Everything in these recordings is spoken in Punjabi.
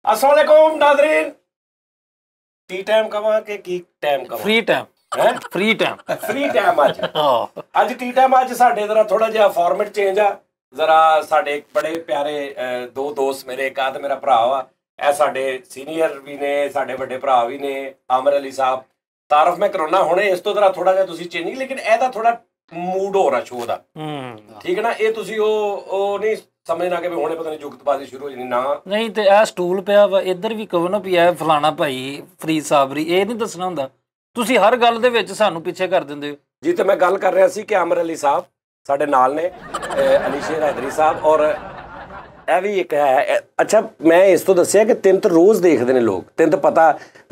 अस्सलाम वालेकुम नाज़रीन। टी टाइम कवा के की टाइम कवा? फ्री टाइम है, फ्री टाइम अज टी टाइम अज साडे जरा थोड़ा जिहा फॉर्मेट चेंज आ। जरा साडे बड़े प्यारे दो दोस्त मेरे, एक आद मेरा भरा वा, ए साडे सीनियर भी ने, साडे वड्डे भरा भी ने, आमिर अली साहब। तारफ मैं कराना हुणे, इस तो जरा थोड़ा जिहा तुसीं चेंज नहीं, लेकिन एदा थोड़ा मूड हो रहा शो दा, ठीक है ना। ये तुसीं ओ नहीं समझना कि हुणे पता नहीं जुगतबाजी शुरू हो जानी ना। नहीं ते आ स्टूल पिया वा, इधर भी कहो ना भी ए फलाना भाई फरीद साबरी, ये नहीं दसना हुंदा। तुसीं हर गल दे विच सानू पीछे कर दिंदे हो जी। तो मैं गल कर रहा सी कि आमिर अली साहब साडे नाल ने, अली शेर हैदरी साहब, और ਇਹ ਵੀ ਇੱਕ ਹੈ। ਅੱਛਾ ਮੈਂ ਇਸ ਤੋਂ ਦੱਸਿਆ ਕਿ ਤਿੰਨ ਤਾਂ ਰੋਜ਼ ਦੇਖਦੇ ਨੇ ਲੋਕ, ਤਿੰਨ ਤਾਂ ਪਤਾ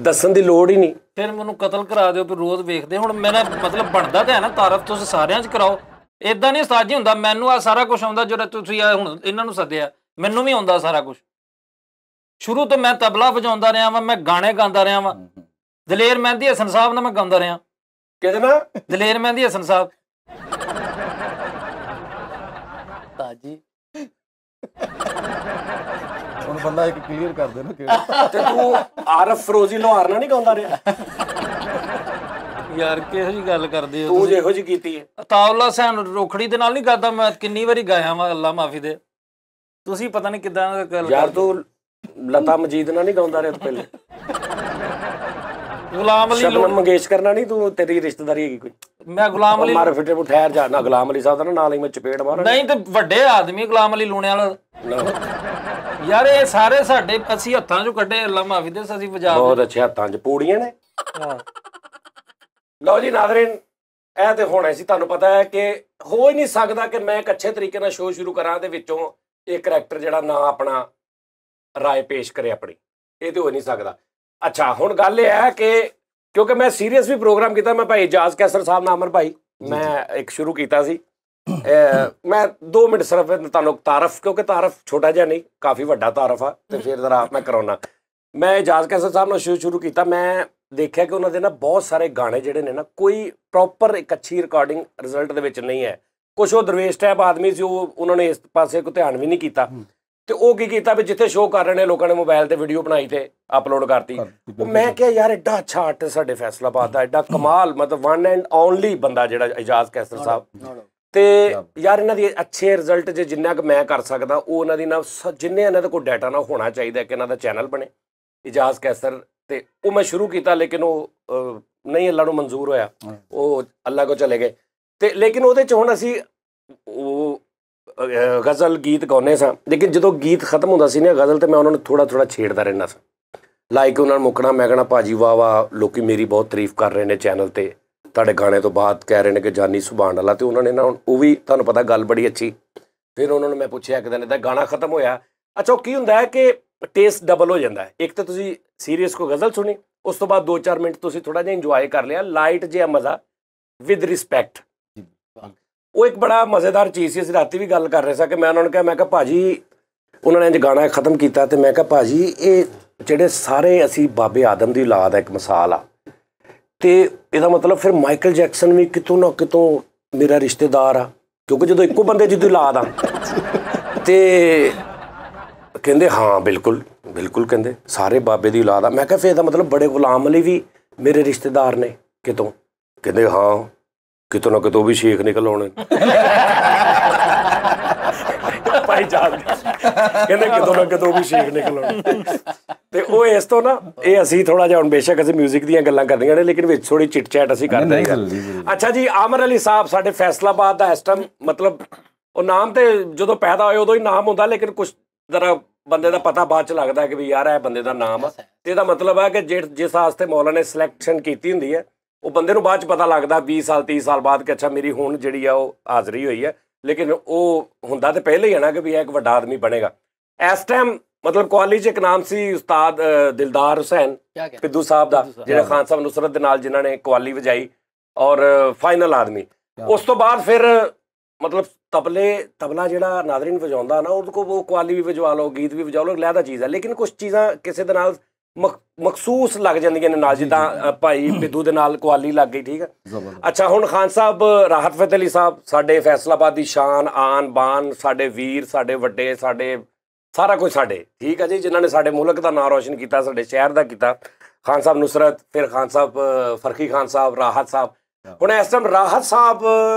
ਦੱਸਣ ਦੀ ਲੋੜ ਹੀ ਨਹੀਂ। ਫਿਰ ਮੈਨੂੰ ਕਤਲ ਕਰਾ ਦਿਓ ਵੀ ਰੋਜ਼ ਵੇਖਦੇ। ਹੁਣ ਮੇਰਾ ਮਤਲਬ ਬਣਦਾ ਤਾਂ ਹੈ ਨਾ ਤਾਰਫ ਤੁਸੀਂ ਸਾਰਿਆਂ 'ਚ ਕਰਾਓ। ਇਦਾਂ ਨਹੀਂ ਉਸਤਾਦ ਜੀ ਹੁੰਦਾ। ਮੈਨੂੰ ਆ ਸਾਰਾ ਕੁਝ ਆਉਂਦਾ ਜਿਹੜਾ ਤੁਸੀਂ ਆ ਹੁਣ ਇਹਨਾਂ ਨੂੰ ਸੱਦਿਆ, ਮੈਨੂੰ ਵੀ ਆਉਂਦਾ ਸਾਰਾ ਕੁਝ। ਸ਼ੁਰੂ ਤੋਂ ਮੈਂ ਤਬਲਾ ਵਜਾਉਂਦਾ ਰਿਹਾ ਵਾਂ, ਮੈਂ ਗਾਣੇ ਗਾਉਂਦਾ ਰਿਹਾ ਵਾਂ। ਦਲੇਰ ਮਹਿੰਦੀ ਹਸਨ ਸਾਹਿਬ ਨਾਲ ਮੈਂ ਗਾਉਂਦਾ ਰਿਹਾ। ਕਿਹਦੇ ਨਾਲ? ਦਲੇਰ ਮਹਿੰਦੀ ਹਸਨ ਸਾਹਿਬ। ਤਾਜੀ ਹੁਣ ਬੰਦਾ ਇੱਕ ਕਲੀਅਰ ਕਰ ਦੇ ਨਾ ਕਿਹੜਾ। ਤੇ ਤੂੰ ਆਰਫ ਫਰੋਜ਼ੀ ਲੋਹਾਰ ਨਾਲ ਨਹੀਂ ਗਾਉਂਦਾ ਰਿਹਾ ਯਾਰ? ਕਿਹੋ ਜੀ ਗੱਲ ਕਰਦੇ ਹੋ ਤੂੰ? ਜਿਹੋ ਜੀ ਕੀਤੀ ਹੈ ਤਾਉਲਾ ਸੈਨ ਰੋਖੜੀ ਦੇ ਨਾਲ ਨਹੀਂ ਗਾਦਾ ਮੈਂ, ਕਿੰਨੀ ਵਾਰੀ ਗਾਇਆ ਵਾ, ਅੱਲਾ ਮਾਫੀ ਦੇ। ਤੁਸੀਂ ਪਤਾ ਨਹੀਂ ਕਿੱਦਾਂ ਗੱਲ ਯਾਰ। ਤੂੰ ਲਤਾ ਮਜੀਦ ਨਾਲ ਨਹੀਂ ਗਾਉਂਦਾ ਰਿਹਾ ਪਹਿਲੇ? ਗੁਲਾਮ ਅਲੀ ਸ਼ਬਨਮ ਮੰਗੇਸ਼ਕਰ ਨਾਲ ਨਹੀਂ? ਤੂੰ ਤੇਰੀ ਰਿਸ਼ਤੇਦਾਰੀ ਹੈਗੀ ਕੋਈ? ਮੈਂ ਗੁਲਾਮ ਅਲੀ ਮਾਰ ਫਿੱਟੇ ਨੂੰ ਠਹਿਰ ਜਾ ਨਾ। ਗੁਲਾਮ ਅਲੀ ਸਾਹਿਬ ਦਾ ਨਾਲ ਹੀ ਮੈਂ ਚਪੇੜ ਮਾਰਾਂ। ਨਹੀਂ ਤੇ ਵੱਡੇ ਆਦਮੀ ਗੁਲਾਮ ਅਲੀ ਲੂਣੇ ਵਾਲਾ ਯਾਰ। ਇਹ ਸਾਰੇ ਸਾਡੇ ਅਸੀਂ ਹੱਥਾਂ 'ਚੋਂ ਕੱਢੇ, ਅੱਲਾ ਮਾਫੀ ਦੇ। ਅਸੀਂ ਵਜਾ ਬਹੁਤ ਅੱਛੇ ਹੱਥਾਂ 'ਚ ਪੂੜੀਆਂ ਨੇ। ਲਓ ਜੀ ਨਾਜ਼ਰੀਨ, ਇਹ ਤੇ ਹੋਣਾ ਸੀ। ਤੁਹਾਨੂੰ ਪਤਾ ਹੈ ਕਿ ਹੋ ਹੀ ਨਹੀਂ ਸਕਦਾ ਕਿ ਮੈਂ ਇੱਕ ਅੱਛੇ ਤਰੀਕੇ ਨਾਲ ਸ਼ੋਅ ਸ਼ੁਰੂ ਕਰਾਂ ਦੇ ਵਿੱਚੋਂ ਇਹ ਕਰੈਕਟਰ ਜਿਹੜਾ ਨਾ ਆਪਣਾ ਰਾਏ ਪੇਸ਼ ਕਰੇ ਆਪਣੀ, ਇਹ ਤੇ ਹੋ ਨਹੀਂ ਸਕਦਾ। ਅੱਛਾ ਹੁਣ ਗੱਲ ਇਹ ਹੈ ਕਿ ਕਿਉਂਕਿ ਮੈਂ ਸੀਰੀਅਸ ਵੀ ਪ੍ਰੋਗਰਾਮ ਕੀਤਾ, ਮੈਂ ਭਾਈ ਇਜਾਜ਼ ਕੈਸਰ ਸਾਹਿਬ ਨਾਲ, ਅਮਰ ਭਾਈ ਮੈਂ ਇੱਕ ਸ਼ੁਰੂ ਕੀਤਾ ਸੀ। ਮੈਂ 2 ਮਿੰਟ ਸਿਰਫ ਤੁਹਾਨੂੰ ਤਾਰਫ, ਕਿਉਂਕਿ ਤਾਰਫ ਛੋਟਾ ਜਿਹਾ ਨਹੀਂ ਕਾਫੀ ਵੱਡਾ ਤਾਰਫ ਆ, ਤੇ ਫਿਰ ਜ਼ਰਾ ਮੈਂ ਕਰਾਉਣਾ। ਮੈਂ ਇਜਾਜ਼ ਕੈਸਰ ਸਾਹਿਬ ਨਾਲ ਸ਼ੁਰੂ ਕੀਤਾ। ਮੈਂ ਦੇਖਿਆ ਕਿ ਉਹਨਾਂ ਦੇ ਨਾ ਬਹੁਤ ਸਾਰੇ ਗਾਣੇ ਜਿਹੜੇ ਨੇ ਨਾ, ਕੋਈ ਪ੍ਰੋਪਰ ਇੱਕ ਅੱਛੀ ਰਿਕਾਰਡਿੰਗ ਰਿਜ਼ਲਟ ਦੇ ਵਿੱਚ ਨਹੀਂ ਹੈ। ਕੁਛ ਉਹ ਦਰਵੇਸ਼ ਟੈਪ ਆਦਮੀ ਸੀ, ਉਹਨਾਂ ਨੇ ਇਸ ਪਾਸੇ ਕੋਈ ਧਿਆਨ ਵੀ ਨਹੀਂ ਕੀਤਾ। ਤੇ ਉਹ ਕੀ ਕੀਤਾ ਵੀ ਜਿੱਥੇ ਸ਼ੋਅ ਕਰ ਰਹੇ ਨੇ ਲੋਕਾਂ ਨੇ ਮੋਬਾਈਲ ਤੇ ਵੀਡੀਓ ਬਣਾਈ ਤੇ ਅਪਲੋਡ ਕਰਤੀ। ਮੈਂ ਕਿਹਾ ਯਾਰ ਐਡਾ ਅੱਛਾ ਆਰਟਿਸਟ ਸਾਡੇ ਫੈਸਲਾਬਾਦ ਦਾ, ਐਡਾ ਕਮਾਲ, ਮਤਲਬ ਵਨ ਐਂਡ ਓਨਲੀ ਬੰਦਾ ਜਿਹੜਾ ਇਜਾਜ਼ ਕੈਸਰ ਸਾਹਿਬ। ਤੇ ਯਾਰ ਇਹਨਾਂ ਦੀ ਅੱਛੇ ਰਿਜ਼ਲਟ ਜੇ ਜਿੰਨਾ ਕੁ ਮੈਂ ਕਰ ਸਕਦਾ ਉਹ ਇਹਨਾਂ ਦੀ ਨਾ, ਜਿੰਨੇ ਇਹਨਾਂ ਦਾ ਕੋਈ ਡਾਟਾ ਨਾ ਹੋਣਾ ਚਾਹੀਦਾ ਕਿ ਇਹਨਾਂ ਦਾ ਚੈਨਲ ਬਣੇ ਇਜਾਜ਼ ਕੈਸਰ। ਤੇ ਉਹ ਮੈਂ ਸ਼ੁਰੂ ਕੀਤਾ, ਲੇਕਿਨ ਉਹ ਨਹੀਂ ਅੱਲਾ ਨੂੰ ਮਨਜ਼ੂਰ ਹੋਇਆ, ਉਹ ਅੱਲਾ ਕੋ ਚਲੇ ਗਏ। ਤੇ ਲੇਕਿਨ ਉਹਦੇ 'ਚ ਹੁਣ ਅਸੀਂ ਉਹ ਗਜ਼ਲ ਗੀਤ ਗਾਉਂਦੇ ਸਾਂ, ਲੇਕਿਨ ਜਦੋਂ ਗੀਤ ਖਤਮ ਹੁੰਦਾ ਸੀ ਨਾ ਗਜ਼ਲ, ਤੇ ਮੈਂ ਉਹਨਾਂ ਨੂੰ ਥੋੜ੍ਹਾ ਥੋੜ੍ਹਾ ਛੇੜਦਾ ਰਹਿੰਦਾ ਸਾਂ। ਲਾਈਕ ਉਹਨਾਂ ਨੂੰ ਮੁੱਕਣਾ, ਮੈਂ ਕਹਿਣਾ ਭਾਜੀ ਵਾਹ ਵਾਹ, ਲੋਕੀ ਮੇਰੀ ਬਹੁਤ ਤਾਰੀਫ ਕਰ ਰਹੇ ਨੇ ਚੈਨਲ 'ਤੇ, ਤੁਹਾਡੇ ਗਾਣੇ ਤੋਂ ਬਾਅਦ ਕਹਿ ਰਹੇ ਨੇ ਕਿ ਜਾਨੀ ਸੁਭਾਨ ਅੱਲਾ। ਅਤੇ ਉਹਨਾਂ ਨੇ ਨਾ ਉਹ ਵੀ ਤੁਹਾਨੂੰ ਪਤਾ ਗੱਲ ਬੜੀ ਅੱਛੀ। ਫਿਰ ਉਹਨਾਂ ਨੂੰ ਮੈਂ ਪੁੱਛਿਆ ਇੱਕ ਦਿਨ ਇੱਦਾਂ ਗਾਣਾ ਖਤਮ ਹੋਇਆ। ਅੱਛਾ ਉਹ ਕੀ ਹੁੰਦਾ ਹੈ ਕਿ ਟੇਸਟ ਡਬਲ ਹੋ ਜਾਂਦਾ। ਇੱਕ ਤਾਂ ਤੁਸੀਂ ਸੀਰੀਅਸ ਕੋਈ ਗਜ਼ਲ ਸੁਣੀ, ਉਸ ਤੋਂ ਬਾਅਦ 2-4 ਮਿੰਟ ਤੁਸੀਂ ਥੋੜ੍ਹਾ ਜਿਹਾ ਇੰਜੋਏ ਕਰ ਲਿਆ, ਲਾਈਟ ਜਿਹਾ ਮਜ਼ਾ ਵਿਦ ਰਿਸਪੈਕਟ। ਉਹ ਇੱਕ ਬੜਾ ਮਜ਼ੇਦਾਰ ਚੀਜ਼ ਸੀ। ਅਸੀਂ ਰਾਤੀ ਵੀ ਗੱਲ ਕਰ ਰਹੇ ਸਾਂ ਕਿ ਮੈਂ ਉਹਨਾਂ ਨੂੰ ਕਿਹਾ, ਮੈਂ ਕਿਹਾ ਭਾਜੀ, ਉਹਨਾਂ ਨੇ ਇੰਝ ਗਾਣਾ ਖਤਮ ਕੀਤਾ ਤੇ ਮੈਂ ਕਿਹਾ ਭਾਜੀ ਇਹ ਜਿਹੜੇ ਸਾਰੇ ਅਸੀਂ ਬਾਬੇ ਆਦਮ ਦੀ ਔਲਾਦ ਆ, ਇੱਕ ਮਿਸਾਲ ਆ, ਤੇ ਇਹਦਾ ਮਤਲਬ ਫਿਰ ਮਾਈਕਲ ਜੈਕਸਨ ਵੀ ਕਿਤੋਂ ਨਾ ਕਿਤੋਂ ਮੇਰਾ ਰਿਸ਼ਤੇਦਾਰ ਆ, ਕਿਉਂਕਿ ਜਦੋਂ ਇੱਕੋ ਬੰਦੇ ਜਿਹਦੀ ਔਲਾਦ ਆ। ਤੇ ਕਹਿੰਦੇ ਹਾਂ ਬਿਲਕੁਲ ਬਿਲਕੁਲ, ਕਹਿੰਦੇ ਸਾਰੇ ਬਾਬੇ ਦੀ ਔਲਾਦ ਆ। ਮੈਂ ਕਿਹਾ ਫਿਰ ਇਹਦਾ ਮਤਲਬ ਬੜੇ ਗੁਲਾਮ ਅਲੀ ਵੀ ਮੇਰੇ ਰਿਸ਼ਤੇਦਾਰ ਨੇ ਕਿਤੋਂ? ਕਹਿੰਦੇ ਹਾਂ ਕਿਤੋਂ ਨਾ ਕਿਤੋਂ ਵੀ ਸ਼ੇਖ ਨਿਕਲ ਆਉਣੇ ਭਾਈ ਜਾਨ, ਕਹਿੰਦੇ ਕਿਤੋਂ ਨਾ ਕਿਤੋਂ ਵੀ ਸ਼ੇਖ ਨਿਕਲ ਆਉਣੇ। ਤੇ ਉਹ ਇਸ ਤੋਂ ਨਾ ਇਹ ਅਸੀਂ ਥੋੜ੍ਹਾ ਜਿਹਾ ਹੁਣ ਬੇਸ਼ੱਕ ਅਸੀਂ ਮਿਊਜ਼ਿਕ ਦੀਆਂ ਗੱਲਾਂ ਕਰਦੀਆਂ ਨੇ, ਲੇਕਿਨ ਵਿੱਚ ਥੋੜ੍ਹੀ ਚਿਟ ਚੈਟ ਅਸੀਂ ਕਰਦੇ ਹਾਂ। ਅੱਛਾ ਜੀ, ਆਮਿਰ ਅਲੀ ਸਾਹਿਬ ਸਾਡੇ ਫੈਸਲਾਬਾਦ ਦਾ ਇਸ ਟਾਈਮ, ਮਤਲਬ ਉਹ ਨਾਮ ਤੇ ਜਦੋਂ ਪੈਦਾ ਹੋਏ ਉਦੋਂ ਹੀ ਨਾਮ ਹੁੰਦਾ, ਲੇਕਿਨ ਕੁਛ ਜ਼ਰਾ ਬੰਦੇ ਦਾ ਪਤਾ ਬਾਅਦ 'ਚ ਲੱਗਦਾ ਕਿ ਵੀ ਯਾਰ ਇਹ ਬੰਦੇ ਦਾ ਨਾਮ ਆ। ਤੇ ਇਹਦਾ ਮਤਲਬ ਹੈ ਕਿ ਜਿਸ ਵਾਸਤੇ ਮੌਲਾ ਨੇ ਸਿਲੈਕਸ਼ਨ ਕੀਤੀ ਹੁੰਦੀ ਹੈ, ਉਹ ਬੰਦੇ ਨੂੰ ਬਾਅਦ 'ਚ ਪਤਾ ਲੱਗਦਾ 20 ਸਾਲ 30 ਸਾਲ ਬਾਅਦ ਕਿ ਅੱਛਾ ਮੇਰੀ ਹੁਣ ਜਿਹੜੀ ਆ ਉਹ ਹਾਜ਼ਰੀ ਹੋਈ ਹੈ। ਲੇਕਿਨ ਉਹ ਹੁੰਦਾ ਤਾਂ ਪਹਿਲਾਂ ਹੀ ਹੈ ਨਾ ਕਿ ਵੀ ਇਹ ਇੱਕ ਵੱਡਾ ਆਦਮੀ ਬਣੇਗਾ। ਇਸ ਟਾਈਮ ਮਤਲਬ ਕੁਆਲੀ 'ਚ ਇੱਕ ਨਾਮ ਸੀ ਉਸਤਾਦ ਦਿਲਦਾਰ ਹੁਸੈਨ ਪਿੱਦੂ ਸਾਹਿਬ ਦਾ, ਜਿਹੜੇ ਖਾਨ ਸਾਹਿਬ ਨੁਸਰਤ ਦੇ ਨਾਲ ਜਿਨ੍ਹਾਂ ਨੇ ਕੁਆਲੀ ਵਜਾਈ, ਔਰ ਫਾਈਨਲ ਆਦਮੀ। ਉਸ ਤੋਂ ਬਾਅਦ ਫਿਰ ਮਤਲਬ ਤਬਲਾ ਜਿਹੜਾ ਨਾਜ਼ਰੀਨ ਵਜਾਉਂਦਾ ਨਾ, ਉਹਦੇ ਕੋਲ ਉਹ ਕੁਆਲੀ ਵੀ ਵਜਵਾ ਲਓ, ਗੀਤ ਵੀ ਵਜਾ ਲਓ, ਲਹਿਦਾ ਚੀਜ਼ ਹੈ। ਲੇਕਿਨ ਕੁਛ ਚੀਜ਼ਾਂ ਕਿਸੇ ਦੇ ਨਾਲ ਮਖਸੂਸ ਲੱਗ ਜਾਂਦੀਆਂ ਨੇ ਨਾਲ, ਜਿੱਦਾਂ ਭਾਈ ਪਿੱਦੂ ਦੇ ਨਾਲ ਕੁਆਲੀ ਲੱਗ ਗਈ, ਠੀਕ ਹੈ। ਅੱਛਾ ਹੁਣ ਖਾਨ ਸਾਹਿਬ, ਰਾਹਤ ਫਤਿਹ ਅਲੀ ਸਾਹਿਬ ਸਾਡੇ ਫੈਸਲਾਬਾਦ ਦੀ ਸ਼ਾਨ ਆਨ ਬਾਨ, ਸਾਡੇ ਵੀਰ, ਸਾਡੇ ਵੱਡੇ, ਸਾਡੇ ਸਾਰਾ ਕੁਝ ਸਾਡੇ, ਠੀਕ ਹੈ ਜੀ, ਜਿਨ੍ਹਾਂ ਨੇ ਸਾਡੇ ਮੁਲਕ ਦਾ ਨਾਂ ਰੋਸ਼ਨ ਕੀਤਾ, ਸਾਡੇ ਸ਼ਹਿਰ ਦਾ ਕੀਤਾ। ਖਾਨ ਸਾਹਿਬ ਨੁਸਰਤ, ਫਿਰ ਖਾਨ ਸਾਹਿਬ ਫਰਖੀ ਖਾਨ ਸਾਹਿਬ, ਰਾਹਤ ਸਾਹਿਬ। ਹੁਣ ਇਸ ਟਾਈਮ ਰਾਹਤ ਸਾਹਿਬ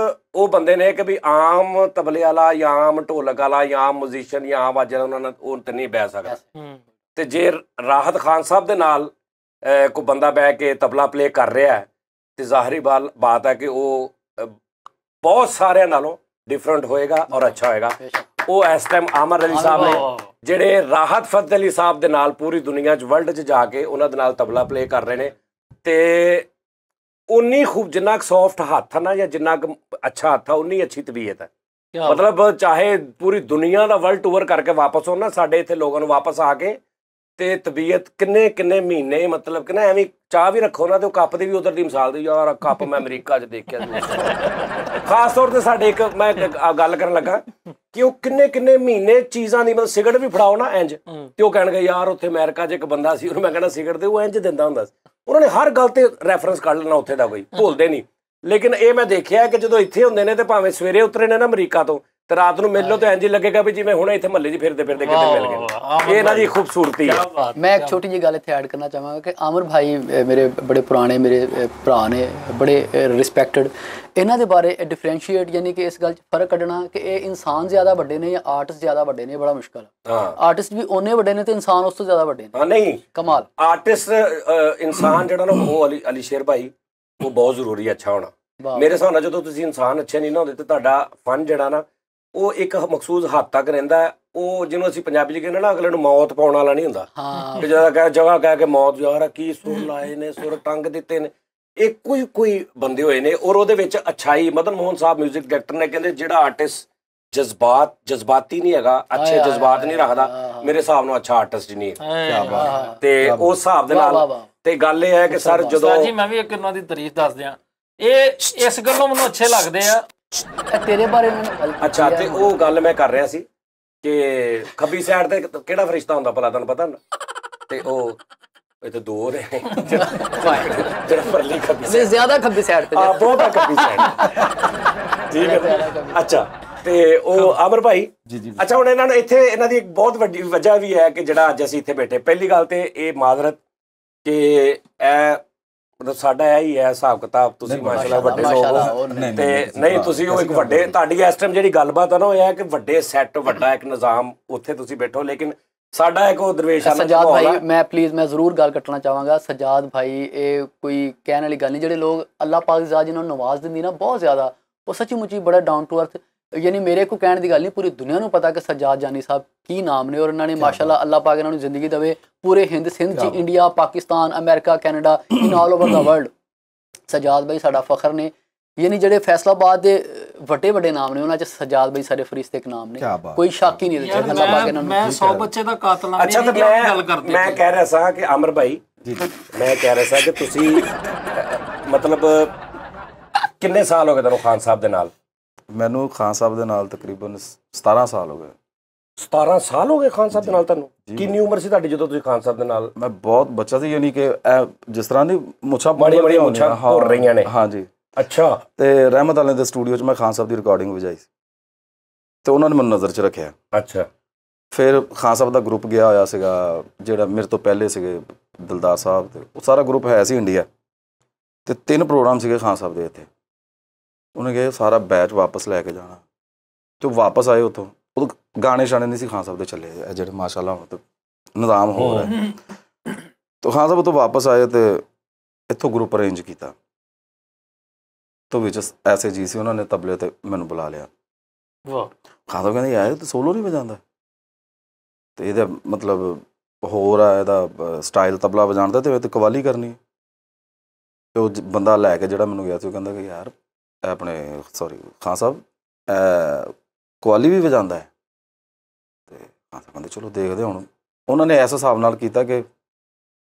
ਉਹ ਬੰਦੇ ਨੇ ਕਿ ਵੀ ਆਮ ਤਬਲੇ ਵਾਲਾ ਜਾਂ ਆਮ ਢੋਲਕ ਵਾਲਾ ਜਾਂ ਆਮ ਮਿਊਜ਼ੀਸ਼ੀਅਨ ਜਾਂ ਆਮ ਵਾਜਾ ਉਹਨਾਂ ਨਾਲ ਉਹ ਤੇ ਨਹੀਂ ਬਹਿ ਸਕਦਾ। ਤੇ ਜੇ ਰਾਹਤ ਖਾਨ ਸਾਹਿਬ ਦੇ ਨਾਲ ਕੋਈ ਬੰਦਾ ਬਹਿ ਕੇ ਤਬਲਾ ਪਲੇ ਕਰ ਰਿਹਾ ਹੈ ਤੇ ਜ਼ਾਹਰੀ ਬਾਤ ਹੈ ਕਿ ਉਹ ਬਹੁਤ ਸਾਰਿਆਂ ਨਾਲੋਂ ਡਿਫਰੈਂਟ ਹੋਏਗਾ ਔਰ ਅੱਛਾ ਹੋਏਗਾ। ਉਹ ਇਸ ਟਾਈਮ ਆਮਰ ਅਲੀ ਸਾਹਿਬ ਨੇ ਜਿਹੜੇ ਰਾਹਤ ਫਤਿਹ ਅਲੀ ਸਾਹਿਬ ਦੇ ਨਾਲ ਪੂਰੀ ਦੁਨੀਆ 'ਚ ਵਰਲਡ 'ਚ ਜਾ ਕੇ ਉਹਨਾਂ ਦੇ ਨਾਲ ਤਬਲਾ ਪਲੇ ਕਰ ਰਹੇ ਨੇ। ਤੇ ਉਨੀ ਖੂਬ ਜਿੰਨਾ ਕੁ ਸੌਫਟ ਹੱਥ ਹੈ ਨਾ ਜਾਂ ਜਿੰਨਾ ਕੁ ਅੱਛਾ ਹੱਥ ਆ ਉਨੀ ਅੱਛੀ ਤਬੀਅਤ ਹੈ। ਮਤਲਬ ਚਾਹੇ ਪੂਰੀ ਦੁਨੀਆ ਦਾ ਵਰਲਡ ਟੂਰ ਕਰਕੇ ਵਾਪਸ ਹੋਣ ਨਾ, ਸਾਡੇ ਇੱਥੇ ਲੋਕਾਂ ਨੂੰ ਵਾਪਸ ਆ ਕੇ ਤੇ ਤਬੀਅਤ ਕਿੰਨੇ ਮਹੀਨੇ ਮਤਲਬ ਕਿ ਨਾ ਐਵੇਂ ਚਾਹ ਵੀ ਰੱਖੋ ਨਾ ਤੇ ਉਹ ਕੱਪ ਦੀ ਵੀ ਉਧਰ ਦੀ ਮਿਸਾਲ ਦੀ, ਯਾਰ ਕੱਪ ਮੈਂ ਅਮਰੀਕਾ 'ਚ ਦੇਖਿਆ ਖਾਸ ਤੌਰ ਤੇ ਸਾਡੇ ਇੱਕ ਮੈਂ ਗੱਲ ਕਰਨ ਲੱਗਾ ਕਿ ਉਹ ਕਿੰਨੇ ਮਹੀਨੇ ਚੀਜ਼ਾਂ ਦੀ ਮਤਲਬ ਸਿਗਰਟ ਵੀ ਫੜਾਓ ਨਾ ਇੰਜ ਤੇ ਉਹ ਕਹਿਣਗੇ ਯਾਰ ਉੱਥੇ ਅਮਰੀਕਾ 'ਚ ਇੱਕ ਬੰਦਾ ਸੀ ਉਹਨੂੰ ਮੈਂ ਕਹਿਣਾ ਸਿਗਰਟ ਤੇ ਉਹ ਇੰਜ ਦਿੰਦਾ ਹੁੰਦਾ ਸੀ। ਉਹਨਾਂ ਨੇ ਹਰ ਗੱਲ ਤੇ ਰੈਫਰੈਂਸ ਕੱਢ ਲੈਣਾ ਉੱਥੇ ਦਾ, ਕੋਈ ਭੁੱਲਦੇ ਨਹੀਂ। ਲੇਕਿਨ ਇਹ ਮੈਂ ਦੇਖਿਆ ਕਿ ਜਦੋਂ ਇੱਥੇ ਹੁੰਦੇ ਨੇ ਤੇ ਭਾਵੇਂ ਸਵੇਰੇ ਉਤਰੇ ਨੇ ਨਾ ਅਮਰੀਕਾ ਤੋਂ ਤੇ ਰਾਤ ਨੂੰ ਮਿਲ ਲਓ ਤੇ ਇੰਜ ਲੱਗੇਗਾ ਵੀ ਜਿਵੇਂ ਹੁਣੇ ਇੱਥੇ ਮਹੱਲੇ 'ਚ ਫਿਰਦੇ ਕਿਤੇ ਮਿਲ ਗਏ। ਇਹ ਇਹਨਾਂ ਦੀ ਖੂਬਸੂਰਤੀ ਹੈ। ਮੈਂ ਇੱਕ ਛੋਟੀ ਜਿਹੀ ਗੱਲ ਇੱਥੇ ਐਡ ਕਰਨਾ ਚਾਹਾਂਗਾ ਕਿ ਆਮਰ ਭਾਈ ਮੇਰੇ ਬੜੇ ਪੁਰਾਣੇ ਮੇਰੇ ਭਰਾ ਨੇ, ਬੜੇ ਰਿਸਪੈਕਟਡ। ਇਹਨਾਂ ਦੇ ਬਾਰੇ ਡਿਫਰੈਂਸ਼ੀਏਟ ਯਾਨੀ ਕਿ ਇਸ ਗੱਲ 'ਚ ਫਰਕ ਕੱਢਣਾ ਕਿ ਇਹ ਇਨਸਾਨ ਜ਼ਿਆਦਾ ਵੱਡੇ ਨੇ ਜਾਂ ਆਰਟਿਸਟ ਜ਼ਿਆਦਾ ਵੱਡੇ ਨੇ, ਬੜਾ ਮੁਸ਼ਕਲ ਹੈ। ਆਰਟਿਸਟ ਵੀ ਉਹਨੇ ਵੱਡੇ ਨੇ ਤੇ ਇਨਸਾਨ ਉਸ ਤੋਂ ਜ਼ਿਆਦਾ ਵੱਡੇ ਨੇ। ਨਹੀਂ ਕਮਾਲ ਆਰਟਿਸਟ ਇਨਸਾਨ ਜਿਹੜਾ ਨਾ ਉਹ ਅਲੀ ਸ਼ੇਰ ਭਾਈ ਉਹ ਬਹੁਤ ਜ਼ਰੂਰੀ ਅੱਛਾ ਹੋਣਾ। ਮੇਰੇ ਹਿਸਾਬ ਨਾਲ ਜਦੋਂ ਤੁਸੀਂ ਇਨਸਾਨ ਅੱਛੇ ਨਹੀਂ ਨਾ ਹੁੰਦੇ ਤੇ ਤੁਹਾਡਾ ਫਨ ਜਿਹੜਾ ਨਾ ਉਹ ਇੱਕ ਮਖਸੂਸ ਹੱਦ ਤੱਕ ਰਹਿੰਦਾ। ਉਹ ਜਿਹਨੂੰ ਅਸੀਂ ਪੰਜਾਬੀ 'ਚ ਕਹਿੰਦੇ ਨਾ ਅਗਲੇ ਨੂੰ ਮੌਤ ਪਾਉਣ ਵਾਲਾ ਨਹੀਂ ਹੁੰਦਾ ਕਿ ਜਦੋਂ ਜਗ੍ਹਾ ਕਹਿ ਕੇ ਮੌਤ ਯਾਰ ਕੀ ਸੁਰ ਲਾਏ ਨੇ, ਸੁਰ ਟੰਗ ਦਿੱਤੇ ਨੇ। ਇਹ ਕੋਈ ਬੰਦੇ ਹੋਏ ਨੇ ਔਰ ਉਹਦੇ ਵਿੱਚ ਅੱਛਾਈ। ਮਦਨ ਮੋਹਨ ਸਾਹਿਬ ਮਿਊਜ਼ਿਕ ਡਾਇਰੈਕਟਰ ਨੇ ਕਹਿੰਦੇ ਜਿਹੜਾ ਆਰਟਿਸਟ ਜਜ਼ਬਾਤੀ ਨਹੀਂ ਹੈਗਾ, ਅੱਛੇ ਜਜ਼ਬਾਤ ਨਹੀਂ ਰੱਖਦਾ, ਮੇਰੇ ਹਿਸਾਬ ਨਾਲ ਅੱਛਾ ਆਰਟਿਸਟ ਨਹੀਂ ਹੈ। ਤੇ ਉਸ ਹਿਸਾਬ ਦੇ ਨਾਲ ਤੇ ਗੱਲ ਇਹ ਹੈ ਕਿ ਸਰ ਜਦੋਂ ਜੀ ਮੈਂ ਵੀ ਇੱਕ ਉਹਨਾਂ ਦੀ ਤਾਰੀਫ ਦੱਸ ਦਿਆਂ, ਇਹ ਇਸ ਗੱਲੋਂ ਮੈਨੂੰ ਅੱਛੇ ਲੱਗਦੇ ਆ। ਤੇਰੇ ਬਾਰੇ ਅੱਛਾ ਤੇ ਉਹ ਗੱਲ ਮੈਂ ਕਰ ਰਿਹਾ ਸੀ ਕਿ ਖੱਬੀ ਸਾਈਡ ਤੇ ਕਿਹੜਾ ਫਰਿਸ਼ਤਾ ਹੁੰਦਾ ਭਲਾ ਤੁਹਾਨੂੰ ਪਤਾ ਨਾ? ਤੇ ਉਹ ਇੱਥੇ ਦੋ ਨੇ ਜਿਹੜਾ ਪਰਲੀ ਖੱਬੀ ਜ਼ਿਆਦਾ ਖੱਬੀ ਸਾਈਡ ਤੇ ਬਹੁਤ ਖੱਬੀ ਸਾਈਡ ਠੀਕ ਹੈ। ਅੱਛਾ ਤੇ ਉਹ ਆਮਰ ਭਾਈ ਜੀ ਅੱਛਾ ਹੁਣ ਇਹਨਾਂ ਨੂੰ ਇੱਥੇ ਇਹਨਾਂ ਦੀ ਇੱਕ ਬਹੁਤ ਵੱਡੀ ਵਜ੍ਹਾ ਵੀ ਹੈ ਕਿ ਜਿਹੜਾ ਅੱਜ ਅਸੀਂ ਇੱਥੇ ਬੈਠੇ। ਪਹਿਲੀ ਗੱਲ ਤੇ ਇਹ ਮਾਜ਼ਰਤ ਕਿ ਇਹ ਮਤਲਬ ਸਾਡਾ ਇਹ ਹੀ ਹੈ ਹਿਸਾਬ ਕਿਤਾਬ। ਤੁਸੀਂ ਮਾਸ਼ਾਅੱਲਾ ਵੱਡੇ ਲੋਕ ਹੋ ਤੇ ਨਹੀਂ ਤੁਸੀਂ ਉਹ ਇੱਕ ਵੱਡੇ ਤੁਹਾਡੀ ਇਸ ਟਾਈਮ ਜਿਹੜੀ ਗੱਲਬਾਤ ਹੈ ਨਾ ਉਹ ਇਹ ਹੈ ਕਿ ਵੱਡੇ ਸੈੱਟ ਵੱਡਾ ਇੱਕ ਨਿਜ਼ਾਮ ਉੱਥੇ ਤੁਸੀਂ ਬੈਠੋ। ਲੇਕਿਨ ਸਾਡਾ ਇੱਕ ਉਹ ਦਰਵੇਸ਼ ਸਜਾਦ ਭਾਈ ਮੈਂ ਜ਼ਰੂਰ ਗੱਲ ਕੱਟਣਾ ਚਾਹਾਂਗਾ। ਸਜਾਦ ਭਾਈ ਇਹ ਕੋਈ ਕਹਿਣ ਵਾਲੀ ਗੱਲ ਨਹੀਂ। ਜਿਹੜੇ ਲੋਕ ਅੱਲਾਹ ਪਾਕ ਦੀ ਜ਼ਾਤ ਜਿਹਨਾਂ ਨੂੰ ਨਵਾਜ਼ ਦਿੰਦੀ ਨਾ ਬਹੁਤ ਜ਼ਿਆਦਾ, ਉਹ ਸੱਚੀ ਮੁੱਚੀ ਬੜਾ ਡਾਊਨ ਟੂ ਅਰਥ। ਯਾਨੀ ਮੇਰੇ ਕੋ ਕਹਿਣ ਦੀ ਗੱਲ ਨਹੀਂ, ਪੂਰੀ ਦੁਨੀਆ ਨੂੰ ਪਤਾ ਕਿ ਸਜਾਦ ਜਾਨੀ ਸਾਹਿਬ ਕੀ ਨਾਮ ਨੇ ਔਰ ਇਹਨਾਂ ਨੇ ਮਾਸ਼ਾਅੱਲਾ ਅੱਲਾਹ ਪਾਕ ਇਹਨਾਂ ਨੂੰ ਜ਼ਿੰਦਗੀ ਦੇਵੇ ਪੂਰੇ ਹਿੰਦ ਸਿੰਧ 'ਚ, ਇੰਡੀਆ, ਪਾਕਿਸਤਾਨ, ਅਮਰੀਕਾ, ਕੈਨੇਡਾ, ਇਨ ਆਲ ਓਵਰ ਦਾ ਵਰਲਡ। ਸਜਾਦ ਭਾਈ ਸਾਡਾ ਫਖਰ ਨੇ। ਯਾਨੀ ਜਿਹੜੇ ਫੈਸਲਾਬਾਦ ਦੇ ਵੱਡੇ ਨਾਮ ਨੇ ਉਹਨਾਂ 'ਚ ਸਜਾਦ ਭਾਈ ਸਾਡੇ ਫਰਿਸ਼ਤੇ ਇੱਕ ਨਾਮ ਨੇ, ਕੋਈ ਸ਼ੱਕ ਹੀ ਨਹੀਂ। ਅੱਲਾਹ ਪਾਕ ਇਹਨਾਂ ਨੂੰ ਮੈਂ 100 ਬੱਚੇ ਦਾ ਕਾਤਲ ਆ। ਅੱਛਾ ਤੇ ਮੈਂ ਕਹਿ ਰਿਹਾ ਸਾਂ ਕਿ ਅਮਰ ਭਾਈ ਮੈਂ ਕਹਿ ਰਿਹਾ ਸਾਂ ਕਿ ਤੁਸੀਂ ਮਤਲਬ ਕਿੰਨੇ ਸਾਲ ਹੋ ਗਏ ਤੁਹਾਨੂੰ ਖਾਨ ਸਾਹਿਬ ਦੇ ਨਾਲ? ਮੈਨੂੰ ਖਾਨ ਸਾਹਿਬ ਦੇ ਨਾਲ ਤਕਰੀਬਨ 17 ਸਾਲ ਹੋ ਗਏ। 17 ਸਾਲ ਹੋ ਗਏ ਖਾਨ ਸਾਹਿਬ ਦੇ ਨਾਲ ਤੁਹਾਨੂੰ? ਕਿੰਨੀ ਉਮਰ ਸੀ ਤੁਹਾਡੀ ਜਦੋਂ ਤੁਸੀਂ ਖਾਨ ਸਾਹਿਬ ਦੇ ਨਾਲ? ਮੈਂ ਬਹੁਤ ਬੱਚਾ ਸੀ, ਯਾਨੀ ਕਿ ਜਿਸ ਤਰ੍ਹਾਂ ਦੀ ਮੁੱਛਾਂ ਬੜੀਆਂ ਮੁੱਛਾਂ ਹੋ ਰਹੀਆਂ ਨੇ। ਹਾਂਜੀ ਅੱਛਾ। ਤੇ ਰਹਿਮਤ ਵਾਲੇ ਦੇ ਸਟੂਡੀਓ 'ਚ ਮੈਂ ਖਾਨ ਸਾਹਿਬ ਦੀ ਰਿਕਾਰਡਿੰਗ ਵਜਾਈ ਸੀ ਤੇ ਉਹਨਾਂ ਨੇ ਮੈਨੂੰ ਨਜ਼ਰ 'ਚ ਰੱਖਿਆ। ਅੱਛਾ। ਫਿਰ ਖਾਨ ਸਾਹਿਬ ਦਾ ਗਰੁੱਪ ਗਿਆ ਹੋਇਆ ਸੀਗਾ ਜਿਹੜਾ ਮੇਰੇ ਤੋਂ ਪਹਿਲੇ ਸੀਗੇ, ਦਿਲਦਾਰ ਸਾਹਿਬ ਤੇ ਉਹ ਸਾਰਾ ਗਰੁੱਪ ਹੈ ਸੀ ਇੰਡੀਆ ਤੇ 3 ਪ੍ਰੋਗਰਾਮ ਸੀਗੇ ਖਾਨ ਸਾਹਿਬ ਦੇ ਇੱਥੇ। ਉਹਨੇ ਕਿਹਾ ਸਾਰਾ ਬੈਚ ਵਾਪਸ ਲੈ ਕੇ ਜਾਣਾ ਤੇ ਉਹ ਵਾਪਸ ਆਏ ਉੱਥੋਂ। ਉਦੋਂ ਗਾਣੇ ਸ਼ਾਣੇ ਨਹੀਂ ਸੀ ਖਾਨ ਸਾਹਿਬ ਦੇ ਚੱਲੇ ਜਿਹੜੇ ਮਾਸ਼ਾਅੱਲਾ ਹੁਣ ਤੇ ਨਿਜ਼ਾਮ ਹੋ ਰਿਹਾ। ਤਾਂ ਖਾਨ ਸਾਹਿਬ ਤੋਂ ਵਾਪਸ ਆਏ ਤੇ ਇੱਥੋਂ ਗਰੁੱਪ ਅਰੇਂਜ ਕੀਤਾ ਤੋਂ ਵਿੱਚ ਐਸੇ ਜੀ ਸੀ ਉਹਨਾਂ ਨੇ ਤਬਲੇ ਤੇ ਮੈਨੂੰ ਬੁਲਾ ਲਿਆ। ਵਾਹ। ਖਾਨ ਸਾਹਿਬ ਕਹਿੰਦੇ ਯਾਰ ਤੂੰ ਸੋਲੋ ਨਹੀਂ ਵਜਾਉਂਦਾ ਤੇ ਇਹਦਾ ਮਤਲਬ ਹੋਰ ਆ ਇਹਦਾ ਸਟਾਈਲ ਤਬਲਾ ਵਜਾਉਣ ਦਾ ਤੇ ਕਵਾਲੀ ਕਰਨੀ। ਤੇ ਉਹ ਬੰਦਾ ਲੈ ਕੇ ਜਿਹੜਾ ਮੈਨੂੰ ਗਿਆ ਸੀ ਉਹ ਕਹਿੰਦਾ ਕਿ ਯਾਰ ਆਪਣੇ ਸੌਰੀ ਖਾਨ ਸਾਹਿਬ ਕਵਾਲੀ ਵੀ ਵਜਾਉਂਦਾ ਹੈ। ਤੇ ਖਾਨ ਸਾਹਿਬ ਕਹਿੰਦੇ ਚਲੋ ਦੇਖਦੇ ਹੁਣ। ਉਹਨਾਂ ਨੇ ਇਸ ਹਿਸਾਬ ਨਾਲ ਕੀਤਾ ਕਿ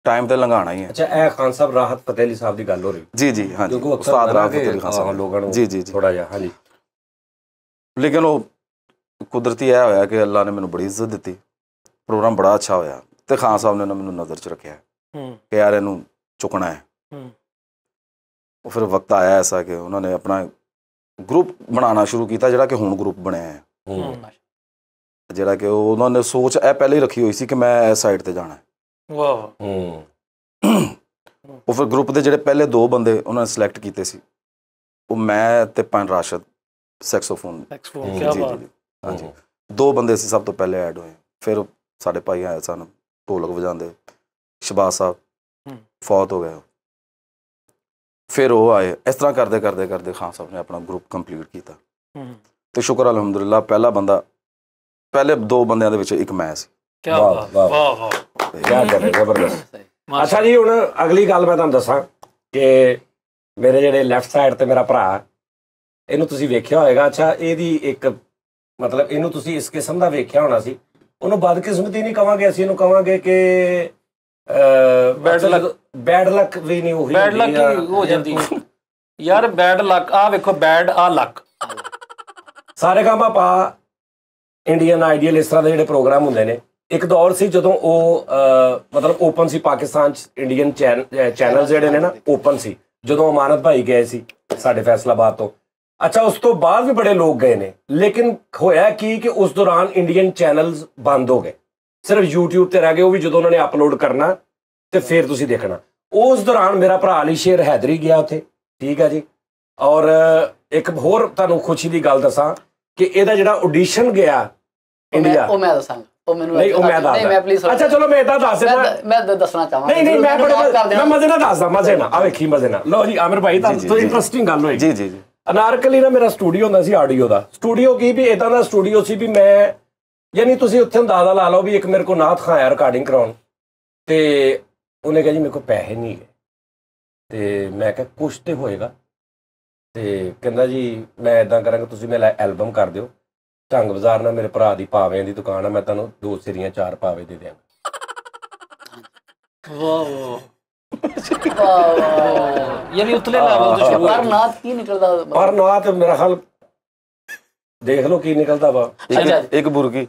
ਟਾਈਮ ਤੇ ਲੰਘਾਉਣਾ ਹੀ ਹੈ। ਅੱਛਾ ਇਹ ਖਾਨ ਸਾਹਿਬ ਰਾਹਤ ਫਤਿਹ ਅਲੀ ਸਾਹਿਬ ਦੀ ਗੱਲ ਹੋ ਰਹੀ? ਜੀ ਹਾਂਜੀ ਉਸਤਾਦ ਰਾਹਤ ਫਤਿਹ ਅਲੀ ਖਾਨ ਸਾਹਿਬ ਲੋਕਾਂ ਨੂੰ ਜੀ ਥੋੜਾ ਜਿਹਾ। ਹਾਂਜੀ। ਲੇਕਿਨ ਉਹ ਕੁਦਰਤੀ ਇਹ ਹੋਇਆ ਕਿ ਅੱਲਾ ਨੇ ਮੈਨੂੰ ਬੜੀ ਇੱਜ਼ਤ ਦਿੱਤੀ। ਪ੍ਰੋਗਰਾਮ ਬੜਾ ਅੱਛਾ ਹੋਇਆ ਤੇ ਖਾਨ ਸਾਹਿਬ ਨੇ ਮੈਨੂੰ ਨਜ਼ਰ 'ਚ ਰੱਖਿਆ ਕਿ ਯਾਰ ਇਹਨੂੰ ਚੁੱਕਣਾ ਹੈ। ਉਹ ਫਿਰ ਵਕਤ ਆਇਆ ਐਸਾ ਕਿ ਉਹਨਾਂ ਨੇ ਆਪਣਾ ਗਰੁੱਪ ਬਣਾਉਣਾ ਸ਼ੁਰੂ ਕੀਤਾ ਜਿਹੜਾ ਕਿ ਹੁਣ ਗਰੁੱਪ ਬਣਿਆ ਹੈ। ਜਿਹੜਾ ਕਿ ਉਹਨਾਂ ਨੇ ਸੋਚ ਇਹ ਪਹਿਲੇ ਹੀ ਰੱਖੀ ਹੋਈ ਸੀ ਕਿ ਮੈਂ ਇਸ ਸਾਈਡ ਤੇ ਜਾਣਾ। ਵਾਹ। ਉਹ ਫਿਰ ਗਰੁੱਪ ਦੇ ਜਿਹੜੇ ਪਹਿਲੇ 2 ਬੰਦੇ ਉਹਨਾਂ ਨੇ ਸਿਲੈਕਟ ਕੀਤੇ ਸੀ, ਉਹ ਮੈਂ ਤੇ ਪਨ ਰਾਸ਼ਦ ਸੈਕਸੋਫੋਨ। ਕੀ ਬਾਤ। ਹਾਂਜੀ 2 ਬੰਦੇ ਸੀ ਸਭ ਤੋਂ ਪਹਿਲੇ ਐਡ ਹੋਏ। ਫਿਰ ਸਾਡੇ ਭਾਈ ਆਏ ਸਨ ਢੋਲਕ ਵਜਾਉਂਦੇ, ਸ਼ਬਾਜ਼ ਸਾਹਿਬ ਫੌਤ ਹੋ ਗਏ। ਫਿਰ ਉਹ ਆਏ। ਇਸ ਤਰ੍ਹਾਂ ਕਰਦੇ ਕਰਦੇ ਕਰਦੇ ਖਾਨ ਸਾਹਿਬ ਨੇ ਆਪਣਾ ਗਰੁੱਪ ਕੰਪਲੀਟ ਕੀਤਾ ਤੇ ਸ਼ੁਕਰ ਅਲਹਮਦੁਲਿਲਾ ਪਹਿਲਾ ਬੰਦਾ, ਪਹਿਲੇ 2 ਬੰਦਿਆਂ ਦੇ ਵਿੱਚ ਇੱਕ ਮੈਂ ਸੀ। ਕੀ ਬਾਤ। ਵਾਹ ਵਾਹ। ਕਿਆ ਕਰ ਜ਼ਬਰਦਸਤ। ਅੱਛਾ ਜੀ, ਹੁਣ ਅਗਲੀ ਗੱਲ ਮੈਂ ਤੁਹਾਨੂੰ ਦੱਸਾਂ ਕਿ ਮੇਰੇ ਜਿਹੜੇ ਲੈਫਟ ਸਾਈਡ ਤੇ ਮੇਰਾ ਭਰਾ, ਇਹਨੂੰ ਤੁਸੀਂ ਵੇਖਿਆ ਹੋਏਗਾ। ਅੱਛਾ, ਇਹਦੀ ਇੱਕ ਮਤਲਬ ਇਹਨੂੰ ਤੁਸੀਂ ਇਸ ਕਿਸਮ ਦਾ ਵੇਖਿਆ ਹੋਣਾ ਸੀ। ਉਹਨੂੰ ਬਦਕਿਸਮਤੀ ਨਹੀਂ ਕਵਾਂਗੇ ਅਸੀਂ, ਇਹਨੂੰ ਕਵਾਂਗੇ ਕਿ ਬੈਡ ਲੱਕ ਵੀ ਨਹੀਂ, ਉਹੀ ਬੈਡ ਲੱਕ ਹੀ ਹੋ ਜਾਂਦੀ ਯਾਰ। ਬੈਡ ਲੱਕ ਆ ਵੇਖੋ, ਬੈਡ ਆ ਲੱਕ। ਸਾਰੇ ਕੰਮ ਆਪਾਂ ਇੰਡੀਅਨ ਆਈਡੀਅਲ ਇਸ ਤਰ੍ਹਾਂ ਦੇ ਜਿਹੜੇ ਪ੍ਰੋਗਰਾਮ ਹੁੰਦੇ ਨੇ, ਇੱਕ ਦੌਰ ਸੀ ਜਦੋਂ ਉਹ ਮਤਲਬ ਓਪਨ ਸੀ ਪਾਕਿਸਤਾਨ 'ਚ। ਇੰਡੀਅਨ ਚੈਨਲ ਜਿਹੜੇ ਨੇ ਨਾ ਓਪਨ ਸੀ, ਜਦੋਂ ਅਮਾਨਤ ਭਾਈ ਗਏ ਸੀ ਸਾਡੇ ਫੈਸਲਾਬਾਦ ਤੋਂ। ਅੱਛਾ, ਉਸ ਤੋਂ ਬਾਅਦ ਵੀ ਬੜੇ ਲੋਕ ਗਏ ਨੇ, ਲੇਕਿਨ ਹੋਇਆ ਕੀ ਕਿ ਉਸ ਦੌਰਾਨ ਇੰਡੀਅਨ ਚੈਨਲਸ ਬੰਦ ਹੋ ਗਏ, ਸਿਰਫ YouTube ਤੇ ਰਹਿ ਗਏ। ਉਹ ਵੀ ਜਦੋਂ ਉਹਨਾਂ ਨੇ ਅਪਲੋਡ ਕਰਨਾ ਤੇ ਫਿਰ ਤੁਸੀਂ ਦੇਖਣਾ। ਉਸ ਦੌਰਾਨ ਮੇਰਾ ਭਰਾ ਅਲੀ ਸ਼ੇਰ ਹੈਦਰੀ ਗਿਆ ਉੱਥੇ, ਠੀਕ ਹੈ ਜੀ। ਔਰ ਇੱਕ ਹੋਰ ਤੁਹਾਨੂੰ ਖੁਸ਼ੀ ਦੀ ਗੱਲ ਦੱਸਾਂ ਕਿ ਇਹਦਾ ਜਿਹੜਾ ਆਡੀਸ਼ਨ ਗਿਆ ਇੰਡੀਆ, ਉਹ ਮੈਂ ਦੱਸਾਂਗਾ। ਉਹ ਮੈਨੂੰ ਨਹੀਂ, ਉਹ ਮੈਂ ਦੱਸਦਾ। ਮੈਂ ਪਲੀਜ਼, ਅੱਛਾ ਚਲੋ ਮੈਂ ਇਦਾਂ ਦੱਸ ਦਿੰਦਾ, ਮੈਂ ਦੱਸਣਾ ਚਾਹਾਂਗਾ। ਨਹੀਂ ਮੈਂ ਮਜ਼ੇ ਨਾਲ ਦੱਸਦਾ, ਮਜ਼ੇ ਨਾਲ। ਆ ਵੇਖੀ ਮਜ਼ੇ ਨਾਲ। ਲਓ ਜੀ ਆਮਿਰ ਭਾਈ, ਤੁਹਾਨੂੰ ਇੰਟਰਸਟਿੰਗ ਗੱਲ ਹੋਈ। ਜੀ ਜੀ ਜੀ। ਅਨਾਰਕਲੀ ਨਾ ਮੇਰਾ ਸਟੂਡੀਓ ਹੁੰਦਾ ਸੀ ਆਡੀਓ ਦਾ। ਸਟੂਡੀਓ ਕੀ ਵੀ ਇਦਾਂ ਦਾ ਸਟੂਡੀਓ ਸੀ ਵੀ ਮੈਂ, ਯਾਨੀ ਤੁਸੀਂ ਉੱਥੇ ਅੰਦਾਜ਼ਾ ਲਾ ਲਓ ਵੀ ਇੱਕ ਮੇਰੇ ਕੋਲ ਨਾਥ ਖਾਂ ਆਇਆ ਰਿਕਾਰਡਿੰਗ ਕਰਾਉਣ, ਤੇ ਉਹਨੇ ਕਿਹਾ ਜੀ ਮੇਰੇ ਕੋਲ ਪੈਸੇ ਨਹੀਂ ਹੈ। ਤੇ ਮੈਂ ਕਿਹਾ ਕੁਛ ਤੇ ਹੋਏਗਾ। ਤੇ ਕਹਿੰਦਾ ਜੀ ਮੈਂ ਇਦਾਂ ਕਰਾਂਗਾ, ਤੁਸੀਂ ਮੇਰਾ ਐਲਬਮ ਕਰ ਦਿਓ। ਢੰਗ ਬਾਜ਼ਾਰ ਨਾਲ ਮੇਰੇ ਭਰਾ ਦੀ ਪਾਵਿਆਂ ਦੀ ਦੁਕਾਨ ਆ, ਮੈਂ ਤੁਹਾਨੂੰ 2 ਸਿਰੀਆਂ 4 ਪਾਵੇ ਦੇ ਦਿਆਂਗਾ। ਵਾਹ ਵਾਹ। ਯਾਨੀ ਉਤਲੇ ਲੈਵਲ ਤੋਂ ਸ਼ੁਰੂ। ਪਰ ਨਾਥ ਕੀ ਨਿਕਲਦਾ? ਪਰ ਨਾਥ ਮੇਰਾ ਹਾਲ ਦੇਖ ਲਓ ਕੀ ਨਿਕਲਦਾ ਵਾ। ਇੱਕ ਬੁਰਕੀ।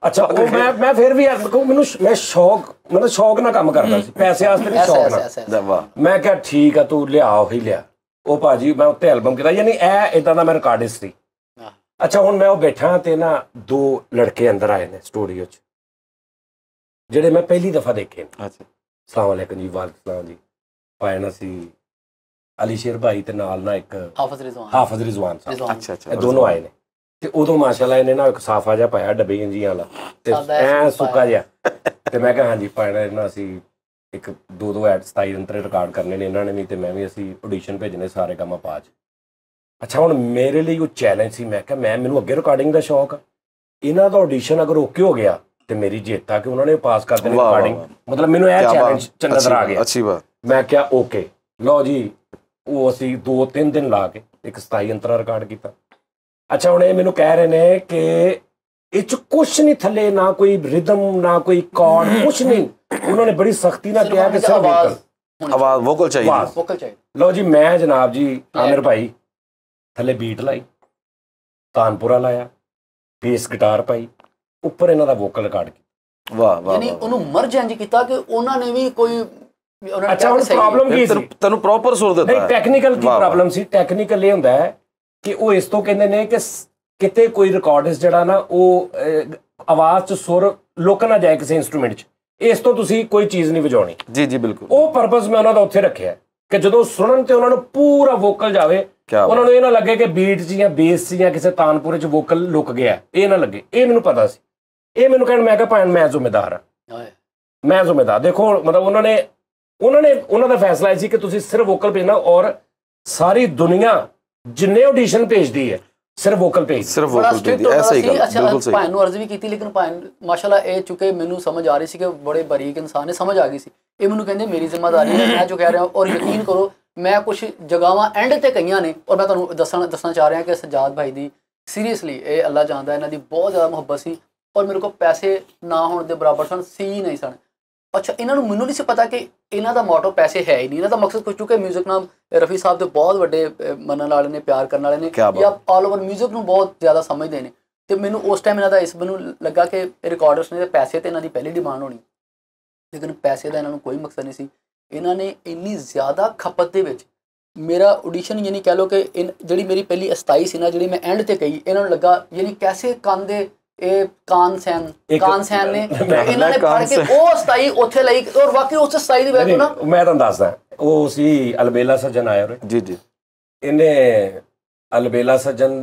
ਅੱਛਾ, ਉਹ ਮੈਂ ਫਿਰ ਵੀ ਮੈਨੂੰ ਮੈਂ ਸ਼ੌਕ, ਮਤਲਬ ਸ਼ੌਕ ਨਾਲ ਕੰਮ ਕਰਦਾ ਸੀ, ਪੈਸੇ ਵਾਸਤੇ ਨਹੀਂ, ਸ਼ੌਕ ਨਾਲ। ਮੈਂ ਕਿਹਾ ਠੀਕ ਆ, ਤੂੰ ਲਿਆ ਉਹੀ ਲਿਆ। ਉਹ ਭਾਜੀ ਮੈਂ ਉੱਤੇ ਐਲਬਮ ਕੀਤਾ, ਯਾਨੀ ਇਹ ਇਦਾਂ ਦਾ ਮੈਂ ਰਿਕਾਰਡਿਸਟ ਸੀ। ਅੱਛਾ, ਹੁਣ ਮੈਂ ਉਹ ਬੈਠਾ ਤੇ ਨਾ 2 ਲੜਕੇ ਅੰਦਰ ਆਏ ਨੇ ਸਟੂਡੀਓ 'ਚ, ਜਿਹੜੇ ਮੈਂ ਪਹਿਲੀ ਦਫਾ ਦੇਖੇ। ਅੱਛਾ, ਸਲਾਮ ਅਲੈਕੁਮ ਜੀ। ਵਾਲੇਕੁਮ ਜੀ। ਪਾਇਣਾ ਸੀ ਅਲੀ ਸ਼ੇਰ ਭਾਈ ਤੇ ਨਾਲ ਨਾ ਇੱਕ ਹਾਫਿਜ਼ ਰਿਜ਼ਵਾਨ ਸਾਹਿਬ। ਅੱਛਾ ਅੱਛਾ। ਇਹ ਦੋਨੋਂ ਆਏ ਨੇ ਤੇ ਉਦੋਂ ਮਾਸ਼ਾਅੱਲਾ ਇਹਨੇ ਨਾ ਇੱਕ ਸਾਫਾ ਜਿਹਾ ਪਾਇਆ ਡੱਬੇ ਇੰਜੀਆਂ ਵਾਲਾ ਤੇ ਐ ਸੁੱਕਾ ਜਿਹਾ। ਤੇ ਮੈਂ ਕਿਹਾ ਹਾਂਜੀ ਪਾਇਣਾ, ਇਹਨਾਂ ਅਸੀਂ ਇੱਕ 2 ਐਡ 27 ਅੰਤਰੇ ਰਿਕਾਰਡ ਕਰਨੇ ਨੇ, ਇਹਨਾਂ ਨੇ ਵੀ ਤੇ ਮੈਂ ਵੀ, ਅਸੀਂ ਆਡੀਸ਼ਨ ਭੇਜਣੇ ਸਾਰੇ ਕੰਮ ਪਾ 'ਚ। ਅੱਛਾ, ਹੁਣ ਮੇਰੇ ਲਈ ਉਹ ਚੈਲੰਜ ਸੀ। ਮੈਂ ਕਿਹਾ ਮੈਨੂੰ ਅੱਗੇ ਰਿਕਾਰਡਿੰਗ ਦਾ ਸ਼ੌਕ ਆ, ਇਹਨਾਂ ਦਾ ਆਡੀਸ਼ਨ ਅਗਰ ਓਕੇ ਹੋ ਗਿਆ ਤੇ ਮੇਰੀ ਜਿੱਤ ਆ ਕਿ ਉਹਨਾਂ ਨੇ ਪਾਸ ਕਰ ਦੇਣੀ ਰਿਕਾਰਡਿੰਗ। ਮਤਲਬ ਮੈਨੂੰ ਇਹ ਚੈਲੰਜ ਨਜ਼ਰ ਆ ਗਿਆ। ਅੱਛੀ ਬਾਤ। ਮੈਂ ਕਿਹਾ ਓਕੇ, ਲਓ ਜੀ। ਉਹ ਅਸੀਂ 2-3 ਦਿਨ ਲਾ ਕੇ ਇੱਕ 27 ਅੰਤਰਾ ਰਿਕਾਰਡ ਕੀਤਾ। ਅੱਛਾ, ਹੁਣ ਇਹ ਮੈਨੂੰ ਕਹਿ ਰਹੇ ਨੇ ਕਿ ਇਹ 'ਚ ਕੁਛ ਨਹੀਂ ਥੱਲੇ, ਨਾ ਕੋਈ ਰਿਦਮ, ਨਾ ਕੋਈ ਕੌਰਡ, ਕੁਛ ਨਹੀਂ। ਉਹਨਾਂ ਨੇ ਬੜੀ ਸਖਤੀ ਨਾਲ ਕਿਹਾ ਕਿ ਸਿਰਫ ਆਵਾਜ਼, ਵੋਕਲ ਚਾਹੀਦੀ। ਲਓ ਜੀ, ਮੈਂ ਜਨਾਬ ਜੀ ਆਮਿਰ ਭਾਈ ਥੱਲੇ ਬੀਟ ਲਾਈ, ਤਾਨਪੁਰਾ ਲਾਇਆ, ਬੇਸ ਗਿਟਾਰ ਪਾਈ, ਉੱਪਰ ਇਹਨਾਂ ਦਾ ਵੋਕਲ ਰਿਕਾਰਡ ਕੀਤਾ। ਵਾਹ ਵਾਹ। ਯਾਨੀ ਉਹਨੂੰ ਮਰਜ ਇੰਜ ਕੀਤਾ ਕਿ ਉਹਨਾਂ ਨੇ ਵੀ ਕੋਈ। ਅੱਛਾ, ਹੁਣ ਪ੍ਰੋਬਲਮ ਕੀ ਸੀ? ਤੈਨੂੰ ਪ੍ਰੋਪਰ ਸੁਰ ਦਿੱਤਾ। ਨਹੀਂ, ਟੈਕਨੀਕਲ ਕੀ ਪ੍ਰੋਬਲਮ ਸੀ? ਟੈਕਨੀਕਲ ਇਹ ਹੁੰਦਾ ਹੈ ਕਿ ਉਹ ਇਸ ਤੋਂ ਕਹਿੰਦੇ ਨੇ ਕਿ ਕਿਤੇ ਕੋਈ ਰਿਕਾਰਡਿਸਟ ਜਿਹੜਾ ਨਾ ਉਹ ਆਵਾਜ਼ 'ਚ ਸੁਰ ਲੁਕ ਨਾ ਜਾਏ ਕਿਸੇ ਇੰਸਟਰੂਮੈਂਟ 'ਚ, ਇਸ ਤੋਂ ਤੁਸੀਂ ਕੋਈ ਚੀਜ਼ ਨਹੀਂ ਵਜਾਉਣੀ। ਜੀ ਜੀ ਬਿਲਕੁਲ। ਉਹ ਪਰਪਸ ਮੈਂ ਉਹਨਾਂ ਦਾ ਉੱਥੇ ਰੱਖਿਆ ਕਿ ਜਦੋਂ ਸੁਣਨ ਤੇ ਉਹਨਾਂ ਨੂੰ ਪੂਰਾ ਵੋਕਲ ਜਾਵੇ, ਉਹਨਾਂ ਨੂੰ ਇਹ ਨਾ ਲੱਗੇ ਕਿ ਬੀਟ 'ਚ ਜਾਂ ਬੇਸ 'ਚ ਜਾਂ ਕਿਸੇ ਤਾਨਪੁਰੇ 'ਚ ਵੋਕਲ ਲੁਕ ਗਿਆ, ਇਹ ਨਾ ਲੱਗੇ। ਇਹ ਮੈਨੂੰ ਪਤਾ ਸੀ। ਇਹ ਮੈਨੂੰ ਕਹਿਣ, ਮੈਂ ਕਿਹਾ ਭਾਣ ਮੈਂ ਜ਼ਿੰਮੇਦਾਰ ਹਾਂ, ਮੈਂ ਜ਼ਿੰਮੇਦਾਰ। ਦੇਖੋ ਮਤਲਬ ਉਹਨਾਂ ਦਾ ਫੈਸਲਾ ਇਹ ਸੀ ਕਿ ਤੁਸੀਂ ਸਿਰਫ ਵੋਕਲ ਭੇਜਣਾ, ਔਰ ਸਾਰੀ ਦੁਨੀਆ ਜਿੰਨੇ ਆਡੀਸ਼ਨ ਭੇਜਦੀ ਹੈ ਸਿਰਫ ਵੋਕਲ ਭੇਜ, ਸਿਰਫ ਵੋਕਲ ਭੇਜਦੀ। ਐਸਾ ਹੀ ਗੱਲ, ਬਿਲਕੁਲ ਸਹੀ। ਭਾਣ ਨੂੰ ਅਰਜ਼ ਵੀ ਕੀਤੀ, ਲੇਕਿਨ ਭਾਣ ਮਾਸ਼ਾਅੱਲਾ ਇਹ ਚੁੱਕੇ ਮੈਨੂੰ ਸਮਝ ਆ ਰਹੀ ਸੀ ਕਿ ਬੜੇ ਬਰੀਕ ਇਨਸਾਨ ਨੇ, ਸਮਝ ਆ ਗਈ ਸੀ। ਇਹ ਮੈਨੂੰ ਕਹਿੰਦੇ ਮੇਰੀ ਜ਼ਿੰਮੇਵਾਰੀ ਹੈ, ਮੈਂ ਜੋ ਕਹਿ ਰਿਹਾ। ਔਰ ਯਕੀਨ ਕਰੋ ਮੈਂ ਕੁਛ ਜਗ੍ਹਾਵਾਂ ਐਂਡ ਤੇ ਕਈਆਂ ਨੇ, ਔਰ ਮੈਂ ਤੁਹਾਨੂੰ ਦੱਸਣਾ ਚਾਹ ਰਿਹਾ ਕਿ ਸਜਾਦ ਭਾਈ ਦੀ ਸੀਰੀਅਸਲੀ ਇਹ ਅੱਲਾ ਜਾਣਦਾ ਇਹਨਾਂ ਦੀ ਬਹੁਤ ਜ਼ਿਆਦਾ ਮੁਹੱਬਤ ਸੀ, ਔਰ ਮੇਰੇ ਕੋਲ ਪੈਸੇ ਨਾ ਹੋਣ ਦੇ ਬਰਾਬਰ ਸਨ, ਸੀ ਨਹੀਂ ਸਨ। ਅੱਛਾ, ਇਹਨਾਂ ਨੂੰ ਮੈਨੂੰ ਨਹੀਂ ਸੀ ਪਤਾ ਕਿ ਇਹਨਾਂ ਦਾ ਮੋਟੋ ਪੈਸੇ ਹੈ ਹੀ ਨਹੀਂ। ਇਹਨਾਂ ਦਾ ਮਕਸਦ ਕੁਝ, ਚੁੱਕੇ ਮਿਊਜ਼ਿਕ ਨਾਲ ਰਫੀ ਸਾਹਿਬ ਦੇ ਬਹੁਤ ਵੱਡੇ ਮੰਨਣ ਵਾਲੇ ਨੇ, ਪਿਆਰ ਕਰਨ ਵਾਲੇ ਨੇ, ਜਾਂ ਆਲ ਓਵਰ ਮਿਊਜ਼ਿਕ ਨੂੰ ਬਹੁਤ ਜ਼ਿਆਦਾ ਸਮਝਦੇ ਨੇ। ਤੇ ਮੈਨੂੰ ਉਸ ਟਾਈਮ ਇਹਨਾਂ ਦਾ ਇਸ ਮੈਨੂੰ ਲੱਗਾ ਕਿ ਰਿਕਾਰਡਰਸ ਨੇ ਪੈਸੇ ਤੇ ਇਹਨਾਂ ਦੀ ਪਹਿਲੀ ਡਿਮਾਂਡ ਹੋਣੀ, ਲੇਕਿਨ ਪੈਸੇ ਦਾ ਇਹਨਾਂ ਨੂੰ ਕੋਈ ਮਕਸਦ ਨਹੀਂ ਸੀ। ਇਹਨਾਂ ਨੇ ਇੰਨੀ ਜ਼ਿਆਦਾ ਖਪਤ ਦੇ ਵਿੱਚ ਮੇਰਾ ਆਡੀਸ਼ਨ, ਯਾਨੀ ਕਹਿ ਲਓ ਕਿ ਜਿਹੜੀ ਮੇਰੀ ਪਹਿਲੀ 27 ਸੀ ਨਾ, ਜਿਹੜੀ ਮੈਂ ਐਂਡ ਤੇ ਕਹੀ, ਇਹਨਾਂ ਨੂੰ ਲੱਗਾ ਯਾਨੀ ਕੈਸੇ ਕੰਨ ਦੇ ਇਹ ਕਾਨਸੈਨ ਨੇ ਇਹਨਾਂ ਨੇ ਫੜ ਕੇ ਕਾਨਸੈਨ। ਉਹ 27 ਉੱਥੇ ਲਈ ਔਰ ਵਾਕਈ ਉਸ 27 ਦੀ ਵਜ੍ਹਾ ਤੋਂ ਨਾ ਮੈਂ ਤੁਹਾਨੂੰ ਦੱਸਦਾ, ਉਹ ਸੀ ਅਲਬੇਲਾ ਸੱਜਣ ਆਇਆ ਉਰੇ, ਜੀ ਜੀ ਇਹਨੇ ਅਲਬੇਲਾ ਸੱਜਣ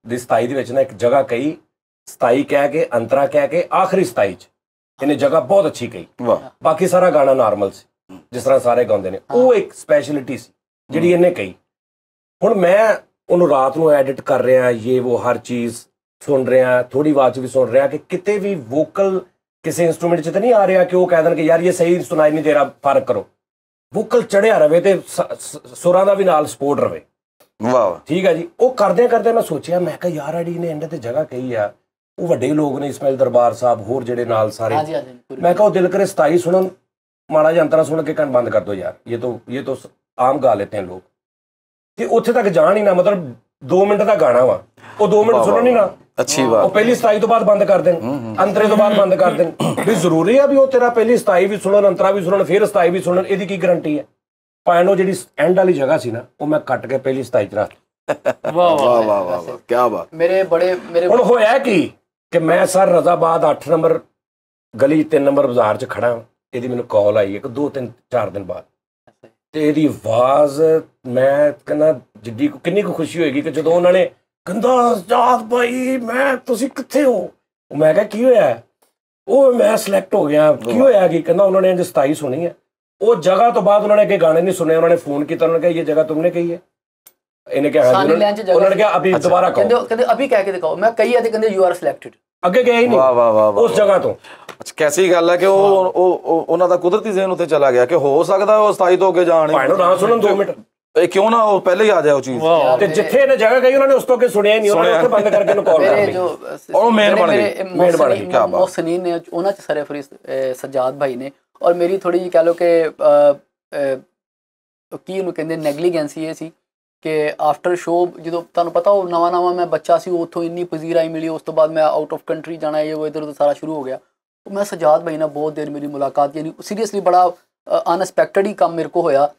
ਦੀ 27 ਦੇ ਵਿੱਚ ਨਾ ਇੱਕ ਜਗ੍ਹਾ ਕਹੀ, 27 ਕਹਿ ਕੇ ਅੰਤਰਾ ਕਹਿ ਕੇ ਆਖਰੀ 27 ਚ ਇਹਨੇ ਜਗ੍ਹਾ ਬਹੁਤ ਅੱਛੀ ਕਹੀ, ਵਾਹ ਬਾਕੀ ਸਾਰਾ ਗਾਣਾ ਨਾਰਮਲ ਸੀ ਜਿਸ ਤਰ੍ਹਾਂ ਸਾਰੇ ਗਾਉਂਦੇ ਨੇ। ਉਹ ਇੱਕ ਸਪੈਸ਼ਲਿਟੀ ਸੀ ਜਿਹੜੀ ਇਹਨੇ ਕਹੀ। ਹੁਣ ਮੈਂ ਉਹਨੂੰ ਰਾਤ ਨੂੰ ਐਡਿਟ ਕਰ ਰਿਹਾ, ਉਹ ਹਰ ਚੀਜ਼ ਸੁਣ ਰਿਹਾ, ਥੋੜੀ ਆਵਾਜ਼ ਵੀ ਸੁਣ ਰਿਹਾ ਕਿ ਕਿਤੇ ਵੀ ਵੋਕਲ ਕਿਸੇ ਇੰਸਟਰੂਮੈਂਟ 'ਚ ਤਾਂ ਨਹੀਂ ਆ ਰਿਹਾ ਕਿ ਉਹ ਕਹਿ ਦੇਣ ਕਿ ਯਾਰ ਇਹ ਸਹੀ ਸੁਣਾਈ ਨਹੀਂ ਦੇ ਰਿਹਾ, ਫਰਕ ਕਰੋ। ਵੋਕਲ ਚੜਿਆ ਰਵੇ ਤੇ ਸੁਰਾਂ ਦਾ ਵੀ ਨਾਲ ਸਪੋਰਟ ਰਵੇ। ਵਾਹ ਠੀਕ ਹੈ ਜੀ। ਉਹ ਕਰਦਿਆਂ ਕਰਦਿਆਂ ਮੈਂ ਸੋਚਿਆ, ਮੈਂ ਕਿਹਾ ਯਾਰ ਅੜੀ ਨੇ ਇਹਨੇ ਤੇ ਜਗ੍ਹਾ ਕਹੀ ਆ, ਉਹ ਵੱਡੇ ਲੋਕ ਨੇ ਇਸਮਾਈਲ ਦਰਬਾਰ ਸਾਹਿਬ, ਹੋਰ ਜਿਹੜੇ ਨਾਲ ਸਾਰੇ, ਹਾਂਜੀ ਹਾਂਜੀ ਪੂਰੀ। ਮੈਂ ਕਿਹਾ ਉਹ ਦਿਲ ਕਰੇ 27 ਸੁਣਨ, ਮਾੜਾ ਜਿਹਾ ਅੰਤਰਾ ਸੁਣ ਕੇ ਕੰਨ ਬੰਦ ਕਰ ਦੋ ਯਾਰ, ਇਹ तो ਆਮ ਗਾ लेते हैं ਲੋਕ। ਤੇ ਉੱਥੇ ਤੱਕ ਜਾਣ ਹੀ ਨਾ, ਮਤਲਬ 2 ਮਿੰਟ ਦਾ ਗਾਣਾ ਵਾ, ਉਹ 2 ਮਿੰਟ ਸੁਣਨ ਹੀ ਨਾ, ਅੱਛੀ ਉਹ ਬਾਤ ਪਹਿਲੀ 27 ਤੋਂ ਬਾਅਦ ਬੰਦ ਕਰ ਦੇਣ, ਅੰਤਰੇ ਤੋਂ ਬਾਅਦ ਬੰਦ ਕਰ ਦੇਣ। ਵੀ ਜ਼ਰੂਰੀ ਆ ਵੀ ਉਹ ਤੇਰਾ ਪਹਿਲੀ 27 ਵੀ ਸੁਣਨ, ਅੰਤਰਾ ਵੀ ਸੁਣਨ, ਫਿਰ 27 ਵੀ ਸੁਣਨ? ਇਹਦੀ ਕੀ ਗਰੰਟੀ ਹੈ? ਭਾਵੇਂ ਉਹ ਜਿਹੜੀ ਐਂਡ ਵਾਲੀ ਜਗ੍ਹਾ ਸੀ ਨਾ, ਉਹ ਮੈਂ ਕੱਟ ਕੇ ਪਹਿਲੀ 27 ਚ ਰੱਖ। ਵਾਹ ਵਾਹ ਵਾਹ ਵਾਹ ਵਾਹ ਕੀ ਬਾਤ। ਮੇਰੇ ਹੁਣ ਹੋਇਆ ਕੀ ਕਿ ਮੈਂ ਸਰ ਰਜ਼ਾਬਾਦ 8 ਨੰਬਰ ਗਲੀ 3 ਨੰਬਰ ਬਾਜ਼ਾਰ 'ਚ ਖੜਾ, ਇਹਦੀ ਮੈਨੂੰ ਕਾਲ ਆਈ ਇੱਕ 2-3-4 ਦਿਨ ਬਾਅਦ, ਤੇ ਇਹਦੀ ਆਵਾਜ਼ ਮੈਂ ਕਹਿੰਦਾ ਜਿੱਡੀ ਕਿੰਨੀ ਕੁ ਖੁਸ਼ੀ ਹੋਏਗੀ ਕਿ ਜਦੋਂ ਉਹਨਾਂ ਨੇ ਕਹਿੰਦਾ ਸਜਾਦ ਭਾਈ ਤੁਸੀਂ ਕਿੱਥੇ ਹੋ? ਮੈਂ ਕਿਹਾ ਕੀ ਹੋਇਆ? ਉਹ ਮੈਂ ਸਿਲੈਕਟ ਹੋ ਗਿਆ। ਕੀ ਹੋਇਆ ਕੀ? ਕਹਿੰਦਾ ਉਹਨਾਂ ਨੇ 27 ਸੁਣੀ ਹੈ। ਉਹ ਜਗ੍ਹਾ ਤੋਂ ਬਾਅਦ ਉਹਨਾਂ ਨੇ ਅੱਗੇ ਗਾਣੇ ਨਹੀਂ ਸੁਣੇ, ਉਹਨਾਂ ਨੇ ਫੋਨ ਕੀਤਾ, ਉਹਨਾਂ ਨੇ ਕਿਹਾ ਇਹ ਜਗ੍ਹਾ ਤੁਮਨੇ ਕਹੀ ਹੈ? ਇਹਨੇ ਕਿਹਾ ਉਹਨਾਂ ਨੇ ਕਿਹਾ ਅਭੀ ਦੁਬਾਰਾ ਕਹੋ। ਕਹਿੰਦੇ ਅਭੀ ਕਹਿ ਕੇ ਦਿਖਾਓ। ਮੈਂ ਕਹੀ ਆ ਤੇ ਕਹਿੰਦੇ ਯੂ ਆਰ ਸਿਲੈਕਟਡ। ਅੱਗੇ ਗਿਆ ਹੀ ਨਹੀਂ ਵਾਹ ਵਾਹ ਵਾਹ ਉਸ ਜਗ੍ਹਾ ਤੋਂ। ਅੱਛਾ ਕੈਸੀ ਗੱਲ ਹੈ ਕਿ ਉਹ ਉਹਨਾਂ ਦਾ ਕੁਦਰਤੀ ਜ਼ਿਹਨ ਉੱਤੇ ਚਲਾ ਗਿਆ ਕਿ ਹੋ ਸਕਦਾ ਉਹ 27 ਤੋਂ ਅੱਗੇ ਜਾਣ। ਭਾਵੇਂ ਨਾ ਸੁਣਨ 2 ਮਿੰਟ, ਇਹ ਕਿਉਂ ਨਾ ਉਹ ਪਹਿਲੇ ਹੀ ਆ ਜਾਏ ਉਹ ਚੀਜ਼। ਤੇ ਜਿੱਥੇ ਇਹਨੇ ਜਗ੍ਹਾ ਕਹੀ ਉਹਨਾਂ ਨੇ ਉਸ ਤੋਂ ਅੱਗੇ ਸੁਣਿਆ ਹੀ ਨਹੀਂ, ਉਹਨਾਂ ਨੇ ਉੱਥੇ ਬੰਦ ਕਰਕੇ ਇਹਨੂੰ ਕਾਲ ਕਰ ਲਈ। ਉਹ ਮੇਨ ਬਣ ਗਈ, ਮੇਨ ਬਣ ਗਈ। ਮੋਹਸਿਨ ਨੇ ਉਹਨਾਂ ਚ ਸਰਫਰੀਜ਼ ਸਜਾਦ ਭਾਈ ਨੇ, ਔਰ ਮੇਰੀ ਥੋੜੀ ਜਿਹੀ ਕਹਿ ਲਓ ਕਿ ਕੀ ਉਹਨੂੰ ਕਹਿੰਦੇ ਨੈਗਲੀਜੈਂਸੀ ਇਹ ਸੀ ਕਿ ਆਫਟਰ ਸ਼ੋਅ ਜਦੋਂ ਤੁਹਾਨੂੰ ਪਤਾ ਉਹ ਨਵਾਂ ਮੈਂ ਬੱਚਾ ਸੀ, ਉੱਥੋਂ ਇੰਨੀ ਪਜ਼ੀਰਾਈ ਮਿਲੀ, ਉਸ ਤੋਂ ਬਾਅਦ ਮੈਂ ਆਊਟ ਆਫ ਕੰਟਰੀ ਜਾਣਾ, ਇਹ ਉਹ ਇੱਧਰ ਉੱਧਰ ਸਾਰਾ ਸ਼ੁਰੂ ਹੋ ਗਿਆ। ਮੈਂ ਸਜਾਦ ਭਾਈ ਨਾਲ ਬਹੁਤ ਦੇਰ ਮੇਰੀ ਮੁਲਾਕਾਤ, ਯਾਨੀ ਸੀਰੀਅਸਲੀ ਬੜਾ ਅਨਐਕਸਪੈਕਟਡ ਹੀ ਕੰਮ ਮੇਰੇ ਕੋ ਹੋਇਆ।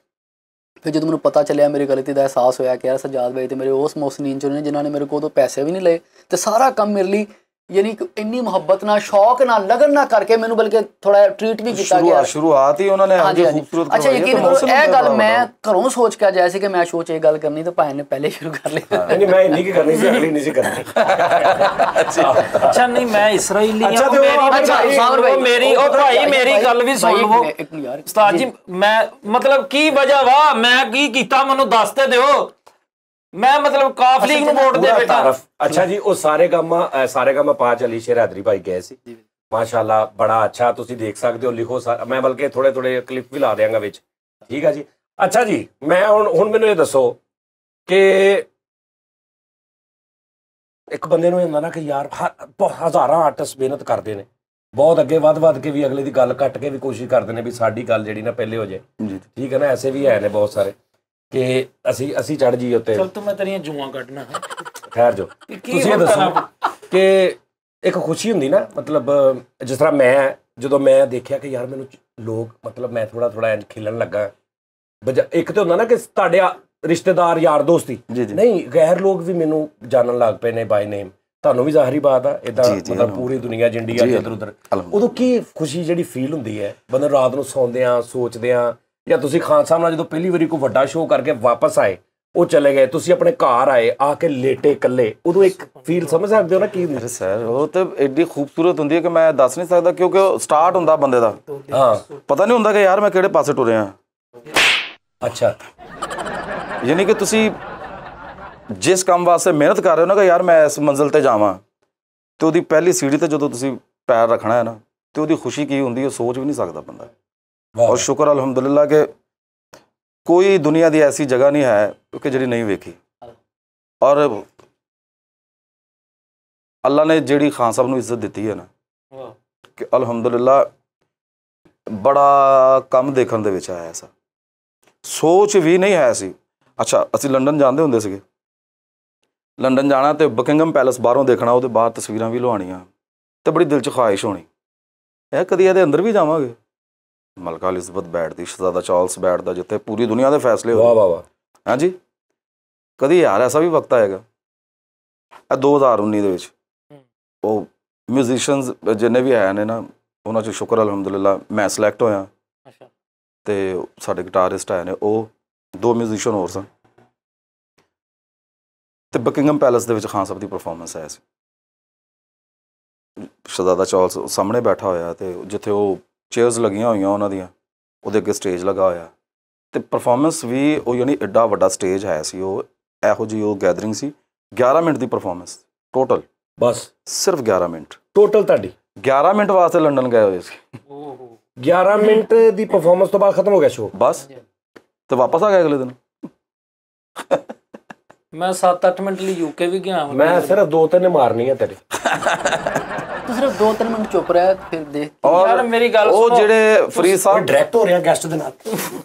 ਫਿਰ ਜਦੋਂ ਮੈਨੂੰ ਪਤਾ ਚੱਲਿਆ, ਮੇਰੀ ਗਲਤੀ ਦਾ ਅਹਿਸਾਸ ਹੋਇਆ ਕਿ ਯਾਰ ਸਜਾਦ ਭਾਈ ਤੇ ਮੇਰੇ ਉਸ ਮੋਹਸਿਨ ਚੋਂ ਨੇ ਜਿਨ੍ਹਾਂ ਨੇ ਮੇਰੇ ਕੋਲ ਉਦੋਂ ਪੈਸੇ ਵੀ ਨਹੀਂ ਲਏ, ਤੇ ਸਾਰਾ ਕੰਮ ਮੇਰੇ ਲਈ ਯਾਨੀ ਇੰਨੀ ਮੁਹੱਬਤ ਨਾਲ, ਸ਼ੌਕ ਨਾਲ, ਲਗਨ ਨਾਲ ਕਰਕੇ ਮੈਨੂੰ ਬਲਕਿ ਥੋੜਾ ਟ੍ਰੀਟ ਵੀ ਕੀਤਾ ਗਿਆ। ਸ਼ੁਰੂਆਤ ਹੀ ਉਹਨਾਂ ਨੇ ਹਾਂਜੀ ਖੂਬਸੂਰਤ। ਅੱਛਾ ਯਕੀਨ ਕਰੋ ਇਹ ਗੱਲ ਮੈਂ ਘਰੋਂ ਸੋਚ ਕੇ ਆਇਆ ਸੀ ਕਿ ਮੈਂ ਸ਼ੋਅ 'ਚ ਇਹ ਗੱਲ ਕਰਨੀ, ਤਾਂ ਭਾਈ ਨੇ ਪਹਿਲੇ ਸ਼ੁਰੂ ਕਰ ਲਿਆ। ਨਹੀਂ ਮੈਂ ਇੰਨੀ ਕੀ ਕਰਨੀ ਸੀ, ਅਗਲੀ ਨਹੀਂ ਸੀ ਕਰਨੀ। ਅੱਛਾ ਨਹੀਂ ਮੈਂ ਇਸਰਾਈਲੀ ਅੱਛਾ, ਹਾਂ, ਤੇ ਉਹ ਮੇਰੀ ਗੱਲ ਵੀ ਸੁਣ ਲਵੋ ਉਸਤਾਦ ਜੀ। ਮੈਂ ਮਤਲਬ ਕੀ ਵਜ੍ਹਾ ਵਾ, ਮੈਂ ਕੀ ਕੀਤਾ ਮੈਨੂੰ ਦੱਸ ਤੇ ਦਿਓ। ਮੈਂ ਮਤਲਬ ਕਾਫ ਲੀਗ ਨੂੰ ਵੋਟ ਦੇ ਬੈਠਾ। ਅੱਛਾ ਜੀ, ਉਹ ਸਾਰੇ ਕੰਮ ਪਾਚ ਅਲੀ ਸ਼ੇਰ ਹੈਦਰੀ ਭਾਈ ਗਏ ਸੀ, ਮਾਸ਼ਾਅੱਲਾ ਬੜਾ ਅੱਛਾ, ਤੁਸੀਂ ਦੇਖ ਸਕਦੇ ਹੋ। ਲਿਖੋ, ਮੈਂ ਬਲਕਿ ਥੋੜੇ ਕਲਿੱਪ ਵੀ ਲਾ ਦਿਆਂਗਾ ਵਿੱਚ। ਠੀਕ ਹੈ ਜੀ। ਅੱਛਾ ਜੀ, ਮੈਂ ਹੁਣ ਮੈਨੂੰ ਇਹ ਦੱਸੋ ਕਿ ਇੱਕ ਬੰਦੇ ਨੂੰ ਇਹ ਹੁੰਦਾ ਨਾ ਕਿ ਯਾਰ ਹਜ਼ਾਰਾਂ ਆਰਟਿਸਟ ਮਿਹਨਤ ਕਰਦੇ ਨੇ, ਬਹੁਤ ਅੱਗੇ ਵੱਧ ਕੇ ਵੀ ਅਗਲੇ ਦੀ ਗੱਲ ਕੱਟ ਕੇ ਵੀ ਕੋਸ਼ਿਸ਼ ਕਰਦੇ ਨੇ ਵੀ ਸਾਡੀ ਗੱਲ ਜਿਹੜੀ ਨਾ ਪਹਿਲੇ ਹੋ ਜਾਏ। ਠੀਕ ਹੈ ਨਾ, ਐਸੇ ਵੀ ਹੈ ਨੇ ਬਹੁਤ ਸਾਰੇ ਕਿ ਅਸੀਂ ਚੜ ਜੀ ਉੱਤੇ। ਚਲ ਤੂੰ ਮੈਂ ਤੇਰੀਆਂ ਜੂਆਂ ਕੱਢਣਾ ਹੈ, ਖੈਰ ਜੋ ਤੁਸੀਂ ਇਹ ਦੱਸੋ ਕਿ ਇੱਕ ਖੁਸ਼ੀ ਹੁੰਦੀ ਨਾ, ਮਤਲਬ ਜਿਸ ਤਰ੍ਹਾਂ ਜਦੋਂ ਮੈਂ ਦੇਖਿਆ ਕਿ ਯਾਰ ਮੈਨੂੰ ਲੋਕ ਮਤਲਬ ਮੈਂ ਥੋੜਾ ਖਿਲਣ ਲੱਗਾ। ਇੱਕ ਤਾਂ ਹੁੰਦਾ ਨਾ ਕਿ ਤੁਹਾਡੇ ਰਿਸ਼ਤੇਦਾਰ ਯਾਰ ਦੋਸਤ ਹੀ ਨਹੀਂ, ਗੈਰ ਲੋਕ ਵੀ ਮੈਨੂੰ ਜਾਣਨ ਲੱਗ ਪਏ ਨੇ ਬਾਈ ਨੇਮ। ਤੁਹਾਨੂੰ ਵੀ ਜ਼ਾਹਰੀ ਬਾਤ ਆ ਇਦਾਂ, ਮਤਲਬ ਪੂਰੀ ਦੁਨੀਆ ਇੰਡੀਆ ਇੱਧਰ ਉੱਧਰ। ਉਦੋਂ ਕੀ ਖੁਸ਼ੀ ਜਿਹੜੀ ਫੀਲ ਹੁੰਦੀ ਹੈ ਬੰਦੇ ਰਾਤ ਨੂੰ ਸੌਂਦਿਆਂ ਸੋਚਦਿਆਂ, ਜਾਂ ਤੁਸੀਂ ਖਾਨ ਸਾਹਿਬ ਨਾਲ ਜਦੋਂ ਪਹਿਲੀ ਵਾਰੀ ਕੋਈ ਵੱਡਾ ਸ਼ੋਅ ਕਰਕੇ ਵਾਪਸ ਆਏ, ਉਹ ਚਲੇ ਗਏ, ਤੁਸੀਂ ਆਪਣੇ ਘਰ ਆਏ, ਆ ਕੇ ਲੇਟੇ ਇਕੱਲੇ, ਉਦੋਂ ਇੱਕ ਫੀਲ ਸਮਝ ਸਕਦੇ ਹੋ ਨਾ ਕੀ ਹੁੰਦੀ? ਸਰ ਉਹ ਤਾਂ ਐਡੀ ਖੂਬਸੂਰਤ ਹੁੰਦੀ ਹੈ ਕਿ ਮੈਂ ਦੱਸ ਨਹੀਂ ਸਕਦਾ, ਕਿਉਂਕਿ ਉਹ ਸਟਾਰਟ ਹੁੰਦਾ ਬੰਦੇ ਦਾ। ਹਾਂ, ਪਤਾ ਨਹੀਂ ਹੁੰਦਾ ਕਿ ਯਾਰ ਮੈਂ ਕਿਹੜੇ ਪਾਸੇ ਟੁਰਿਆ। ਅੱਛਾ, ਯਾਨੀ ਕਿ ਤੁਸੀਂ ਜਿਸ ਕੰਮ ਵਾਸਤੇ ਮਿਹਨਤ ਕਰ ਰਹੇ ਹੋ ਨਾ ਕਿ ਯਾਰ ਮੈਂ ਇਸ ਮੰਜ਼ਿਲ ਤੇ ਜਾਵਾਂ, ਤੇ ਉਹਦੀ ਪਹਿਲੀ ਸੀੜੀ ਤੇ ਜਦੋਂ ਤੁਸੀਂ ਪੈਰ ਰੱਖਣਾ ਹੈ ਨਾ, ਤੇ ਉਹਦੀ ਖੁਸ਼ੀ ਕੀ ਹੁੰਦੀ ਹੈ ਸੋਚ ਵੀ ਨਹੀਂ ਸਕਦਾ ਬੰਦਾ। ਔਰ ਸ਼ੁਕਰ ਅਲਹਮਦੁਲਿਲਾ ਕਿ ਕੋਈ ਦੁਨੀਆ ਦੀ ਐਸੀ ਜਗ੍ਹਾ ਨਹੀਂ ਹੈ ਕਿ ਜਿਹੜੀ ਨਹੀਂ ਵੇਖੀ। ਔਰ ਅੱਲਾ ਨੇ ਜਿਹੜੀ ਖਾਨ ਸਾਹਿਬ ਨੂੰ ਇੱਜ਼ਤ ਦਿੱਤੀ ਹੈ ਨਾ, ਕਿ ਅਲਹਮਦੁਲਿਲਾ ਬੜਾ ਕੰਮ ਦੇਖਣ ਦੇ ਵਿੱਚ ਆਇਆ। ਐਸਾ ਸੋਚ ਵੀ ਨਹੀਂ ਹੈ ਸੀ। ਅੱਛਾ, ਅਸੀਂ ਲੰਡਨ ਜਾਂਦੇ ਹੁੰਦੇ ਸੀਗੇ, ਲੰਡਨ ਜਾਣਾ ਤੇ ਬਕਿੰਗਮ ਪੈਲਸ ਬਾਹਰੋਂ ਦੇਖਣਾ, ਉਹਦੇ ਬਾਹਰ ਤਸਵੀਰਾਂ ਵੀ ਲਵਾਉਣੀਆਂ, ਤੇ ਬੜੀ ਦਿਲ 'ਚ ਖੁਆਇਸ਼ ਹੋਣੀ ਇਹ ਕਦੀ ਇਹਦੇ ਅੰਦਰ ਵੀ ਜਾਵਾਂਗੇ। ਮਲਕਾ ਐਲਿਜ਼ਬeth ਬੈਠਦੀ, ਸ਼ਹਿਜ਼ਾਦਾ ਚਾਰਲਸ ਬੈਠਦਾ, ਜਿੱਥੇ ਪੂਰੀ ਦੁਨੀਆ ਦੇ ਫੈਸਲੇ ਹੋਏ। ਵਾਹ ਵਾਹ। ਹਾਂਜੀ, ਕਦੀ ਯਾਰ ਐਸਾ ਵੀ ਵਕਤ ਆਏਗਾ। ਇਹ 2019 ਦੇ ਵਿੱਚ ਉਹ ਮਿਊਜ਼ੀਸ਼ੀਅਨਸ ਜਿੰਨੇ ਵੀ ਆਏ ਨੇ ਨਾ ਉਹਨਾਂ 'ਚ ਸ਼ੁਕਰ ਅਲਹਮਦੁਲਿਲਾ ਮੈਂ ਸਿਲੈਕਟ ਹੋਇਆ ਅੱਛਾ ਤੇ ਸਾਡੇ ਗਿਟਾਰਿਸਟ ਆਏ ਨੇ ਉਹ 2 ਮਿਊਜ਼ੀਸ਼ੀਅਨ ਹੋਰ ਸਨ ਤੇ ਬਕਿੰਗਮ ਪੈਲੇਸ ਦੇ ਵਿੱਚ ਖਾਨ ਸਾਹਿਬ ਦੀ ਪਰਫਾਰਮੈਂਸ ਆਇਆ ਸੀ ਸ਼ਹਜ਼ਾਦਾ ਚਾਰਲਸ ਸਾਹਮਣੇ ਬੈਠਾ ਹੋਇਆ ਤੇ ਜਿੱਥੇ ਉਹ ਚੇਅਰਸ ਲੱਗੀਆਂ ਹੋਈਆਂ ਉਹਨਾਂ ਦੀਆਂ ਉਹਦੇ ਅੱਗੇ ਸਟੇਜ ਲੱਗਾ ਹੋਇਆ ਤੇ ਪਰਫਾਰਮੈਂਸ ਵੀ ਉਹ ਯਾਨੀ ਐਡਾ ਵੱਡਾ ਸਟੇਜ ਹੈ ਸੀ ਉਹ ਇਹੋ ਜਿਹੀ ਉਹ ਗੈਦਰਿੰਗ ਸੀ 11 ਮਿੰਟ ਦੀ ਪਰਫਾਰਮੈਂਸ ਟੋਟਲ ਬਸ ਸਿਰਫ 11 ਮਿੰਟ ਟੋਟਲ ਤੁਹਾਡੀ 11 ਮਿੰਟ ਵਾਸਤੇ ਲੰਡਨ ਗਏ ਹੋਏ ਸੀ ਓਹੋ 11 ਮਿੰਟ ਦੀ ਪਰਫਾਰਮੈਂਸ ਤੋਂ ਬਾਅਦ ਖਤਮ ਹੋ ਗਿਆ ਸ਼ੋਅ ਬਸ ਤੇ ਵਾਪਸ ਆ ਗਏ ਅਗਲੇ ਦਿਨ ਮੈਂ 7-8 ਮਿੰਟ ਲਈ ਯੂਕੇ ਵੀ ਗਿਆ ਵਾਂ। ਮੈਂ ਸਿਰਫ 2-3 ਮਾਰਨੀ ਹੈ ਤੇਰੇ ਤੂੰ ਸਿਰਫ 2-3 ਮਿੰਟ ਚੁੱਪ ਰਹਿ ਫਿਰ ਦੇਖ ਯਾਰ ਮੇਰੀ ਗੱਲ ਉਹ ਸੁਣੋ। ਜਿਹੜੇ ਫਰੀਦ ਸਾਹਿਬ ਡਾਇਰੈਕਟ ਹੋ ਰਿਹਾ ਗੈਸਟ ਦੇ ਨਾਲ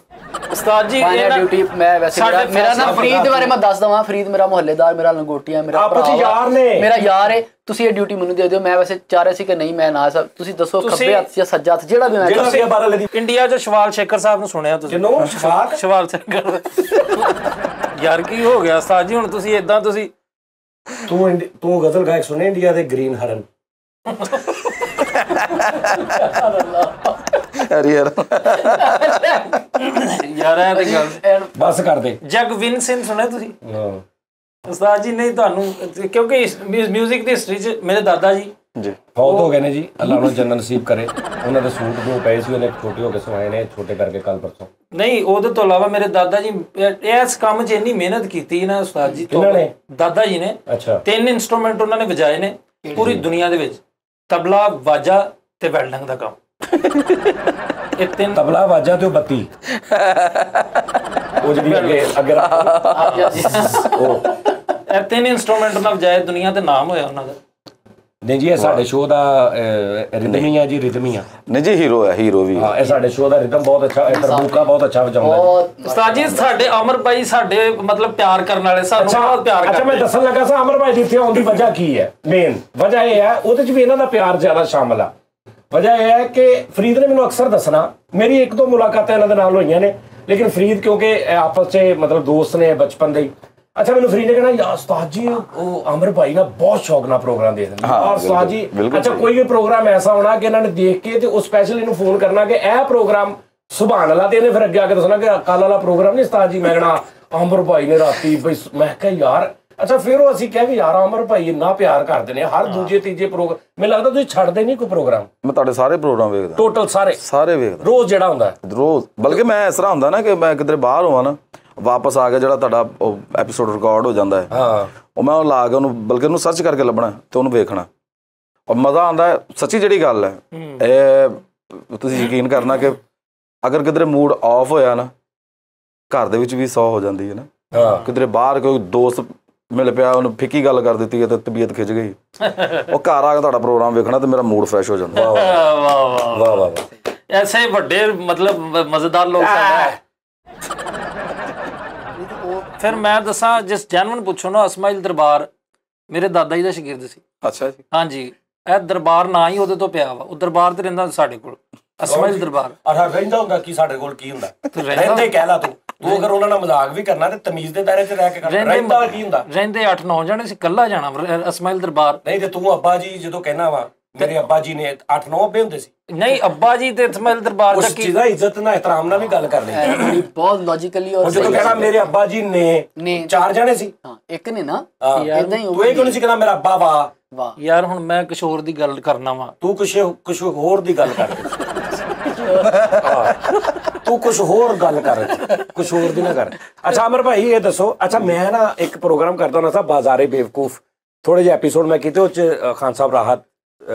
ਉਸਤਾਦ ਜੀ ਫਾਈਨਲ ਡਿਊਟੀ ਮੈਂ ਵੈਸੇ ਸਾਡੇ ਮੇਰਾ ਨਾ ਫੈਸਲਾ ਫਰੀਦ ਦੇ ਬਾਰੇ ਮੈਂ ਦੱਸ ਦਵਾਂ ਫਰੀਦ ਮੇਰਾ ਮੁਹੱਲੇਦਾਰ ਮੇਰਾ ਲੰਗੋਟੀਆ ਮੇਰਾ ਆਪਸ 'ਚ ਭਰਾ ਵਾ, ਯਾਰ ਨੇ। ਮੇਰਾ ਯਾਰ ਹੈ ਤੁਸੀਂ ਇਹ ਡਿਊਟੀ ਮੈਨੂੰ ਦੇ ਦਿਓ ਮੈਂ ਵੈਸੇ ਚਾਹ ਰਿਹਾ ਸੀ ਕਿ ਨਹੀਂ ਮੈਂ ਨਾ ਸਭ ਤੁਸੀਂ ਦੱਸੋ ਤੁਸੀਂ- ਖੱਬੇ ਹੱਥ ਜਾਂ ਸੱਜਾ ਹੱਥ ਜਿਹੜਾ ਵੀ ਮੈਂ ਜਿਹੜਾ ਸੀ 12 ਦੀ ਇੰਡੀਆ 'ਚ ਸ਼ਵਾਲ ਸ਼ੇਖਰ ਸਾਹਿਬ ਨੂੰ ਸੁਣਿਆ ਤੁਸੀਂ ਜਿਹਨੂੰ ਸ਼ਫਾਕ ਸ਼ਵਾਲ ਸ਼ੇਖਰ ਯਾਰ ਕੀ ਹੋ ਗਿਆ ਉਸਤਾਦ ਜੀ ਹੁਣ ਤੁਸੀਂ ਇਦਾਂ ਤੁਸੀਂ ਤੂੰ ਗਜ਼ਲ ਗਾਇਕ ਸੁਣੇ ਇੰਡੀਆ ਦੇ ਗ੍ਰੀਨ ਹਰਨ ਅਰੇ ਯਾਰ ਯਾਰ ਇਹ ਤੇ ਗੱਲ ਬਸ ਕਰ ਦੇ ਜਗਵਿੰਦਰ ਸਿੰਘ ਸੁਣਿਆ ਤੁਸੀਂ ਹਾਂ ਉਸਤਾਦ ਜੀ ਨਹੀਂ ਤੁਹਾਨੂੰ ਕਿਉਂਕਿ ਮਿਊਜ਼ਿਕ ਦੀ ਹਿਸਟਰੀ 'ਚ ਮੇਰੇ ਦਾਦਾ ਜੀ ਜੀ ਫੌਤ ਹੋ ਗਏ ਨੇ ਜੀ ਅੱਲਾਹ ਨੂੰ ਜੰਨਤ ਨਸੀਬ ਕਰੇ ਉਹਨਾਂ ਦੇ ਸੂਟ ਜੋ ਪਏ ਸੀ ਉਹਨੇ ਛੋਟੇ ਹੋ ਕੇ ਸਵਾਏ ਨੇ ਛੋਟੇ ਕਰਕੇ ਕੱਲ ਪਰਸੋਂ ਨਹੀਂ ਉਹਦੇ ਤੋਂ ਇਲਾਵਾ ਮੇਰੇ ਦਾਦਾ ਜੀ ਇਸ ਕੰਮ 'ਚ ਇੰਨੀ ਮਿਹਨਤ ਕੀਤੀ ਨਾ ਉਸਤਾਦ ਜੀ ਕਿਹਨਾਂ ਨੇ? ਦਾਦਾ ਜੀ ਨੇ ਅੱਛਾ 3 ਇਨਸਟਰੂਮੈਂਟ ਉਹਨਾਂ ਨੇ ਵਜਾਏ ਨੇ ਪੂਰੀ ਦੁਨੀਆ ਦੇ ਵਿੱਚ ਤਬਲਾ ਵਾਜਾ ਤੇ ਵੈਲਡਿੰਗ ਦਾ ਕੰਮ ਇਹ 3 ਤਬਲਾ ਵਾਜਾ ਤੇ ਉਹ ਬੱਤੀ ਉਹ ਜਿਹੜੀ ਅੱਗੇ ਉਹ ਇਹ 3 ਇਨਸਟਰੂਮੈਂਟ ਨਾਲ ਵਜਾਏ ਦੁਨੀਆ ਤੇ ਨਾਮ ਹੋਇਆ ਉਹਨਾਂ ਦਾ ਨਹੀਂ ਜੀ ਇਹ ਸਾਡੇ ਸ਼ੋਅ ਦਾ ਰਿਦਮੀਆ ਜੀ ਰਿਦਮੀਆ ਨਹੀਂ ਜੀ ਹੀਰੋ ਹੈ ਹੀਰੋ ਵੀ ਹਾਂ ਇਹ ਸਾਡੇ ਸ਼ੋਅ ਦਾ ਰਿਦਮ ਬਹੁਤ ਅੱਛਾ ਤਰਬੂਕਾ ਬਹੁਤ ਅੱਛਾ ਵਜਾਉਂਦਾ ਬਹੁਤ ਉਸਤਾਦ ਜੀ ਸਾਡੇ ਅਮਰ ਭਾਈ ਸਾਡੇ ਮਤਲਬ ਪਿਆਰ ਕਰਨ ਵਾਲੇ ਸਾਨੂੰ ਬਹੁਤ ਪਿਆਰ ਅੱਛਾ ਮੈਂ ਕਰਦੇ ਦੱਸਣ ਲੱਗਾ ਸਾਂ ਅਮਰ ਭਾਈ ਦੀ ਇੱਥੇ ਆਉਣ ਦੀ ਵਜ੍ਹਾ ਕੀ ਹੈ ਮੇਨ ਵਜ੍ਹਾ ਇਹ ਹੈ ਉਹਦੇ ਚ ਵੀ ਇਹਨਾਂ ਦਾ ਪਿਆਰ ਜ਼ਿਆਦਾ ਸ਼ਾਮਲ ਆ ਵਜ੍ਹਾ ਇਹ ਹੈ ਕਿ ਫਰੀਦ ਨੇ ਮੈਨੂੰ ਅਕਸਰ ਦੱਸਣਾ ਮੇਰੀ 1-2 ਮੁਲਾਕਾਤਾਂ ਇਹਨਾਂ ਦੇ ਨਾਲ ਹੋਈਆਂ ਨੇ ਲੇਕਿਨ ਫਰੀਦ ਕਿਉਂਕਿ ਆਪਸ 'ਚ ਮਤਲਬ ਦੋਸਤ ਨੇ ਬਚਪਨ ਦੇ ਹੀ ਅੱਛਾ ਮੈਨੂੰ ਫਰੀਦ ਨੇ ਕਹਿਣਾ ਯਾਰ ਉਸਤਾਦ ਜੀ ਉਹ ਅਮਰ ਭਾਈ ਨਾ ਬਹੁਤ ਸ਼ੌਕ ਨਾਲ ਪ੍ਰੋਗਰਾਮ ਦੇਖਦੇ ਨੇ ਹਾਂ, ਯਾਰ ਉਸਤਾਦ ਜੀ ਬਿਲਕੁਲ ਅੱਛਾ ਕੋਈ ਵੀ ਪ੍ਰੋਗਰਾਮ ਐਸਾ ਹੋਣਾ ਕਿ ਇਹਨਾਂ ਨੇ ਦੇਖ ਕੇ ਤੇ ਉਹ ਸਪੈਸ਼ਲ ਇਹਨੂੰ ਫੋਨ ਕਰਨਾ ਕਿ ਇਹ ਪ੍ਰੋਗਰਾਮ ਸੁਭਾਨ ਅੱਲਾਹ ਤੇ ਇਹਨੇ ਫਿਰ ਅੱਗੇ ਆ ਕੇ ਦੱਸਣਾ ਕਿ ਕੱਲ ਵਾਲਾ ਪ੍ਰੋਗਰਾਮ ਨਹੀਂ ਉਸਤਾਦ ਜੀ ਮੈਂ ਕਹਿਣਾ ਅਮਰ ਭਾਈ ਨੇ ਰਾਤੀ ਬਈ ਮੈਂ ਕਿਹਾ ਯਾਰ ਅੱਛਾ ਫਿਰ ਉਹ ਅਸੀਂ ਕਿਹਾ ਵੀ ਯਾਰ ਅਮਰ ਭਾਈ ਇੰਨਾ ਪਿਆਰ ਕਰਦੇ ਨੇ ਹਰ ਦੂਜੇ ਤੀਜੇ ਪ੍ਰੋਗਰਾਮ ਮੈਨੂੰ ਲੱਗਦਾ ਤੁਸੀਂ ਛੱਡਦੇ ਨਹੀਂ ਕੋਈ ਪ੍ਰੋਗਰਾਮ ਮੈਂ ਤੁਹਾਡੇ ਸਾਰੇ ਪ੍ਰੋਗਰਾਮ ਵੇਖਦਾ ਟੋਟਲ ਸਾਰੇ ਵੇਖਦਾ ਰੋਜ਼ ਜਿਹੜਾ ਹੁੰਦਾ ਰੋਜ਼ ਬਲਕਿ ਮੈਂ ਇਸ ਤਰ੍ਹਾਂ ਹੁੰਦਾ ਨਾ ਕਿ ਮੈਂ ਕਿਧਰੇ ਬਾਹਰ ਹੋਵਾਂ ਨਾ ਵਾਪਸ ਆ ਕੇ ਜਿਹੜਾ ਤੁਹਾਡਾ ਉਹ ਐਪੀਸੋਡ ਰਿਕਾਰਡ ਹੋ ਜਾਂਦਾ ਹੈ ਹਾਂ ਉਹ ਮੈਂ ਉਹ ਲਾ ਕੇ ਉਹਨੂੰ ਬਲਕਿ ਉਹਨੂੰ ਸਰਚ ਕਰਕੇ ਲੱਭਣਾ ਤੇ ਉਹਨੂੰ ਵੇਖਣਾ ਔਰ ਮਜ਼ਾ ਆਉਂਦਾ ਸੱਚੀ ਜਿਹੜੀ ਗੱਲ ਹੈ ਇਹ ਤੁਸੀਂ ਯਕੀਨ ਕਰਨਾ ਕਿ ਅਗਰ ਕਿਧਰੇ ਮੂਡ ਆਫ ਹੋਇਆ ਨਾ ਘਰ ਦੇ ਵਿੱਚ ਵੀ 100 ਹੋ ਜਾਂਦੀ ਹੈ ਨਾ ਹਾਂ ਕਿਧਰੇ ਬਾਹਰ ਕੋਈ ਦੋਸਤ ਮਿਲ ਪਿਆ ਉਹਨੂੰ ਫਿੱਕੀ ਗੱਲ ਕਰ ਦਿੱਤੀ ਹੈ ਤੇ ਤਬੀਅਤ ਖਿੱਚ ਗਈ ਉਹ ਘਰ ਆ ਕੇ ਤੁਹਾਡਾ ਪ੍ਰੋਗਰਾਮ ਵੇਖਣਾ ਤੇ ਮੇਰਾ ਮੂਡ ਫਰੈਸ਼ ਹੋ ਜਾਂਦਾ ਵਾਹ ਵਾਹ ਵਾਹ ਵਾਹ ਐਸੇ ਵੱਡੇ ਮਤਲਬ ਮਜ਼ੇਦਾਰ ਲੋਕ ਸਾਡੇ ਫਿਰ ਮੈਂ ਦੱਸਾਂ ਜਿਸ ਜੈਨੂਨ ਪੁੱਛੋ ਨਾ ਇਸਮਾਈਲ ਦਰਬਾਰ ਮੇਰੇ ਦਾਦਾ ਜੀ ਦਾ ਸ਼ਾਗਿਰਦ ਸੀ ਅੱਛਾ ਜੀ ਹਾਂਜੀ ਇਹ ਦਰਬਾਰ ਨਾ ਹੀ ਉਹਦੇ ਤੋਂ ਪਿਆ ਵਾ ਉਹ ਦਰਬਾਰ ਤੇ ਰਹਿੰਦਾ ਸਾਡੇ ਕੋਲ ਇਸਮਾਈਲ ਦਰਬਾਰ ਆਹ ਰਹਿੰਦਾ ਹੁੰਦਾ ਕੀ ਸਾਡੇ ਕੋਲ ਕੀ ਹੁੰਦਾ ਰਹਿੰਦਾ- ਰਹਿੰਦੇ ਕਹਿ ਲਾ ਤੂੰ ਅਗਰ ਉਹਨਾਂ ਨਾਲ ਮਜ਼ਾਕ ਵੀ ਕਰਨਾ ਤੇ ਤਮੀਜ਼ ਦੇ ਦਾਇਰੇ 'ਚ ਰਹਿ ਕੇ ਕਰਨਾ ਰਹਿੰਦਾ ਕੀ ਹੁੰਦਾ ਰਹਿੰਦੇ 8-9 ਜਣੇ ਸੀ ਕੱਲਾ ਜਾਣਾ ਇਸਮਾਈਲ ਦਰਬਾਰ ਨਹੀਂ ਤੇ ਤੂੰ ਅੱਬਾ ਜੀ ਜਦੋਂ ਕਹਿਣਾ ਵਾ ਮੇਰੇ ਅੱਬਾ ਜੀ ਨੇ 8-9 ਅੱਬੇ ਹੁੰਦੇ ਸੀ ਨਹੀਂ ਅੱਬਾ ਜੀ ਤੇ ਇਸਮਾਈਲ ਦਰਬਾਰ ਉਸ ਦਾ ਕੀ ਚੀਜ਼ ਦਾ ਇੱਜ਼ਤ ਨਾਲ ਇhtਰਾਮ ਨਾਲ ਵੀ ਗੱਲ ਕਰਨੀ ਬੜੀ ਬਹੁਤ ਲੌਜੀਕਲੀ ਔਰ ਉਹ ਜਦੋਂ ਕਹਿਣਾ ਮੇਰੇ ਅੱਬਾ ਜੀ ਨੇ ਨੇ 4 ਜਣੇ ਸੀ ਹਾਂ ਇੱਕ ਨੇ ਨਾ ਹਾਂ। ਇਦਾਂ ਹੀ ਤੂੰ ਇਹ ਕਿਉਂ ਨਹੀਂ ਸੀ ਕਹਿੰਦਾ ਮੇਰਾ ਅੱਬਾ ਵਾ ਵਾਹ ਯਾਰ ਹੁਣ ਮੈਂ ਕਿਸ਼ੋਰ ਦੀ ਗੱਲ ਕਰਨਾ ਵਾ ਤੂੰ ਕੁਛ ਹੋਰ ਦੀ ਗੱਲ ਕਰ ਤੂੰ ਕੁਛ ਹੋਰ ਗੱਲ ਕਰ ਕੁਛ ਹੋਰ ਦੀ ਨਾ ਕਰ ਅੱਛਾ ਅਮਰ ਭਾਈ ਇਹ ਦੱਸੋ ਅੱਛਾ ਮੈਂ ਨਾ ਇੱਕ ਪ੍ਰੋਗਰਾਮ ਕਰਦਾ ਹੁੰਦਾ ਸੀ ਬਾਜ਼ਾਰੇ ਬੇਵਕੂਫ ਥੋੜੇ ਜਿਹੇ ਐਪੀਸੋਡ ਮੈਂ ਕੀਤੇ ਉਹ 'ਚ ਖਾਨ ਸਾਹਿਬ ਰਾਹਤ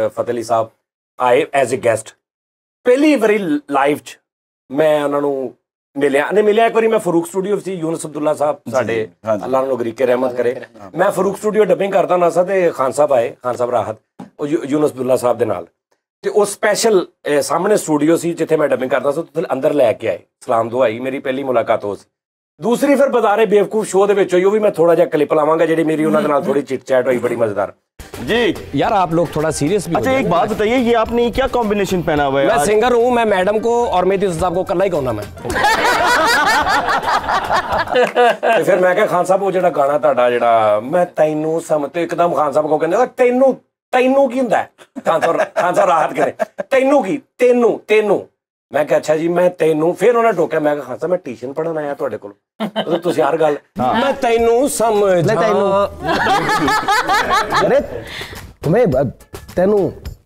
ਫਤਿਹ ਅਲੀ ਸਾਹਿਬ ਆਏ ਐਜ਼ ਅ ਗੈਸਟ ਪਹਿਲੀ ਵਾਰੀ ਲਾਈਵ 'ਚ ਮੈਂ ਉਹਨਾਂ ਨੂੰ ਮਿਲਿਆ ਇੱਕ ਵਾਰੀ ਮੈਂ ਫਰੂਕ ਸਟੂਡੀਓ ਸੀ ਯੂਨਸ ਅਬਦੁੱਲਾ ਸਾਹਿਬ ਸਾਡੇ ਅੱਲਾਹ ਨੂੰ ਗਰੀਕੇ ਰਹਿਮਤ ਕਰੇ ਮੈਂ ਫਰੂਕ ਸਟੂਡੀਓ ਡਬਿੰਗ ਕਰਦਾ ਹੁੰਦਾ ਸੀ ਤੇ ਖਾਨ ਸਾਹਿਬ ਆਏ ਖਾਨ ਸਾਹਿਬ ਰਾਹਤ ਉਹ ਯੂਨਸ ਅਬਦੁੱਲਾ ਸਾਹਿਬ ਦੇ ਨਾਲ ਤੇ ਉਹ ਸਪੈਸ਼ਲ ਸਾਹਮਣੇ ਸਟੂਡੀਓ ਸੀ ਜਿੱਥੇ ਮੈਂ ਡਬਿੰਗ ਕਰਦਾ ਸੀ ਉੱਥੇ ਅੰਦਰ ਲੈ ਕੇ ਆਏ ਸਲਾਮ ਦੁਆਈ ਮੇਰੀ ਪਹਿਲੀ ਮੁਲਾਕਾਤ ਉਹ ਸੀ ਦੂਸਰੀ ਫਿਰ ਬਾਜ਼ਾਰੇ ਬੇਵਕੂਫ ਸ਼ੋਅ ਦੇ ਵਿੱਚ ਹੋਈ ਉਹ ਵੀ ਮੈਂ ਥੋੜਾ ਜਿਹਾ ਕਲਿੱਪ ਲਾਵਾਂਗਾ ਜਿਹੜੀ ਮੇਰੀ ਉਹਨਾਂ ਦੇ ਨਾਲ ਥੋੜੀ ਚਿਟ ਚੈਟ ਹੋਈ ਬੜੀ ਮਜ਼ੇਦਾਰ जी यार आप लोग थोड़ा सीरियस भी अच्छा एक बात बताइए ये आपने क्या कॉम्बिनेशन पहना हुआ है मैं आज? सिंगर हूँ मैं मैडम को और मेहदी साहब को कल ही गाना मैं ਤੇ ਫਿਰ ਮੈਂ ਕਿਹਾ ਖਾਨ ਸਾਹਿਬ ਉਹ ਜਿਹੜਾ ਗਾਣਾ ਤੁਹਾਡਾ ਜਿਹੜਾ ਮੈਂ ਤੈਨੂੰ ਸਮਝ ਤੇ ਇੱਕਦਮ ਖਾਨ ਸਾਹਿਬ ਕੋ ਕਹਿੰਦੇ ਤੈਨੂੰ ਤੈਨੂੰ ਕੀ ਹੁੰਦਾ ਖਾਨ ਸਾਹਿਬ ਰਾਹਤ ਕਰੇ ਤੈਨੂੰ ਕੀ ਤੈਨੂੰ ਮੈਂ ਕਿਹਾ ਅੱਛਾ ਜੀ ਮੈਂ ਤੈਨੂੰ ਫਿਰ ਉਹਨੇ ਟੋਕਿਆ ਮੈਂ ਕਿਹਾ ਖਾਨ ਸਾਹਿਬ ਮੈਂ ਟਿਊਸ਼ਨ ਪੜ੍ਹਨ ਆਇਆ ਤੁਹਾਡੇ ਕੋਲ ਤੁਸੀਂ ਹਰ ਗੱਲ ਮੈਂ ਤੈਨੂੰ ਸਮਝ अरे तुम्हें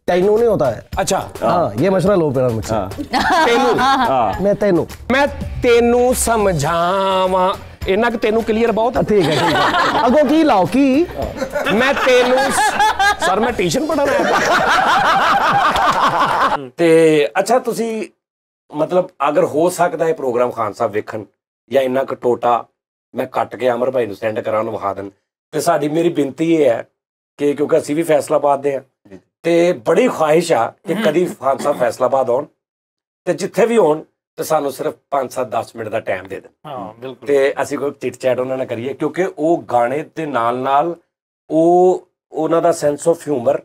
तेनू नहीं होता है। अच्छा हाँ ये मशवरा लो मेरा मुझसे। तेनू मैं तेनू समझावा इन्ना कि तेनू क्लियर बहुत ठीक है अगो की लाओ की मैं तेनू सर मैं ट्यूशन पढ़न आया ते अच्छा तुसी मतलब अगर हो सकता है प्रोग्राम खान साहब वेखन या इन्ना क टोटा मैं कट के अमर भाई नूं सेंड करा विखा देन ते साडी मेरी बिनती ये है कि क्योंकि असीं भी फैसलाबाद दे हां ते बड़ी ख्वाहिश आ कि कदी खान साहब फैसलाबाद आउण ते जिथे भी होण ਤੇ ਸਾਨੂੰ ਸਿਰਫ 5-7-10 ਮਿੰਟ ਦਾ ਟਾਈਮ ਦੇ ਦੇਣ ਹਾਂ ਬਿਲਕੁਲ ਤੇ ਅਸੀਂ ਕੋਈ ਚਿਟ ਚੈਟ ਉਹਨਾਂ ਨਾਲ ਕਰੀਏ ਕਿਉਂਕਿ ਉਹ ਗਾਣੇ ਦੇ ਨਾਲ ਉਹ ਉਹਨਾਂ ਦਾ ਸੈਂਸ ਆਫ ਹਿਊਮਰ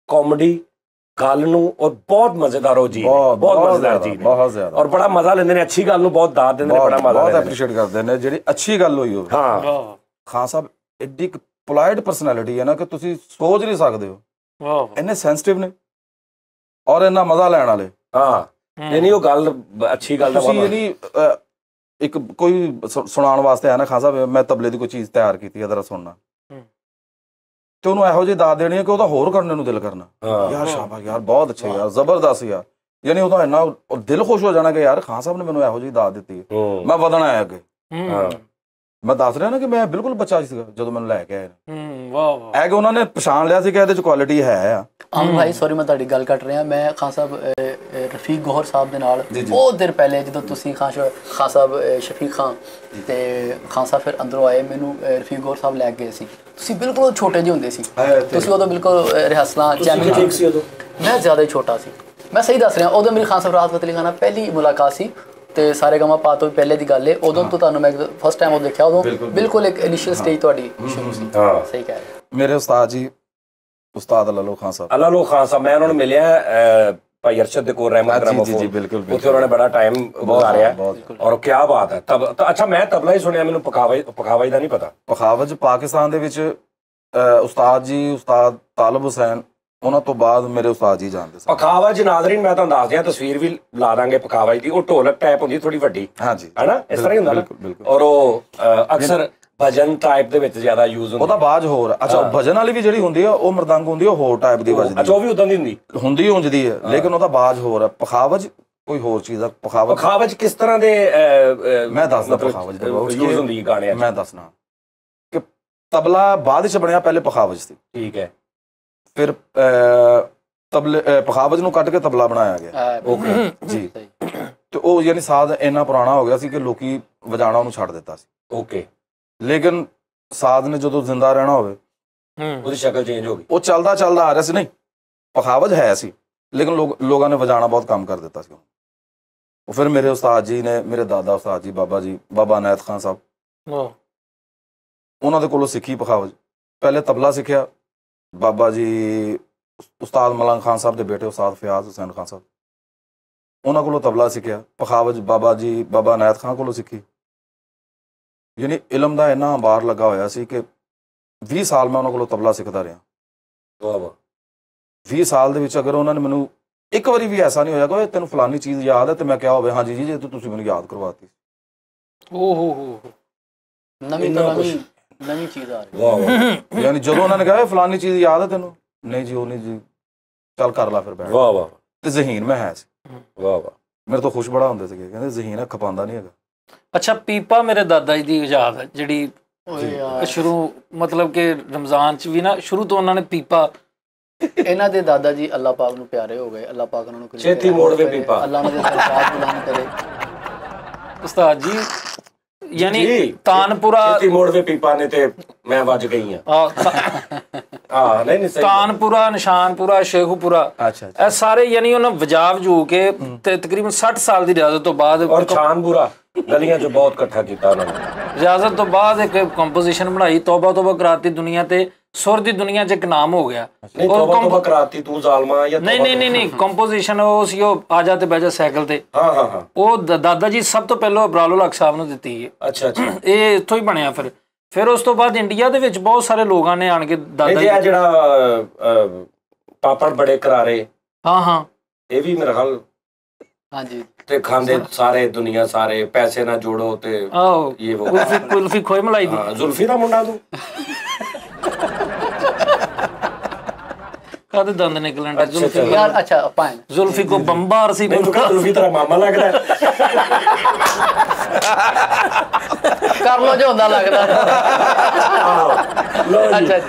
ਕਾਮੇਡੀ ਗੱਲ ਨੂੰ ਔਰ ਬਹੁਤ ਮਜ਼ੇਦਾਰ ਹੋ ਜੀ ਬਹੁਤ ਮਜ਼ੇਦਾਰ ਜੀ ਬਹੁਤ ਜ਼ਿਆਦਾ ਔਰ ਬੜਾ ਮਜ਼ਾ ਲੈਂਦੇ ਨੇ ਅੱਛੀ ਗੱਲ ਨੂੰ ਬਹੁਤ ਦਾਤ ਦਿੰਦੇ ਨੇ ਬੜਾ ਮਜ਼ਾ ਬਹੁਤ ਲੈਂਦੇ ਐਪਰੀਸ਼ੀਏਟ ਕਰਦੇ ਨੇ ਜਿਹੜੀ ਅੱਛੀ ਗੱਲ ਹੋਈ ਹੋਵੇ ਹਾਂ ਖਾਨ ਸਾਹਿਬ ਐਡੀ ਪੋਲਾਈਟ ਪਰਸਨੈਲਿਟੀ ਹੈ ਨਾ ਕਿ ਤੁਸੀਂ ਸੋਚ ਨਹੀਂ ਸਕਦੇ ਹੋ ਵਾਹ ਇੰਨੇ ਸੈਂਸਿਟਿਵ ਨੇ ਔਰ ਇੰਨਾ ਮਜ਼ਾ ਲੈਣ ਵਾਲੇ ਹਾਂ ਨਹੀਂ ਉਹ ਗੱਲ ਅੱਛੀ ਗੱਲ ਦਾ ਤੁਸੀਂ ਯਾਨੀ ਇੱਕ ਕੋਈ ਸੁਣਾਉਣ ਵਾਸਤੇ ਆਇਆ ਨਾ ਖਾਨ ਸਾਹਿਬ ਮੈਂ ਤਬਲੇ ਦੀ ਕੋਈ ਚੀਜ਼ ਤਿਆਰ ਕੀਤੀ ਹੈ ਜ਼ਰਾ ਸੁਣਨਾ ਤੇ ਉਹਨੂੰ ਇਹੋ ਜਿਹੀ ਦਾਤ ਦੇਣੀ ਹੈ ਕਿ ਉਹਦਾ ਹੋਰ ਕਰਨ ਨੂੰ ਦਿਲ ਕਰਨਾ ਯਾਰ ਸ਼ਾਬਾਸ਼ ਯਾਰ ਬਹੁਤ ਅੱਛਾ ਯਾਰ ਜ਼ਬਰਦਸਤ ਯਾਰ ਯਾਨੀ ਉਹਦਾ ਇੰਨਾ ਦਿਲ ਖੁਸ਼ ਹੋ ਜਾਣਾ ਕਿ ਯਾਰ ਖਾਨ ਸਾਹਿਬ ਨੇ ਮੈਨੂੰ ਇਹੋ ਜਿਹੀ ਦਾਤ ਦਿੱਤੀ ਹੈ ਮੈਂ ਵਧਣਾ ਆਇਆ ਅੱਗੇ ਮੈਂ ਦੱਸ ਰਿਹਾ ਨਾ ਕਿ ਮੈਂ ਬਿਲਕੁਲ ਬੱਚਾ ਸੀਗਾ ਜਦੋਂ ਮੈਨੂੰ ਲੈ ਕੇ ਆਏ ਵਾਹ ਵਾਹ ਐ ਕਿ ਉਹਨਾਂ ਨੇ ਪਛਾਣ ਲਿਆ ਸੀ ਕਿ ਇਹਦੇ ਚ ਕੁਆਲਿਟੀ ਹੈ ਆ ਅਮਨ ਭਾਈ ਸੌਰੀ ਮੈਂ ਤੁਹਾਡੀ ਗੱਲ ਕੱਟ ਰਿਹਾ ਮੈਂ ਖਾਨ ਸਾਹਿਬ ਰਫੀਕ ਗੌਹਰ ਸਾਹਿਬ ਦੇ ਨਾਲ ਬਹੁਤ ਦੇਰ ਪਹਿਲੇ ਜਦੋਂ ਤੁਸੀਂ ਖਾਨ ਸਾਹਿਬ ਸ਼ਫੀਕ ਖਾਨ ਤੇ ਖਾਨ ਸਾਹਿਬ ਫਿਰ ਅੰਦਰੋਂ ਆਏ ਮੈਨੂੰ ਰਫੀਕ ਗੌਹਰ ਸਾਹਿਬ ਲੈ ਗਏ ਸੀ ਤੁਸੀਂ ਬਿਲਕੁਲ ਛੋਟੇ ਜਿਹੇ ਹੁੰਦੇ ਸੀ ਤੁਸੀਂ ਉਦੋਂ ਬਿਲਕੁਲ ਰਿਹਰਸਲਾਂ ਚੈਨਲ ਠੀਕ ਸੀ ਉਦੋਂ ਮੈਂ ਜ਼ਿਆਦਾ ਹੀ ਛੋਟਾ ਸੀ ਮੈਂ ਸਹੀ ਦੱਸ ਰਿਹਾ ਉਦੋਂ ਮੇਰੀ ਖਾਨ ਸਾਹਿਬ ਰਾਹਤ ਫਤਿਹ ਅਲੀ ਖਾਨ ਨਾਲ ਪਹਿਲੀ ਮੁਲਾਕਾਤ ਸੀ ਤੇ ਸਾਰੇ ਗਾਮਾ ਪਾ ਤੋਂ ਪਹਿਲੇ ਦੀ ਗੱਲ ਹੈ ਉਦੋਂ ਤੋਂ ਤੁਹਾਨੂੰ ਮੈਂ ਫਸਟ ਟਾਈਮ ਉਹ ਦੇਖਿਆ ਉਦੋਂ ਬਿਲਕੁਲ ਇੱਕ ਇਨੀਸ਼ੀਅਲ ਸਟੇਜ ਤੁਹਾਡੀ ਸ਼ੁਰੂ ਸੀ ਸਹੀ ਕਹਿ ਰਹੇ ਮੇਰੇ ਉਸਤਾਦ ਜੀ ਉਸਤਾਦ ਅਲਾਲੋ ਖਾਨ ਸਾਹਿਬ ਅਲਾਲੋ ਖਾਨ ਸਾਹਿਬ ਮੈਂ ਉਹਨਾਂ ਨੂੰ ਮਿਲਿਆ ਭਾਈ ਅਰਸ਼ਦ ਦੇ ਕੋਲ ਰਹਿਮਤ ਗ੍ਰਾਮੋਫੋਨ ਜੀ ਬਿਲਕੁਲ ਉੱਥੇ ਉਹਨਾਂ ਨੇ ਬੜਾ ਟਾਈਮ ਗੁਜ਼ਾਰਿਆ ਔਰ ਕੀ ਬਾਤ ਹੈ ਅੱਛਾ ਮੈਂ ਤਬਲਾ ਹੀ ਸੁਣਿਆ ਮੈਨੂੰ ਪਖਾਵਾਜ ਦਾ ਨਹੀਂ ਪਤਾ ਪਖਾਵਜ ਪਾਕਿਸਤਾਨ ਦੇ ਵਿੱਚ ਉਸਤਾਦ ਜੀ ਉਸਤਾਦ ਤਾਲਬ ਹੁਸੈਨ ਉਹਨਾਂ ਤੋਂ ਬਾਅਦ ਮੇਰੇ ਉਸਤਾਦ ਜੀ ਜਾਣਦੇ ਸਨ ਪਖਾਵਾਜ ਨਾਜ਼ਰੀਨ ਮੈਂ ਤੁਹਾਨੂੰ ਦੱਸ ਦਿਆਂ ਤਸਵੀਰ ਵੀ ਲਾ ਦਾਂਗੇ ਪਖਾਵਾਜ ਦੀ ਉਹ ਢੋਲਕ ਟਾਈਪ ਹੁੰਦੀ ਥੋੜੀ ਵੱਡੀ ਹਾਂਜੀ ਹੈਨਾ ਇਸ ਤਰ੍ਹਾਂ ਹੀ ਹੁੰਦਾ ਨਾ ਔਰ ਉਹ ਅਕਸਰ ਭਜਨ ਟਾਈਪ ਦੇ ਵਿੱਚ ਜ਼ਿਆਦਾ ਯੂਜ਼ ਹੁੰਦਾ ਉਹਦਾ ਬਾਜ ਹੋਰ ਅੱਛਾ ਭਜਨ ਵਾਲੀ ਵੀ ਜਿਹੜੀ ਹੁੰਦੀ ਆ ਉਹ ਮਰਦੰਗ ਹੁੰਦੀ ਆ ਉਹ ਹੋਰ ਟਾਈਪ ਦੀ ਵੱਜਦੀ ਅੱਛਾ ਉਹ ਵੀ ਉਦਾਂ ਦੀ ਹੁੰਦੀ ਉਂਝਦੀ ਹੈ ਲੇਕਿਨ ਉਹਦਾ ਬਾਜ ਹੋਰ ਹੈ ਪਖਾਵਜ ਕੋਈ ਹੋਰ ਚੀਜ਼ ਆ ਪਖਾਵਜ ਕਿਸ ਤਰ੍ਹਾਂ ਦੇ ਮੈਂ ਦੱਸਦਾ ਪਖਾਵਜ ਦਾ ਯੂਜ਼ ਹੁੰਦੀ ਗਾਣਿਆਂ ਮੈਂ ਦੱਸਣਾ ਕਿ ਤਬਲਾ ਬਾਅਦ ਵਿੱਚ ਬਣਿਆ ਪਹਿਲੇ ਪਖਾਵਜ ਸੀ ਠੀਕ ਹੈ ਫਿਰ ਤਬਲੇ ਪਖਾਵਜ ਨੂੰ ਕੱਟ ਕੇ ਤਬਲਾ ਬਣਾਇਆ ਗਿਆ ਓਕੇ ਜੀ ਤੇ ਉਹ ਯਾਨੀ ਸਾਜ਼ ਇੰਨਾ ਪੁਰਾਣਾ ਹੋ ਗਿਆ ਸੀ ਕਿ ਲੋਕੀ ਵਜਾਣਾ ਉਹਨੂੰ ਛੱਡ ਦਿੱਤਾ ਸੀ ਓਕੇ ਲੇਕਿਨ ਸਾਜ਼ ਨੇ ਜਦੋਂ ਜ਼ਿੰਦਾ ਰਹਿਣਾ ਹੋਵੇ ਉਹਦੀ ਸ਼ਕਲ ਚੇਂਜ ਹੋ ਗਈ ਉਹ ਚੱਲਦਾ ਆ ਰਿਹਾ ਸੀ ਨਹੀਂ ਪਖਾਵਜ ਹੈ ਸੀ ਲੇਕਿਨ ਲੋਕਾਂ ਨੇ ਵਜਾਣਾ ਬਹੁਤ ਕੰਮ ਕਰ ਦਿੱਤਾ ਸੀ ਉਹ ਫਿਰ ਮੇਰੇ ਉਸਤਾਦ ਜੀ ਨੇ ਮੇਰੇ ਦਾਦਾ ਉਸਤਾਦ ਜੀ ਬਾਬਾ ਅਨਾਇਤ ਖਾਨ ਸਾਹਿਬ ਉਹਨਾਂ ਦੇ ਕੋਲੋਂ ਸਿੱਖੀ ਪਖਾਵਜ ਪਹਿਲੇ ਤਬਲਾ ਸਿੱਖਿਆ ਬਾਬਾ ਜੀ ਉਸਤਾਦ ਮਲੰਗ ਖਾਨ ਸਾਹਿਬ ਦੇ ਬੇਟੇ ਉਸਤਾਦ ਫਿਆਜ਼ ਹੁਸੈਨ ਖਾਨ ਸਾਹਿਬ ਉਹਨਾਂ ਕੋਲੋਂ ਤਬਲਾ ਸਿੱਖਿਆ ਪਖਾਵਜ ਬਾਬਾ ਅਨਾਇਤ ਖਾਨ ਕੋਲੋਂ ਸਿੱਖੀ ਯਾਨੀ ਇਲਮ ਦਾ ਇੰਨਾ ਅੰਬਾਰ ਲੱਗਾ ਹੋਇਆ ਸੀ ਕਿ 20 ਸਾਲ ਮੈਂ ਉਹਨਾਂ ਕੋਲੋਂ ਤਬਲਾ ਸਿੱਖਦਾ ਰਿਹਾ ਵਾਹ ਵਾਹ 20 ਸਾਲ ਦੇ ਵਿੱਚ ਅਗਰ ਉਹਨਾਂ ਨੇ ਮੈਨੂੰ ਇੱਕ ਵਾਰੀ ਵੀ ਐਸਾ ਨਹੀਂ ਹੋਇਆ ਕਿ ਤੈਨੂੰ ਫਲਾਨੀ ਚੀਜ਼ ਯਾਦ ਹੈ ਤੇ ਮੈਂ ਕਿਹਾ ਹੋਵੇ ਹਾਂਜੀ ਜੀ ਜੇ ਤੁਸੀਂ ਮੈਨੂੰ ਯਾਦ ਕਰਵਾਤੀ ਓ ਹੋ ਨਵੀਂ ਚੀਜ਼ ਆ ਰਹੀ ਵਾਹ ਯਾਨੀ ਜਦੋਂ ਉਹਨਾਂ ਨੇ ਕਿਹਾ ਫਲਾਨੀ ਚੀਜ਼ ਯਾਦ ਹੈ ਤੈਨੂੰ ਨਹੀਂ ਜੀ ਉਹ ਨਹੀਂ ਜੀ ਚੱਲ ਕਰ ਲਾ ਫਿਰ ਬੈਠ ਵਾਹ ਵਾਹ ਤੇ ਜ਼ਹੀਨ ਮੈਂ ਹੈ ਸੀ ਵਾਹ ਵਾਹ ਮੇਰੇ ਤੋਂ ਖੁਸ਼ ਬੜਾ ਹੁੰਦੇ ਸੀਗੇ ਕਹਿੰਦੇ ਜ਼ਹੀਨ ਅੱਖ ਪਾਉਂਦਾ ਨਹੀਂ ਹੈਗਾ ਅੱਛਾ ਪੀਪਾ ਮੇਰੇ ਦਾਦਾ ਜੀ ਦੀ ਇਜਾਜ਼ਤ ਹੈ ਜਿਹੜੀ ਸ਼ੁਰੂ ਮਤਲਬ ਕਿ ਰਮਜ਼ਾਨ ਚ ਵੀ ਨਾ ਸ਼ੁਰੂ ਤੋਂ ਉਹਨਾਂ ਨੇ ਪੀਪਾ ਇਹਨਾਂ ਦੇ ਦਾਦਾ ਜੀ ਅੱਲਾਹ ਪਾਕ ਨੂੰ ਪਿਆਰੇ ਹੋ ਗਏ ਅੱਲਾਹ ਪਾਕ ਉਹਨਾਂ ਨੂੰ ਛੇਤੀ ਮੋੜਵੇ ਪੀਪਾ ਅੱਲਾਹ ਉਹਨਾਂ ਦੇ ਸਰਕਾਰ ਬੁਲੰਦ ਕਰੇ ਉਸਤਾਦ ਜੀ ਯਾਨੀ ਤਾਨਪੁਰਾ ਛੇਤੀ ਮੋੜਵੇ ਪੀਪਾ ਨੇ ਤੇ ਮੈਂ ਵੱਜ ਗਈ ਆ ਨਹੀਂ ਸਹੀ ਤਾਨਪੁਰਾ ਨਿਸ਼ਾਨਪੁਰਾ ਸ਼ੇਖੂਪੁਰਾ ਅੱਛਾ ਇਹ ਸਾਰੇ ਯਾਨੀ ਉਹਨਾਂ ਵਜਾਵ ਜੂ ਕੇ ਤੇ ਤਕਰੀਬਨ 60 ਸਾਲ ਦੀ ਰਿਆਜ਼ਤ ਤੋਂ ਬਾਅਦ ਔਰ ਛਾਨਪੁਰਾ ਗਲੀਆਂ 'ਚ ਬਹੁਤ ਇਕੱਠਾ ਕੀਤਾ ਉਹਨਾਂ ਨੇ ਰਿਆਜ਼ਤ ਤੋਂ ਬਾਅਦ ਇੱਕ ਕੰਪੋਜੀਸ਼ਨ ਬਣਾਈ ਤੋਬਾ ਕਰਾਤੀ ਦੁਨੀਆ ਤੇ ਸੁਰ ਦੀ ਦੁਨੀਆ 'ਚ ਇੱਕ ਨਾਮ ਹੋ ਗਿਆ ਨਹੀਂ ਤੋਬਾ ਕਰਾਤੀ ਤੂੰ ਜ਼ਾਲਮਾ ਜਾਂ ਨਹੀਂ ਕੰਪੋਜੀਸ਼ਨ ਉਹ ਸੀ ਉਹ ਆ ਜਾ ਤੇ ਬਹਿ ਜਾ ਸਾਈਕਲ ਤੇ ਹਾਂ ਉਹ ਦਾਦਾ ਜੀ ਸਭ ਤੋਂ ਪਹਿਲਾਂ ਅਬਰਾਲੁਲ ਹਕ ਸਾਹਿਬ ਨੂੰ ਦਿੱਤੀ ਹੈ ਅੱਛਾ ਇਹ ਇੱਥੋਂ ਹੀ ਬਣਿਆ ਫਿਰ ਉਸ ਤੋਂ ਬਾਅਦ ਇੰਡੀਆ ਦੇ ਵਿੱਚ ਬਹੁਤ ਸਾਰੇ ਲੋਕਾਂ ਨੇ ਆਣ ਕੇ ਦਾਦਾ ਜੀ ਜਿਹੜਾ ਪਾਪੜ ਬੜੇ ਕਰਾਰੇ, ਹਾਂ ਇਹ ਵੀ ਮੇਰੇ ਖਿਆਲ ਹਾਂਜੀ ਤੇ ਖਾਂਦੇ ਸਾਰੇ ਦੁਨੀਆ ਸਾਰੇ, ਪੈਸੇ ਨਾ ਜੋੜੋ ਤੇ ਆਹੋ ਇਹ ਉਹ ਕੁਲਫੀ ਖੋਏ ਮਲਾਈ ਦੀ। ਹਾਂ, ਜ਼ੁਲਫੀ ਦਾ ਮੁੰਡਾ ਤੂੰ? ਕਾਹਦੇ ਦੰਦ ਨਿਕਲਣ ਡੇ ਜ਼ੁਲਫੀ? ਯਾਰ ਅੱਛਾ ਪਾਇਨ ਜ਼ੁਲਫੀ ਕੋ ਬੰਬਾਰ ਸੀ। ਮੈਨੂੰ ਕਹ ਜ਼ੁਲਫੀ ਤੇਰਾ ਮਾਮਾ ਲੱਗਦਾ ਹੈ। ਕਰ ਲੋ ਜੋ ਹੁੰਦਾ ਲੱਗਦਾ। ਲਓ ਜੀ। ਅੱਛਾ ਜੀ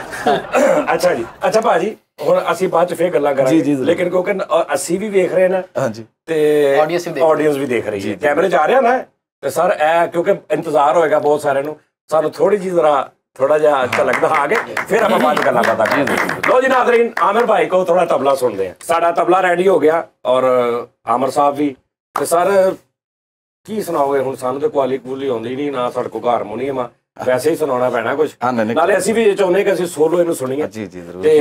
ਅੱਛਾ ਜੀ, ਅੱਛਾ ਭਾਜੀ, ਹੁਣ ਅਸੀਂ ਬਾਅਦ ਚ ਫੇਰ ਗੱਲਾਂ ਕਰਾਂਗੇ, ਲੇਕਿਨ ਕਿਉਂਕਿ ਅਸੀਂ ਵੀ ਵੇਖ ਰਹੇ ਨਾ ਹਾਂਜੀ ਤੇ ਆਡੀਅנס ਵੀ ਦੇਖ ਰਹੀ ਹੈ, ਕੈਮਰੇ 'ਚ ਆ ਰਿਹਾ ਨਾ, ਤੇ ਸਰ ਇਹ ਕਿਉਂਕਿ ਇੰਤਜ਼ਾਰ ਹੋਏਗਾ ਬਹੁਤ ਸਾਰਿਆਂ ਨੂੰ, ਸਾਨੂੰ ਥੋੜੀ ਜਿਹੀ ਜ਼ਰਾ ਥੋੜਾ ਜਿਹਾ ਝਲਕ ਦਿਖਾ ਕੇ ਫਿਰ ਆਪਾਂ ਬਾਅਦ ਗੱਲਾਂ ਬਾਤਾਂ ਕਰਾਂਗੇ। ਲੋ ਜੀ ਨਾਜ਼ਰੀਨ, ਆਮਿਰ ਭਾਈ ਕੋ ਥੋੜਾ ਤਬਲਾ ਸੁਣਦੇ ਆ। ਸਾਡਾ ਤਬਲਾ ਰੈਡੀ ਹੋ ਗਿਆ ਔਰ ਆਮਰ ਸਾਹਿਬ ਵੀ। ਤੇ ਸਰ ਕੀ ਸੁਣਾਓਗੇ ਹੁਣ? ਸਾਨੂੰ ਤੇ ਕੁਆਲੀ ਆਉਂਦੀ ਨਹੀਂ, ਨਾ ਸਾਡੇ ਕੋਲ ਹਾਰਮੋਨੀਅਮ ਆ, ਵੈਸੇ ਹੀ ਸੁਣਾਉਣਾ ਪੈਣਾ ਕੁਝ, ਨਾਲੇ ਅਸੀਂ ਵੀ ਚਾਹੁੰਦੇ ਕਿ ਅਸੀਂ ਸੋਲੋ ਇਹਨੂੰ ਸੁਣੀਏ। ਜੀ ਜੀ ਜ਼ਰੂਰ। ਤੇ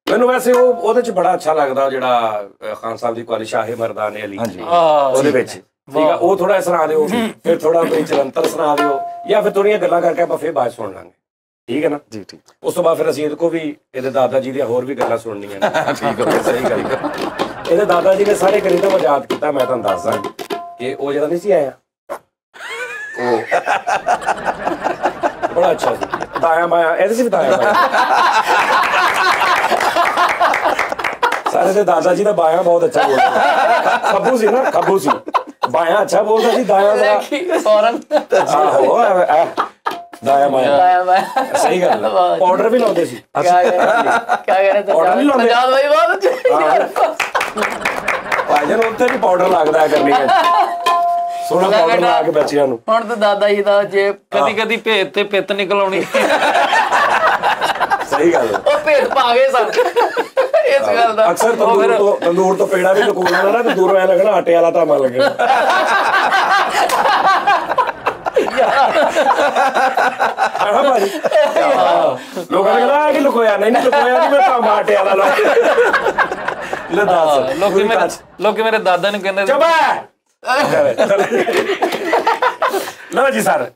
ਮੈਨੂੰ ਵੈਸੇ ਉਹਦੇ ਚ ਬੜਾ ਅੱਛਾ ਲੱਗਦਾ ਜਿਹੜਾ ਖਾਨ ਸਾਹਿਬ ਦੀ ਕੁਆਲੀ ਸ਼ਾਹੇ ਮਰਦਾਨੇ ਅਲੀ ਉਹਦੇ ਵਿੱਚ, ਠੀਕ ਆ, ਉਹ ਥੋੜਾ ਸੁਣਾ ਦਿਓ, ਫਿਰ ਥੋੜਾ ਕੋਈ ਚਲੰਤਰ ਸੁਣਾ ਦਿਓ, ਜਾਂ ਫਿਰ ਥੋੜੀਆਂ ਗੱਲਾਂ ਕਰਕੇ ਆਪਾਂ ਫਿਰ ਬਾਅਦ ਸੁਣ ਲਾਂਗੇ, ਠੀਕ ਹੈ ਨਾ ਜੀ? ਠੀਕ। ਉਸ ਤੋਂ ਬਾਅਦ ਫਿਰ ਅਸੀਂ ਇਹਦੇ ਕੋ ਵੀ ਇਹਦੇ ਦਾਦਾ ਜੀ ਦੀਆਂ ਹੋਰ ਵੀ ਗੱਲਾਂ ਸੁਣਨੀਆਂ ਨੇ। ਠੀਕ ਹੈ, ਸਹੀ ਗੱਲ। ਇਹਦੇ ਦਾਦਾ ਜੀ ਨੇ ਸਾਰੇ ਗਰੀਬਾਂ ਆਜ਼ਾਦ ਕੀਤਾ। ਮੈਂ ਤੁਹਾਨੂੰ ਦੱਸਦਾ ਕਿ ਉਹ ਜਿਹੜਾ ਨਹੀਂ ਸੀ ਆਇਆ, ਉਹ ਬੜਾ ਅੱਛਾ ਸੀ, ਤਾਇਆ ਮਾਇਆ ਇਹਦੇ ਸੀ, ਤਾਇਆ ਮਾਇਆ ਸਾਰੇ ਦੇ ਦਾਦਾ ਜੀ ਦਾ ਬਾਇਆ ਬਹੁਤ ਅੱਛਾ ਬੋਲਦਾ, ਖੱਬੂ ਸੀ ਨਾ, ਖੱਬੂ ਸੀ, ਬਾਇਆ ਅੱਛਾ ਬੋਲਦਾ ਸੀ, ਦਾਇਆ ਦਾ ਫੌਰਨ ਆਹੋ ਦਾਇਆ ਮਾਇਆ, ਸਹੀ ਗੱਲ, ਪਾਊਡਰ ਵੀ ਲਾਉਂਦੇ ਸੀ। ਕੀ ਕਹਿ ਰਹੇ ਪਾਊਡਰ ਨਹੀਂ ਲਾਉਂਦੇ ਸਜਾਦ ਭਾਈ? ਬਹੁਤ ਭਾਈ ਜਨ, ਉੱਥੇ ਵੀ ਪਾਊਡਰ ਲੱਗਦਾ ਕਰਨੀ ਹੈ, ਸੋਹਣਾ ਪਾਊਡਰ ਲਾ ਕੇ ਬੱਚਿਆਂ ਨੂੰ। ਹੁਣ ਤਾਂ ਦਾਦਾ ਜੀ ਦਾ ਜੇ ਕਦੀ ਭੇਤ ਤੇ ਪਿੱਤ ਨਿਕਲ ਆਉਣੀ। ਸਹੀ ਗੱਲ, ਉਹ ਭੇਤ ਪਾ ਗਏ ਸਨ ਇਸ ਗੱਲ ਦਾ। ਅਕਸਰ ਤੰਦੂਰ ਤੋਂ ਪੇੜਾ ਵੀ ਲਕੋਣਾ ਨਾ, ਤੇ ਦੂਰੋਂ ਐ ਲੱਗਣਾ ਆਟੇ ਵਾਲਾ ਧਾਮਾ ਲੱਗਣਾ। ਆਹ ਭਾਜੀ ਲੋਕਾਂ ਨੇ ਕਹਿੰਦਾ ਕਿ ਲੁਕੋਇਆ ਨਹੀਂ, ਲੁਕੋਇਆ ਨਹੀਂ, ਮੈਂ ਧਾਮਾ ਆਟੇ ਵਾਲਾ ਲਾ ਲੈ ਦੱਸ। ਲੋਕੀ ਮੇਰੇ ਦਾਦਾ ਨੂੰ ਕਹਿੰਦੇ ਚੁੱਪ ਲਓ ਜੀ ਸਰ।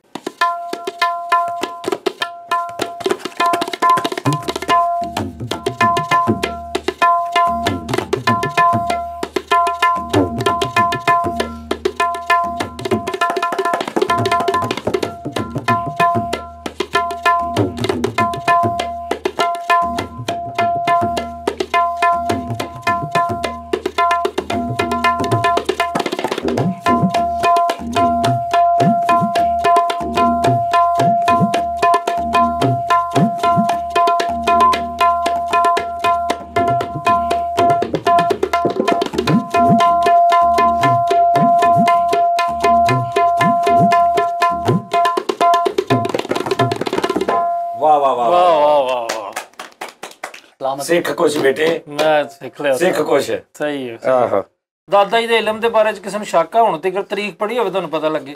ਸਿੱਖ ਕੁਛ ਬੇਟੇ, ਮੈਂ ਸਿੱਖ ਲਿਆ, ਸਿੱਖ ਕੁਛ। ਸਹੀ ਹੈ। ਆਹੋ, ਦਾਦਾ ਜੀ ਦੇ ਇਲਮ ਦੇ ਬਾਰੇ ਚ ਕਿਸੇ ਨੂੰ ਸ਼ੱਕ ਆ? ਹੁਣ ਤੱਕ ਤਰੀਕ ਪੜ੍ਹੀ ਹੋਵੇ ਤੁਹਾਨੂੰ ਪਤਾ ਲੱਗੇ।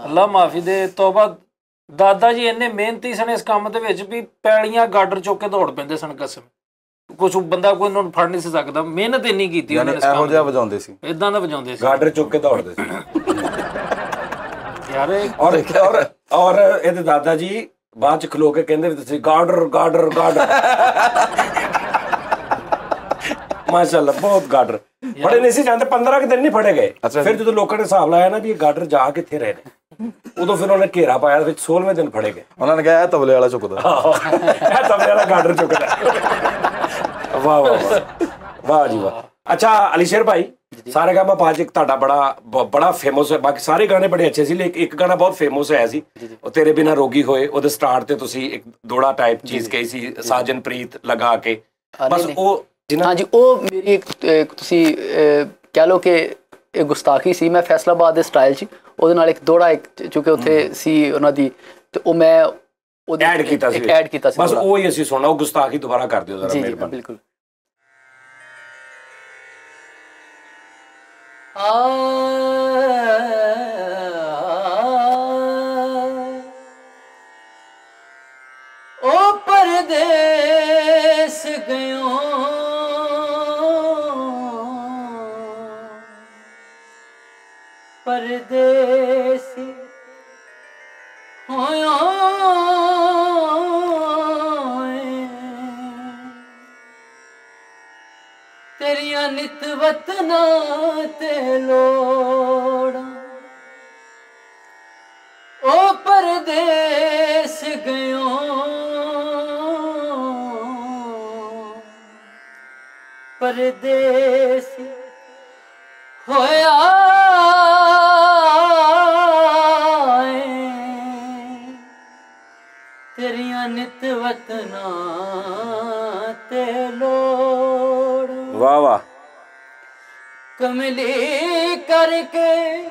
ਅੱਲਾ ਮਾਫੀ ਦੇ, ਤੋਬਾ। ਦਾਦਾ ਜੀ ਇੰਨੇ ਮਿਹਨਤੀ ਸਨ ਇਸ ਕੰਮ ਦੇ ਵਿੱਚ ਵੀ ਪੈਲੀਆਂ ਗਾਡਰ ਚੁੱਕ ਕੇ ਦੌੜ ਪੈਂਦੇ ਸਨ। ਕਸਮ, ਕੁਛ ਬੰਦਾ ਕੋਈ ਉਹਨਾਂ ਨੂੰ ਫੜ ਨਹੀਂ ਸੀ ਸਕਦਾ, ਮਿਹਨਤ ਇੰਨੀ ਕੀਤੀ ਉਹਨਾਂ ਨੇ। ਇਹੋ ਜਿਹਾ ਵਜਾਉਂਦੇ ਸੀ, ਇਦਾਂ ਦਾ ਵਜਾਉਂਦੇ ਸੀ, ਗਾਡਰ ਚੁੱਕ ਕੇ ਦੌੜਦੇ ਸੀ ਯਾਰ। ਔਰ ਇਹਦੇ ਦਾਦਾ ਜੀ ਬਾਅਦ ਚ ਖਲੋ ਕੇ ਕਹਿੰਦੇ ਵੀ ਤੁਸੀਂ ਗਾਡਰ ਗਾਡਰ ਗਾਡਰ। ਮਾਸ਼ਾਅੱਲਾ, ਬਹੁਤ ਗਾਡਰ ਫੜੇ ਨਹੀਂ ਸੀ ਜਾਂਦੇ, 15 ਦਿਨ ਨਹੀਂ ਫੜੇ ਗਏ। ਫਿਰ ਜਦੋਂ ਲੋਕਾਂ ਨੇ ਹਿਸਾਬ ਲਾਇਆ ਨਾ ਵੀ ਇਹ ਗਾਡਰ ਜਾ ਕਿੱਥੇ ਰਹੇ ਨੇ, ਉਦੋਂ ਫਿਰ ਉਹਨੇ ਘੇਰਾ ਪਾਇਆ, ਵਿੱਚ 16ਵੇਂ ਦਿਨ ਫੜੇ ਗਏ। ਉਹਨਾਂ ਨੇ ਕਿਹਾ ਇਹ ਤਬਲੇ ਵਾਲਾ ਚੁੱਕਦਾ, ਇਹ ਤਬਲੇ ਵਾਲਾ ਗਾਡਰ ਚੁੱਕਦਾ। ਵਾਹ ਵਾਹ ਵਾਹ ਜੀ ਵਾਹ। ਅੱਛਾ ਅਲੀਸ਼ੇਰ ਭਾਈ, ਸਾਰੇ ਗਾਮਾ ਪਾਜ ਇੱਕ ਤੁਹਾਡਾ ਬੜਾ ਫੇਮਸ ਹੈ, ਬਾਕੀ ਸਾਰੇ ਗਾਣੇ ਬੜੇ ਅੱਛੇ ਸੀ, ਲੇਕਿਨ ਇੱਕ ਗਾਣਾ ਬਹੁਤ ਫੇਮਸ ਹੋਇਆ ਸੀ, ਉਹ ਤੇਰੇ ਬਿਨਾ ਰੋਗੀ ਹੋਏ। ਉਹਦੇ ਸਟਾਰਟ ਤੇ ਤੁਸੀਂ ਇੱਕ ਦੋੜਾ ਟਾਈਪ ਚੀਜ਼ ਕਹੀ ਸੀ, ਸਾਜਨ ਪ੍ਰੀਤ ਲਗਾ ਕੇ, ਬਸ ਉਹ ਹਾਂਜੀ, ਉਹ ਮੇਰੀ ਇੱਕ ਤੁਸੀਂ ਕਹਿ ਲਓ ਕਿ ਇਹ ਗੁਸਤਾਖੀ ਸੀ। ਮੈਂ ਫੈਸਲਾਬਾਦ ਦੇ ਸਟਾਈਲ 'ਚ ਉਹਦੇ ਨਾਲ ਇੱਕ ਦੋੜਾ, ਇੱਕ ਚੂੰਕਿ ਉੱਥੇ ਸੀ ਉਹਨਾਂ ਦੀ, ਤੇ ਉਹ ਮੈਂ ਉਹਦੇ ਐਡ ਕੀਤਾ ਸੀ, ਬਸ ਉਹ ਹੀ ਅਸੀਂ ਸੁਣਨਾ। ਉਹ ਗੁਸਤਾਖੀ ਦੁਬਾਰਾ ਕਰ ਦਿਓ ਜ਼ਰਾ ਮਿਹਰਬਾਨੀ। ਬਿਲਕੁਲ। ओ परदेस गयो परदेसी होयो ਵਤਨਾਂ ਤੇ ਲੋੜਾਂ ਉਹ ਪਰਦੇਸ ਗਇਓ ਪਰਦੇਸ ਹੋਇਆ ਤੇਰੀਆਂ ਨਿਤ ਵਤਨਾਂ ਤੇ ਲੋੜ ਵਾਹ ਵਾਹ ਕਮਲੀ ਕਰਕੇ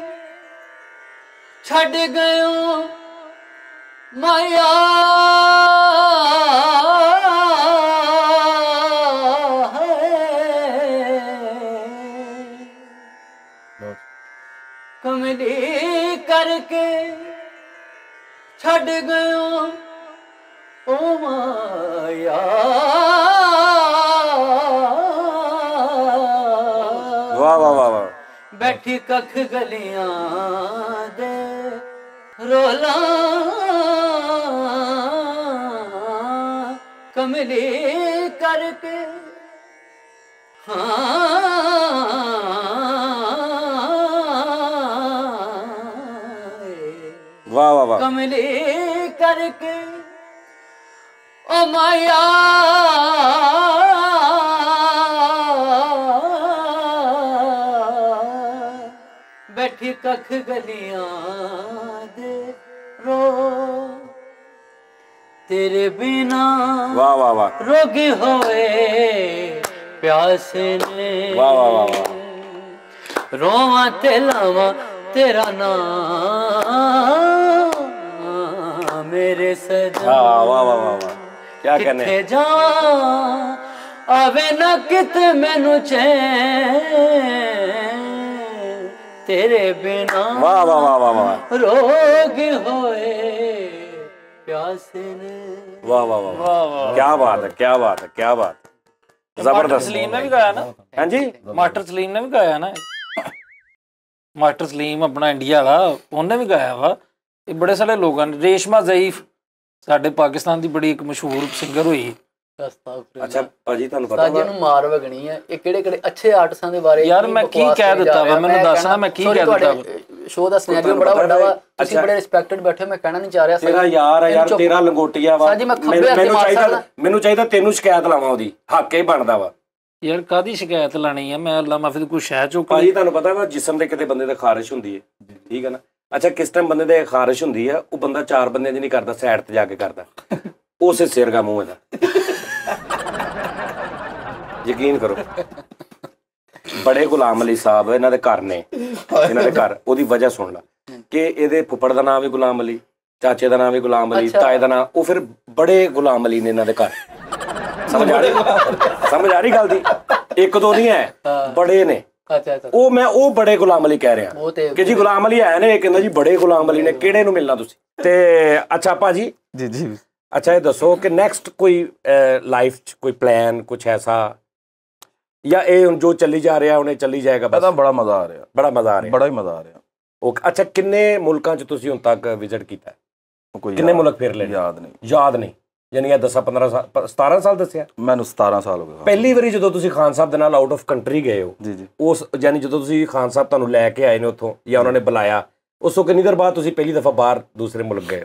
ਛੱਡ ਗਇਓ ਮਾਇਆ ਕਮਲੀ ਕਰਕੇ ਛੱਡ ਗਇਓ ਓ ਮਾਇਆ ਵਾਹ ਵਾਹ ਵਾਹ ਵਾਹ ਬੈਠੀ ਕੱਖ ਗਲੀਆਂ ਦੇ ਰੋਲਾਂ ਕਮਲੀ ਕਰਕੇ ਵਾਹ ਵਾਹ ਵਾਹ ਕਮਲੀ ਕਰਕੇ ਓ ਮਾਇਆ ਬੈਠੀ ਕੱਖ ਗਲੀਆਂ ਦੇ ਰੋ ਤੇਰੇ ਬਿਨਾ ਵਾਹ ਵਾਹ ਵਾਹ ਰੋਗੀ ਹੋਏ ਪਿਆਸੇ ਨੇ ਵਾਹ ਵਾਹ ਵਾਹ ਵਾਹ ਰੋਵਾਂ ਤੇ ਲਾਵਾਂ ਤੇਰਾ ਨਾਮ ਮੇਰੇ ਸਜਣਾ ਵਾਹ ਵਾਹ ਵਾਹ ਵਾਹ ਕੀ ਕਹਿੰਦੇ ਕਿੱਥੇ ਜਾਵਾਂ ਆਵੇ ਨਾ ਕਿਤੇ ਮੈਨੂੰ ਚੈਨ ਤੇਰੇ ਬਿਨਾ ਵਾਹ ਵਾਹ ਵਾਹ ਵਾਹ ਵਾਹ ਰੋਗ ਹੋਏ ਪਿਆਸੇ ਨੇ ਵਾਹ ਵਾਹ ਵਾਹ ਵਾਹ ਵਾਹ ਕੀ ਬਾਤ ਹੈ ਕੀ ਬਾਤ ਹੈ ਕੀ ਬਾਤ ਮਾਸਟਰ ਜ਼ਬਰਦਸਤ ਸਲੀਮ ਨੇ ਵੀ ਗਾਇਆ ਨਾ ਹਾਂਜੀ ਮਾਸਟਰ ਸਲੀਮ ਨੇ ਵੀ ਗਾਇਆ ਨਾ ਮਾਸਟਰ ਸਲੀਮ ਆਪਣਾ ਇੰਡੀਆ ਵਾਲਾ ਉਹਨੇ ਵੀ ਗਾਇਆ ਵਾ ਇਹ ਬੜੇ ਸਾਰੇ ਲੋਕਾਂ ਨੇ ਰੇਸ਼ਮਾ ਜ਼ਈਫ ਸਾਡੇ ਪਾਕਿਸਤਾਨ ਦੀ ਬੜੀ ਇੱਕ ਮਸ਼ਹੂਰ ਸਿੰਗਰ ਹੋਈ ਅੱਛਾ ਭਾਜੀ ਤੁਹਾਨੂੰ ਪਤਾ ਸਾਜੇ ਨੂੰ ਮਾਰ ਵਗਣੀ ਹੈ ਇਹ ਕਿਹੜੇ ਕਿਹੜੇ ਅੱਛੇ ਆਰਟਿਸਟਾਂ ਦੇ ਬਾਰੇ ਯਾਰ ਮੈਂ ਕੀ ਕਹਿ ਦਿੱਤਾ ਵਾ ਮੈਨੂੰ ਦੱਸਣਾ ਮੈਂ ਕੀ ਕਹਿ ਦਿੱਤਾ ਵਾ ਸ਼ੋਅ ਦਾ ਸਿਨੈਰੀਓ ਬੜਾ ਵੱਡਾ ਵਾ ਤੁਸੀਂ ਬੜੇ ਰਿਸਪੈਕਟਡ ਬੈਠੇ ਮੈਂ ਕਹਿਣਾ ਨਹੀਂ ਚਾਹ ਰਿਹਾ ਤੇਰਾ ਯਾਰ ਆ ਯਾਰ ਤੇਰਾ ਲੰਗੋਟੀਆ ਵਾ ਸਾਜੀ ਮੈਂ ਖੱਬੇ ਹੱਥ ਮਾਰ ਸਕਦਾ ਮੈਨੂੰ ਚਾਹੀਦਾ ਤੈਨੂੰ ਸ਼ਿਕਾਇਤ ਲਾਵਾਂ ਉਹਦੀ ਹੱਕ ਹੀ ਬਣਦਾ ਵਾ ਯਾਰ ਕਾਦੀ ਸ਼ਿਕਾਇਤ ਲਾਣੀ ਆ ਮੈਂ ਅੱਲਾ ਮਾਫੀ ਕੋਈ ਸ਼ਹਿ ਚੁੱਕ ਭਾਜੀ ਤੁਹਾਨੂੰ ਪਤਾ ਵਾ ਜਿਸਮ ਦੇ ਕਿਤੇ ਬੰਦੇ ਦੇ ਖਾਰਿਸ਼ ਹੁੰਦੀ ਹੈ ਠੀਕ ਹੈ ਨਾ ਅੱਛਾ ਕਿਸ ਟਾਈਮ ਬੰਦੇ ਦੇ ਖਾਰਿਸ਼ ਹੁੰਦੀ ਆ ਉਹ ਬੰਦਾ ਚਾਰ ਬੰਦਿਆਂ 'ਚ ਨਹੀਂ ਕਰਦਾ ਸਾਈਡ ਤੇ ਜਾ ਕੇ ਕਰਦਾ ਉਸੇ ਸਿਰ ਦਾ ਮੂੰਹ ਇਹਦਾ ਯਕੀਨ ਕਰੋ ਬੜੇ ਗੁਲਾਮ ਅਲੀ ਸਾਹਿਬ ਇਹਨਾਂ ਦੇ ਘਰ ਨੇ ਇਹਨਾਂ ਦੇ ਘਰ ਉਹਦੀ ਵਜ੍ਹਾ ਸੁਣ ਲਾ ਕਿ ਇਹਦੇ ਫੁੱਫੜ ਦਾ ਨਾਮ ਵੀ ਗੁਲਾਮ ਅਲੀ ਚਾਚੇ ਦਾ ਨਾਮ ਵੀ ਗੁਲਾਮ ਅਲੀ ਤਾਏ ਦਾ ਨਾਮ ਉਹ ਫਿਰ ਬੜੇ ਗੁਲਾਮ ਅਲੀ ਨੇ ਇਹਨਾਂ ਦੇ ਘਰ ਸਮਝ ਆ ਰਹੀ ਗੱਲ ਦੀ ਇੱਕ ਦੋ ਨਹੀਂ ਹੈ ਬੜੇ ਨੇ ਅੱਛਾ ਉਹ ਬੜੇ ਗੁਲਾਮ ਅਲੀ ਕਹਿ ਰਿਹਾ ਕਿ ਜੀ ਗੁਲਾਮ ਅਲੀ ਆਏ ਨੇ ਇਹ ਕਹਿੰਦਾ ਜੀ ਬੜੇ ਗੁਲਾਮ ਅਲੀ ਨੇ ਕਿਹੜੇ ਨੂੰ ਮਿਲਣਾ ਤੁਸੀਂ ਤੇ ਅੱਛਾ ਭਾਜੀ ਜੀ ਜੀ ਅੱਛਾ ਇਹ ਦੱਸੋ ਕਿ ਨੈਕਸਟ ਕੋਈ ਲਾਈਫ 'ਚ ਕੋਈ ਪਲਾਨ ਕੁਛ ਐਸਾ ਜਾਂ ਇਹ ਹੁਣ ਜੋ ਚੱਲੀ ਜਾ ਰਿਹਾ ਉਹਨੇ ਚੱਲੀ ਜਾਏਗਾ ਬਸ ਬੜਾ ਮਜ਼ਾ ਆ ਰਿਹਾ ਬੜਾ ਮਜ਼ਾ ਆ ਰਿਹਾ ਬੜਾ ਹੀ ਮਜ਼ਾ ਆ ਰਿਹਾ ਓਕੇ ਅੱਛਾ ਕਿੰਨੇ ਮੁਲਕਾਂ 'ਚ ਤੁਸੀਂ ਹੁਣ ਤੱਕ ਵਿਜ਼ਿਟ ਕੀਤਾ ਕੋਈ ਕਿੰਨੇ ਮੁਲਕ ਫਿਰ ਲਏ ਯਾਦ ਨਹੀਂ ਯਾਨੀ ਇਹ 10-15 ਸਾਲ 17 ਸਾਲ ਦੱਸਿਆ ਮੈਨੂੰ 17 ਸਾਲ ਹੋ ਗਏ ਪਹਿਲੀ ਵਾਰੀ ਜਦੋਂ ਤੁਸੀਂ ਖਾਨ ਸਾਹਿਬ ਦੇ ਨਾਲ ਆਊਟ ਆਫ ਕੰਟਰੀ ਗਏ ਹੋ ਜੀ ਜੀ ਉਸ ਯਾਨੀ ਜਦੋਂ ਤੁਸੀਂ ਖਾਨ ਸਾਹਿਬ ਤੁਹਾਨੂੰ ਲੈ ਕੇ ਆਏ ਨੇ ਉੱਥੋਂ ਜਾਂ ਉਹਨਾਂ ਨੇ ਬੁਲਾਇਆ ਉਸ ਤੋਂ ਕਿੰਨੀ ਦੇਰ ਬਾਅਦ ਤੁਸੀਂ ਪਹਿਲੀ ਦਫਾ ਬਾਹਰ ਦੂਸਰੇ ਮੁਲਕ ਗਏ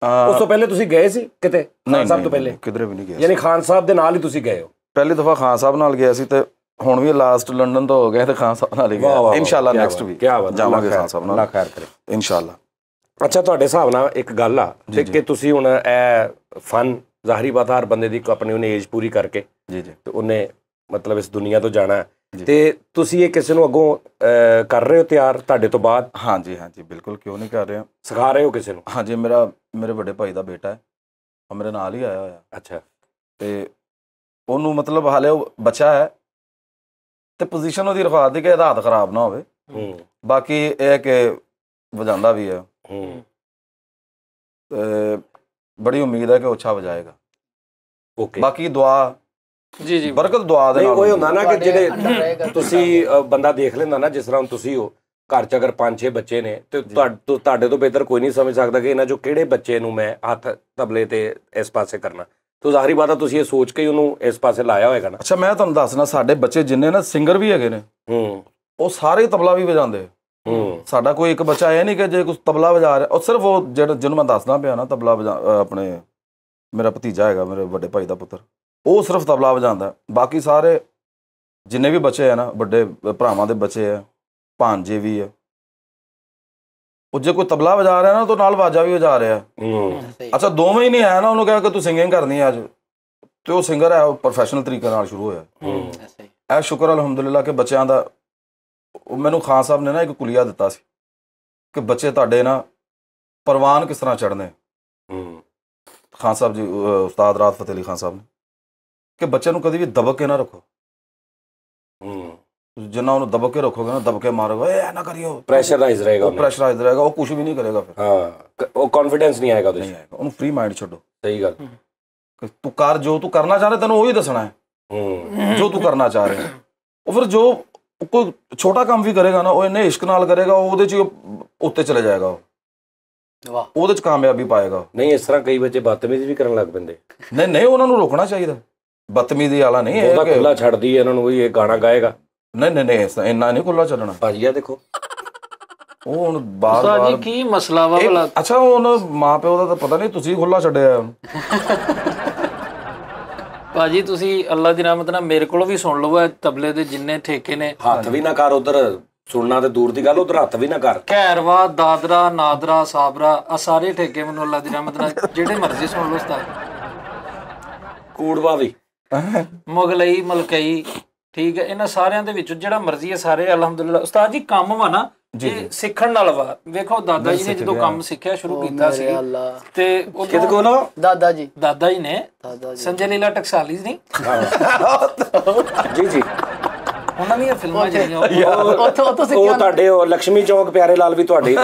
ਉਸ ਤੋਂ ਪਹਿਲੇ ਤੁਸੀਂ ਗਏ ਸੀ ਕਿਤੇ ਖਾਨ ਸਾਹਿਬ ਤੋਂ ਪਹਿਲੇ ਕਿਧਰੇ ਵੀ ਨਹੀਂ ਗਿਆ ਯਾਨੀ ਖਾਨ ਸਾਹਿਬ ਦੇ ਨਾਲ ਹੀ ਤੁਸੀਂ ਗਏ ਹੋ ਪਹਿਲੀ ਦਫਾ ਖਾਨ ਸਾਹਿਬ ਨਾਲ ਗਿਆ ਸੀ ਤੇ ਹੁਣ ਵੀ ਲਾਸਟ ਲੰਡਨ ਤੋਂ ਹੋ ਗਏ ਤੇ ਖਾਨ ਸਾਹਿਬ ਨਾਲ ਹੀ ਗਿਆ ਇਨਸ਼ਾਅੱਲਾ ਨੈਕਸਟ ਵੀਕ ਜਾਵਾਂਗੇ ਖਾਨ ਸਾਹਿਬ ਨਾਲ ਅੱਲਾਹ ਖੈਰ ਕਰੇ ਇਨਸ਼ਾਅੱਲਾ ਅੱਛਾ ਤੁਹਾਡੇ ਹਿਸਾਬ ਨਾਲ ਇੱਕ ਗੱਲ ਆ ਕਿ ਤੁਸੀਂ ਹੁਣ ਇਹ ਫਨ ਜ਼ਾਹਰੀ ਬਾਤ ਹਰ ਬੰਦੇ ਦੀ ਆਪਣੀ ਉਹਨੇ ਏਜ ਪੂਰੀ ਕਰਕੇ ਜੀ ਜੀ ਤੇ ਉਹਨੇ ਮਤਲਬ ਇਸ ਦੁਨੀਆ ਤੋਂ ਜਾਣਾ ਤੇ ਤੁਸੀਂ ਇਹ ਕਿਸੇ ਨੂੰ ਅੱਗੋਂ ਕਰ ਰਹੇ ਹੋ ਤਿਆਰ ਤੁਹਾਡੇ ਤੋਂ ਬਾਅਦ ਹਾਂਜੀ ਹਾਂਜੀ ਬਿਲਕੁਲ ਕਿਉਂ ਨਹੀਂ ਕਰ ਰਿਹਾ ਸਿਖਾ ਰਹੇ ਹੋ ਕਿਸੇ ਨੂੰ ਹਾਂਜੀ ਮੇਰੇ ਵੱਡੇ ਭਾਈ ਦਾ ਬੇਟਾ ਹੈ ਉਹ ਮੇਰੇ ਨਾਲ ਹੀ ਆਇਆ ਹੋਇਆ ਅੱਛਾ ਤੇ ਉਹਨੂੰ ਮਤਲਬ ਹਾਲੇ ਉਹ ਬੱਚਾ ਹੈ ਤੇ ਪੋਜੀਸ਼ਨ ਉਹਦੀ ਰਫਾਤ ਦੀ ਕਿ ਇਹਦਾ ਹੱਥ ਖਰਾਬ ਨਾ ਹੋਵੇ ਬਾਕੀ ਇਹ ਹੈ ਕਿ ਵਜਾਉਂਦਾ ਵੀ ਹੈ ਤੇ ਬੜੀ ਉਮੀਦ ਹੈ ਕਿ ਉਹ ਅੱਛਾ ਵਜਾਏਗਾ ਓਕੇ ਬਾਕੀ ਦੁਆ ਜੀ ਬਰਕਤ ਦੁਆ ਦੇ ਨਾਲ ਉਹ ਹੁੰਦਾ ਨਾ ਕਿ ਜਿਹੜੇ ਤੁਸੀਂ ਬੰਦਾ ਦੇਖ ਲੈਂਦਾ ਨਾ ਜਿਸ ਤਰ੍ਹਾਂ ਤੁਸੀਂ ਹੋ ਘਰ 'ਚ ਅਗਰ 5-6 ਬੱਚੇ ਨੇ ਤੇ ਤੁਹਾਡੇ ਤੋਂ ਬਿਹਤਰ ਕੋਈ ਨਹੀਂ ਸਮਝ ਸਕਦਾ ਕਿ ਇਹਨਾਂ 'ਚੋਂ ਕਿਹੜੇ ਬੱਚੇ ਨੂੰ ਮੈਂ ਹੱਥ ਤਬਲੇ ਤੇ ਇਸ ਪਾਸੇ ਕਰਨਾ ਤੋ ਜ਼ਾਹਿਰ ਬਾਤ ਆ ਤੁਸੀਂ ਇਹ ਸੋਚ ਕੇ ਹੀ ਉਹਨੂੰ ਇਸ ਪਾਸੇ ਲਾਇਆ ਹੋਏਗਾ ਨਾ। ਅੱਛਾ ਮੈਂ ਤੁਹਾਨੂੰ ਦੱਸਣਾ, ਸਾਡੇ ਬੱਚੇ ਜਿੰਨੇ ਨਾ ਸਿੰਗਰ ਵੀ ਹੈਗੇ ਨੇ ਉਹ ਸਾਰੇ ਤਬਲਾ ਵੀ ਵਜਾਉਂਦੇ। ਸਾਡਾ ਕੋਈ ਇੱਕ ਬੱਚਾ ਇਹ ਨਹੀਂ ਕਿ ਜੇ ਕੁਝ ਤਬਲਾ ਵਜਾ ਰਿਹਾ, ਉਹ ਸਿਰਫ ਉਹ ਜਿਹਨੂੰ ਮੈਂ ਦੱਸਦਾ ਪਿਆ ਨਾ ਤਬਲਾ ਆਪਣੇ ਮੇਰਾ ਭਤੀਜਾ ਹੈਗਾ, ਮੇਰੇ ਵੱਡੇ ਭਾਈ ਦਾ ਪੁੱਤਰ, ਉਹ ਸਿਰਫ ਤਬਲਾ ਵਜਾਉਂਦਾ। ਬਾਕੀ ਸਾਰੇ ਜਿੰਨੇ ਵੀ ਬੱਚੇ ਆ ਨਾ, ਵੱਡੇ ਭਰਾਵਾਂ ਦੇ ਬੱਚੇ ਆ, ਭਾਂਜੇ ਵੀ ਆ, ਉਹ ਜੇ ਕੋਈ ਤਬਲਾ ਵਜਾ ਰਿਹਾ ਨਾ ਤਾਂ ਨਾਲ ਵਾਜਾ ਵੀ ਵਜਾ ਰਿਹਾ। ਅੱਛਾ ਦੋਵੇਂ ਹੀ ਨਹੀਂ ਆਇਆ ਨਾ, ਉਹਨੂੰ ਕਿਹਾ ਕਿ ਤੂੰ ਸਿੰਗਿੰਗ ਕਰਨੀ ਅੱਜ, ਤੇ ਉਹ ਸਿੰਗਰ ਹੈ, ਉਹ ਪ੍ਰੋਫੈਸ਼ਨਲ ਤਰੀਕੇ ਨਾਲ ਸ਼ੁਰੂ ਹੋਇਆ। ਇਹ ਸ਼ੁਕਰ ਅਲਹਮਦੁਲਿਲਾ ਕਿ ਬੱਚਿਆਂ ਦਾ, ਮੈਨੂੰ ਖਾਨ ਸਾਹਿਬ ਨੇ ਨਾ ਇੱਕ ਕੁਲੀਆ ਦਿੱਤਾ ਸੀ ਕਿ ਬੱਚੇ ਤੁਹਾਡੇ ਨਾ ਪਰਵਾਨ ਕਿਸ ਤਰ੍ਹਾਂ ਚੜ੍ਹਨੇ। ਖਾਨ ਸਾਹਿਬ ਜੀ, ਉਸਤਾਦ ਰਾਹਤ ਫਤਿਹ ਅਲੀ ਖਾਨ ਸਾਹਿਬ ਨੇ, ਕਿ ਬੱਚੇ ਨੂੰ ਕਦੀ ਵੀ ਦਬਕ ਕੇ ਨਾ ਰੱਖੋ। ਜਿੰਨਾ ਉਹਨੂੰ ਦਬਕ ਕੇ ਰੱਖੋਗੇ ਨਾ, ਦਬਕੇ ਮਾਰੋਗੇ, ਇਹ ਨਾ ਕਰਿਓ, ਪ੍ਰੈਸ਼ਰਾਈਜ਼ ਰਹੇਗਾ, ਉਹ ਪ੍ਰੈਸ਼ਰਾਈਜ਼ ਰਹੇਗਾ, ਉਹ ਕੁਝ ਵੀ ਨਹੀਂ ਕਰੇਗਾ ਫਿਰ। ਹਾਂ, ਉਹ ਕੌਨਫੀਡੈਂਸ ਨਹੀਂ ਆਏਗਾ ਉਹਦੇ ਨਹੀਂ ਆਏਗਾ, ਉਹਨੂੰ ਫ੍ਰੀ ਮਾਈਂਡ ਛੱਡੋ। ਸਹੀ ਗੱਲ। ਤੂੰ ਕਰ, ਜੋ ਤੂੰ ਕਰਨਾ ਚਾਹ ਰਿਹਾ ਤੈਨੂੰ ਉਹੀ ਦੱਸਣਾ ਹੈ ਜੋ ਤੂੰ ਕਰਨਾ ਚਾਹ ਰਿਹਾ। ਉਹ ਫਿਰ ਜੋ ਕੋਈ ਛੋਟਾ ਕੰਮ ਵੀ ਕਰੇਗਾ ਨਾ, ਉਹ ਇੰਨੇ ਇਸ਼ਕ ਨਾਲ ਕਰੇਗਾ, ਉਹਦੇ 'ਚ ਉੱਤੇ ਚਲੇ ਜਾਏਗਾ, ਉਹ ਉਹਦੇ 'ਚ ਕਾਮਯਾਬੀ ਪਾਏਗਾ। ਨਹੀਂ ਇਸ ਤਰ੍ਹਾਂ ਕਈ ਬੱਚੇ ਬਦਤਮੀਜ਼ੀ ਵੀ ਕਰਨ ਲੱਗ ਪੈਂਦੇ। ਨਹੀਂ ਉਹਨਾਂ ਨੂੰ ਰੋਕਣਾ ਚਾਹੀਦਾ, ਬਦਤਮੀਜ਼ੀ ਵਾਲਾ ਨਹੀਂ। ਉਹਦਾ ਖੁੱਲਾ ਛੱਡਦੀ ਇਹਨਾਂ ਨੂੰ, ਵੀ ਇਹ ਗਾਣਾ ਗਾਏਗਾ। ਨਹੀਂ ਇੰਨਾ ਨਹੀਂ ਖੁੱਲਾ ਚੱਲਣਾ ਭਾਜੀ। ਆ ਦੇਖੋ ਉਹ ਹੁਣ ਬਾਰ-ਬਾਰ ਕੀ ਮਸਲਾ ਵਾ ਭਲਾ? ਅੱਛਾ ਹੁਣ ਮਾਂ ਪਿਓ ਦਾ ਤਾਂ ਪਤਾ ਨਹੀਂ, ਤੁਸੀਂ ਖੁੱਲਾ ਛੱਡਿਆ। ਭਾਜੀ ਤੁਸੀਂ ਅੱਲਾ ਦੀ ਰਹਿਮਤ ਨਾਲ ਮੇਰੇ ਕੋਲੋਂ ਵੀ ਸੁਣ ਲਓ, ਤਬਲੇ ਦੇ ਜਿੰਨੇ ਠੇਕੇ ਨੇ। ਹੱਥ ਵੀ ਨਾ ਕਰ ਉਧਰ, ਸੁਣਨਾ ਤੇ ਦੂਰ ਦੀ ਗੱਲ, ਉਧਰ ਹੱਥ ਵੀ ਨਾ ਕਰ। ਖੈਰਵਾ, ਦਾਦਰਾ, ਨਾਦਰਾ, ਸਾਬਰਾ, ਆ ਸਾਰੇ ਠੇਕੇ ਮੈਨੂੰ ਅੱਲਾ ਦੀ ਰਹਿਮਤ ਨਾਲ ਜਿਹੜੇ ਮਰਜ਼ੀ ਸੁਣ ਲਓ ਉਸਤਾਦ। ਕੂੜਵਾ ਵੀ, ਮੁਗਲਈ, ਮਲਕਈ, ਠੀਕ ਹੈ, ਇਹਨਾਂ ਸਾਰਿਆਂ ਦੇ ਵਿੱਚੋਂ ਜਿਹੜਾ ਮਰਜ਼ੀ ਹੈ ਸਾਰੇ ਅਲਹਮਦੁਲਿਲਾ। ਉਸਤਾਦ ਜੀ ਕੰਮ ਵਾ ਨਾ ਇਹ ਸਿੱਖਣ ਨਾਲ ਵਾ। ਵੇਖੋ ਦਾਦਾ ਜੀ ਨੇ ਜਦੋਂ ਕੰਮ ਸਿੱਖਿਆ ਸ਼ੁਰੂ ਕੀਤਾ ਸੀ ਤੇ ਕਿਹਦੇ ਕੋਲ? ਦਾਦਾ ਜੀ ਨੇ, ਸੰਜੇ ਲੀਲਾ ਟਕਸਾਲੀ ਨਹੀਂ ਜੀ ਉਹਨਾਂ ਦੀਆਂ ਫਿਲਮਾਂ ਜਿਹੜੀਆਂ ਉਹ ਤੁਹਾਡੇ ਉਹ ਲక్ష్ਮੀ ਚੌਕ ਪਿਆਰੇ ਲਾਲ ਵੀ ਤੁਹਾਡੇ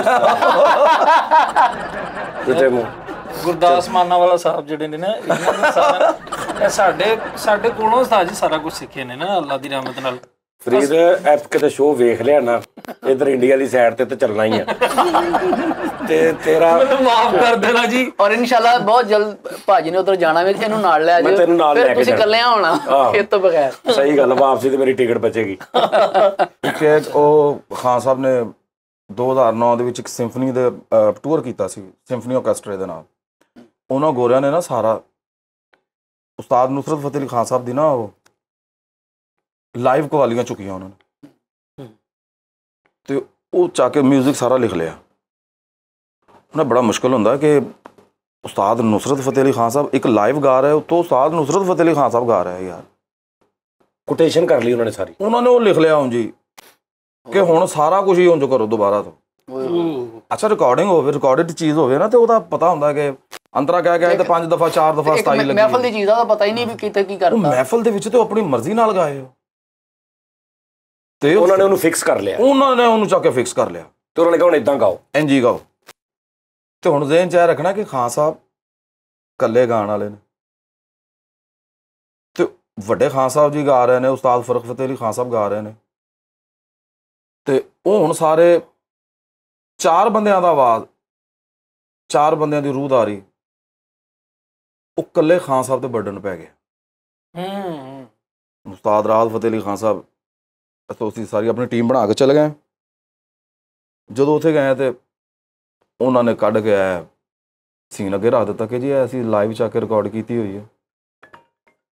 ਗੁਰਦਾਸ ਮਾਨਾ ਵਾਲਾ ਸਾਹਿਬ ਜਿਹੜੇ ਨੇ ਨਾ, ਇਹ ਸਾਡੇ ਕੋਲੋਂ ਉਸਤਾਦ ਜੀ ਸਾਰਾ ਕੁਝ ਸਿੱਖੇ ਨੇ ਨਾ ਅੱਲਾ ਦੀ ਰਹਿਮਤ ਨਾਲ। ਫਰੀਦ ਐਪ ਕਿਤੇ ਸ਼ੋਅ ਵੇਖ ਲਿਆ ਨਾ, ਇਧਰ ਇੰਡੀਆ ਦੀ ਸਾਈਡ ਤੇ ਚੱਲਣਾ ਹੀ ਆ ਤੇ ਤੇਰਾ ਮੈਨੂੰ ਮਾਫ ਕਰ ਦੇਣਾ ਜੀ। ਔਰ ਇਨਸ਼ਾਅੱਲਾ ਬਹੁਤ ਜਲਦ ਭਾਜੀ ਨੇ ਉਧਰ ਜਾਣਾ ਵੀ, ਇਹਨੂੰ ਨਾਲ ਲੈ ਜਾਓ, ਫਿਰ ਤੁਸੀਂ ਇਕੱਲੇ ਆਉਣਾ ਇਹ ਤੋਂ ਬਗੈਰ। ਸਹੀ ਗੱਲ, ਵਾਪਸੀ ਤੇ ਮੇਰੀ ਟਿਕਟ ਬਚੇਗੀ। ਕਿ ਉਹ ਖਾਨ ਸਾਹਿਬ ਨੇ 2009 ਦੇ ਵਿੱਚ ਇੱਕ ਸਿੰਫਨੀ ਦੇ ਟੂਰ ਕੀਤਾ ਸੀ, ਸਿੰਫਨੀ ਆਰਕੈਸਟਰਾ ਦੇ ਨਾਲ। ਉਹਨਾਂ ਗੋਰਿਆਂ ਨੇ ਨਾ ਸਾਰਾ ਉਸਤਾਦ ਨੁਸਰਤ ਫਤਿਹ ਅਲੀ ਖਾਨ ਸਾਹਿਬ ਦੀ ਨਾ ਉਹ ਲਾਈਵ ਕਵਾਲੀਆਂ ਚੁੱਕੀਆਂ ਉਹਨਾਂ ਨੇ, ਤੇ ਉਹ ਚਾ ਕੇ ਮਿਊਜ਼ਿਕ ਸਾਰਾ ਲਿਖ ਲਿਆ। ਉਹਨਾਂ ਬੜਾ ਮੁਸ਼ਕਿਲ ਹੁੰਦਾ ਕਿ ਉਸਤਾਦ ਨੁਸਰਤ ਫਤਿਹ ਅਲੀ ਖਾਨ ਸਾਹਿਬ ਇੱਕ ਲਾਈਵ ਗਾ ਰਿਹਾ, ਉੱਤੋਂ ਉਸਤਾਦ ਨੁਸਰਤ ਫਤਿਹ ਅਲੀ ਖਾਨ ਸਾਹਿਬ ਗਾ ਰਿਹਾ ਯਾਰ। ਕੋਟੇਸ਼ਨ ਕਰ ਲਈ ਉਹਨਾਂ ਨੇ ਸਾਰੀ, ਉਹਨਾਂ ਨੇ ਉਹ ਲਿਖ ਲਿਆ ਹੁਣ ਜੀ ਕਿ ਹੁਣ ਸਾਰਾ ਕੁਝ ਹੀ ਉਂਝ ਕਰੋ ਦੁਬਾਰਾ ਤੋਂ। ਅੱਛਾ ਰਿਕਾਰਡਿੰਗ ਹੋਵੇ, ਰਿਕਾਰਡਡ ਚੀਜ਼ ਹੋਵੇ ਨਾ, ਤੇ ਉਹਦਾ ਪਤਾ ਹੁੰਦਾ ਕਿ ਅੰਤਰਾ ਕਹਿ ਗਿਆ ਤੇ 5 ਦਫਾ 4 ਦਫਾ 27 ਲੱਗੀ। ਮਹਿਫਲ ਦੀ ਚੀਜ਼ ਦਾ ਪਤਾ ਹੀ ਨਹੀਂ ਵੀ ਕਿਤੇ ਕੀ ਕਰਦਾ। ਮਹਿਫਲ ਦੇ ਵਿੱਚ ਤੇ ਆਪਣੀ ਮਰਜ਼ੀ ਨਾਲ ਗਾਏ ਹੋ, ਤੇ ਉਹਨਾਂ ਨੇ ਉਹਨੂੰ ਫਿਕਸ ਕਰ ਲਿਆ, ਉਹਨਾਂ ਨੇ ਉਹਨੂੰ ਚੱਕ ਕੇ ਫਿਕਸ ਕਰ ਲਿਆ, ਤੇ ਉਹਨਾਂ ਨੇ ਕਿਹਾ ਹੁਣ ਇਦਾਂ ਗਾਓ, ਇੰਝ ਹੀ ਗਾਓ। ਤੇ ਹੁਣ ਜ਼ਿਹਨ 'ਚ ਇਹ ਰੱਖਣਾ ਕਿ ਖਾਨ ਸਾਹਿਬ ਇਕੱਲੇ ਗਾਣ ਵਾਲੇ ਨੇ, ਤੇ ਵੱਡੇ ਖਾਨ ਸਾਹਿਬ ਜੀ ਗਾ ਰਹੇ ਨੇ, ਉਸਤਾਦ ਫਰਕ ਫਤਿਹ ਅਲੀ ਖਾਨ ਸਾਹਿਬ ਗਾ ਰਹੇ ਨੇ, ਤੇ ਉਹ ਹੁਣ ਸਾਰੇ 4 ਬੰਦਿਆਂ ਦਾ ਆਵਾਜ਼, 4 ਬੰਦਿਆਂ ਦੀ ਰੂਹਦਾਰੀ ਉਹ ਇਕੱਲੇ ਖਾਨ ਸਾਹਿਬ ਤੇ ਬਰਡਨ ਪੈ ਗਿਆ। ਉਸਤਾਦ ਰਾਹਤ ਫਤਿਹ ਅਲੀ ਖਾਨ ਸਾਹਿਬ ਅਸੀਂ ਸਾਰੀ ਆਪਣੀ ਟੀਮ ਬਣਾ ਕੇ ਚਲੇ ਗਏ। ਜਦੋਂ ਉੱਥੇ ਗਏ ਤੇ ਉਹਨਾਂ ਨੇ ਕੱਢ ਕੇ ਸੀਨ ਅੱਗੇ ਰੱਖ ਦਿੱਤਾ ਕਿ ਜੀ ਅਸੀਂ ਲਾਈਵ ਚ ਆ ਕੇ ਰਿਕਾਰਡ ਕੀਤੀ ਹੋਈ ਹੈ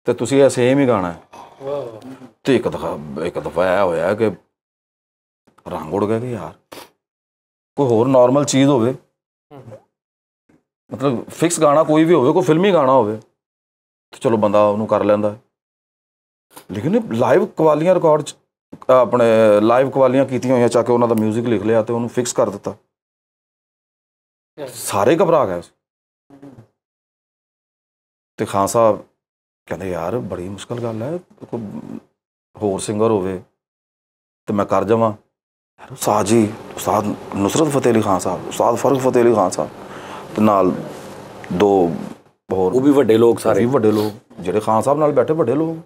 ਤੇ ਤੁਸੀਂ ਇਹ ਸੇਮ ਹੀ ਗਾਣਾ ਹੈ। ਤੇ ਇੱਕ ਦਫਾ ਇਹ ਹੋਇਆ ਕਿ ਰੰਗ ਉੜ ਗਿਆ ਕਿ ਯਾਰ ਕੋਈ ਹੋਰ ਨਾਰਮਲ ਚੀਜ਼ ਹੋਵੇ, ਮਤਲਬ ਫਿਕਸ ਗਾਣਾ ਕੋਈ ਵੀ ਹੋਵੇ, ਕੋਈ ਫਿਲਮੀ ਗਾਣਾ ਹੋਵੇ ਤੇ ਚਲੋ ਬੰਦਾ ਉਹਨੂੰ ਕਰ ਲੈਂਦਾ, ਲੇਕਿਨ ਲਾਈਵ ਕਵਾਲੀਆਂ ਰਿਕਾਰਡ 'ਚ ਆਪਣੇ ਲਾਈਵ ਕਵਾਲੀਆਂ ਕੀਤੀਆਂ ਹੋਈਆਂ, ਚੱਕ ਕੇ ਉਹਨਾਂ ਦਾ ਮਿਊਜ਼ਿਕ ਲਿਖ ਲਿਆ ਤੇ ਉਹਨੂੰ ਫਿਕਸ ਕਰ ਦਿੱਤਾ। ਸਾਰੇ ਘਬਰਾ ਗਏ ਤੇ ਖਾਨ ਸਾਹਿਬ ਕਹਿੰਦੇ ਯਾਰ ਬੜੀ ਮੁਸ਼ਕਲ ਗੱਲ ਹੈ, ਕੋਈ ਹੋਰ ਸਿੰਗਰ ਹੋਵੇ ਤੇ ਮੈਂ ਕਰ ਜਾਵਾਂ। ਉਸਤਾਦ ਜੀ, ਉਸਤਾਦ ਨੁਸਰਤ ਫਤਿਹ ਅਲੀ ਖਾਨ ਸਾਹਿਬ, ਉਸਤਾਦ ਫਰਕ ਫਤਿਹ ਅਲੀ ਖਾਨ ਸਾਹਿਬ ਤੇ ਨਾਲ 2 ਹੋਰ, ਉਹ ਵੀ ਵੱਡੇ ਲੋਕ, ਸਾਰੇ ਵੱਡੇ ਲੋਕ ਜਿਹੜੇ ਖਾਨ ਸਾਹਿਬ ਨਾਲ ਬੈਠੇ ਵੱਡੇ ਲੋਕ।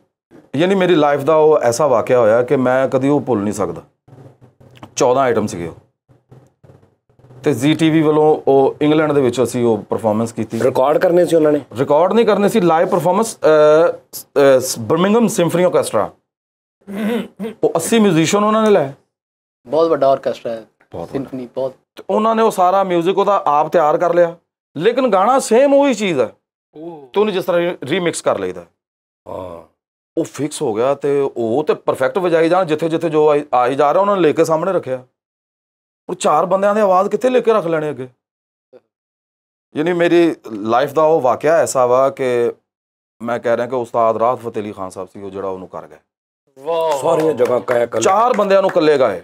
ਯਾਨੀ ਮੇਰੀ ਲਾਈਫ ਦਾ ਉਹ ਐਸਾ ਵਾਕਿਆ ਹੋਇਆ ਕਿ ਮੈਂ ਕਦੀ ਉਹ ਭੁੱਲ ਨਹੀਂ ਸਕਦਾ। 14 ਆਈਟਮ ਸੀਗੇ ਉਹ, ਤੇ ਜ਼ੀ ਟੀਵੀ ਵੱਲੋਂ ਉਹ ਇੰਗਲੈਂਡ ਦੇ ਵਿੱਚ ਅਸੀਂ ਉਹ ਪਰਫਾਰਮੈਂਸ ਕੀਤੀ। ਰਿਕਾਰਡ ਕਰਨੇ ਸੀ ਉਹਨਾਂ ਨੇ? ਰਿਕਾਰਡ ਨਹੀਂ ਕਰਨੇ ਸੀ, live performance. Birmingham symphony orchestra, ਉਹ 80 ਮਿਊਜ਼ੀਸ਼ੀਅਨ ਉਹਨਾਂ ਨੇ ਲਏ। ਬਹੁਤ ਵੱਡਾ ਆਰਕੈਸਟਰਾ ਹੈ ਸਿੰਫਨੀ, ਬਹੁਤ। ਤੇ ਉਹਨਾਂ ਨੇ ਉਹ ਸਾਰਾ ਮਿਊਜ਼ਿਕ ਉਹਦਾ ਆਪ ਤਿਆਰ ਕਰ ਲਿਆ, ਲੇਕਿਨ ਗਾਣਾ ਸੇਮ ਉਹੀ ਚੀਜ਼ ਹੈ ਤੇ ਉਹਨੂੰ ਜਿਸ ਤਰ੍ਹਾਂ ਰੀਮਿਕਸ ਕਰ ਲਈਦਾ। ਹਾਂ, ਉਹ ਫਿਕਸ ਹੋ ਗਿਆ ਤੇ ਉਹ ਤੇ ਪਰਫੈਕਟ ਵਜਾਈ ਜਾਣ, ਜਿੱਥੇ ਜਿੱਥੇ ਜੋ ਆਈ ਜਾ ਰਿਹਾ ਉਹਨਾਂ ਨੇ ਲੈ ਕੇ ਸਾਹਮਣੇ ਰੱਖਿਆ। ਉਹ 4 ਬੰਦਿਆਂ ਦੀ ਆਵਾਜ਼ ਕਿੱਥੇ ਲੈ ਕੇ ਰੱਖ ਲੈਣੇ ਅੱਗੇ। ਯਾਨੀ ਮੇਰੀ ਲਾਈਫ ਦਾ ਉਹ ਵਾਕਿਆ ਐਸਾ ਵਾ ਕਿ ਮੈਂ ਕਹਿ ਰਿਹਾ ਕਿ ਉਸਤਾਦ ਰਾਹਤ ਫਤਿਹ ਅਲੀ ਖਾਨ ਸਾਹਿਬ ਸੀ ਉਹ ਜਿਹੜਾ ਉਹਨੂੰ ਕਰ ਗਏ। ਸਾਰੀਆਂ ਜਗ੍ਹਾ ਕਹਿ 4 ਬੰਦਿਆਂ ਨੂੰ ਇਕੱਲੇ ਗਾਏ।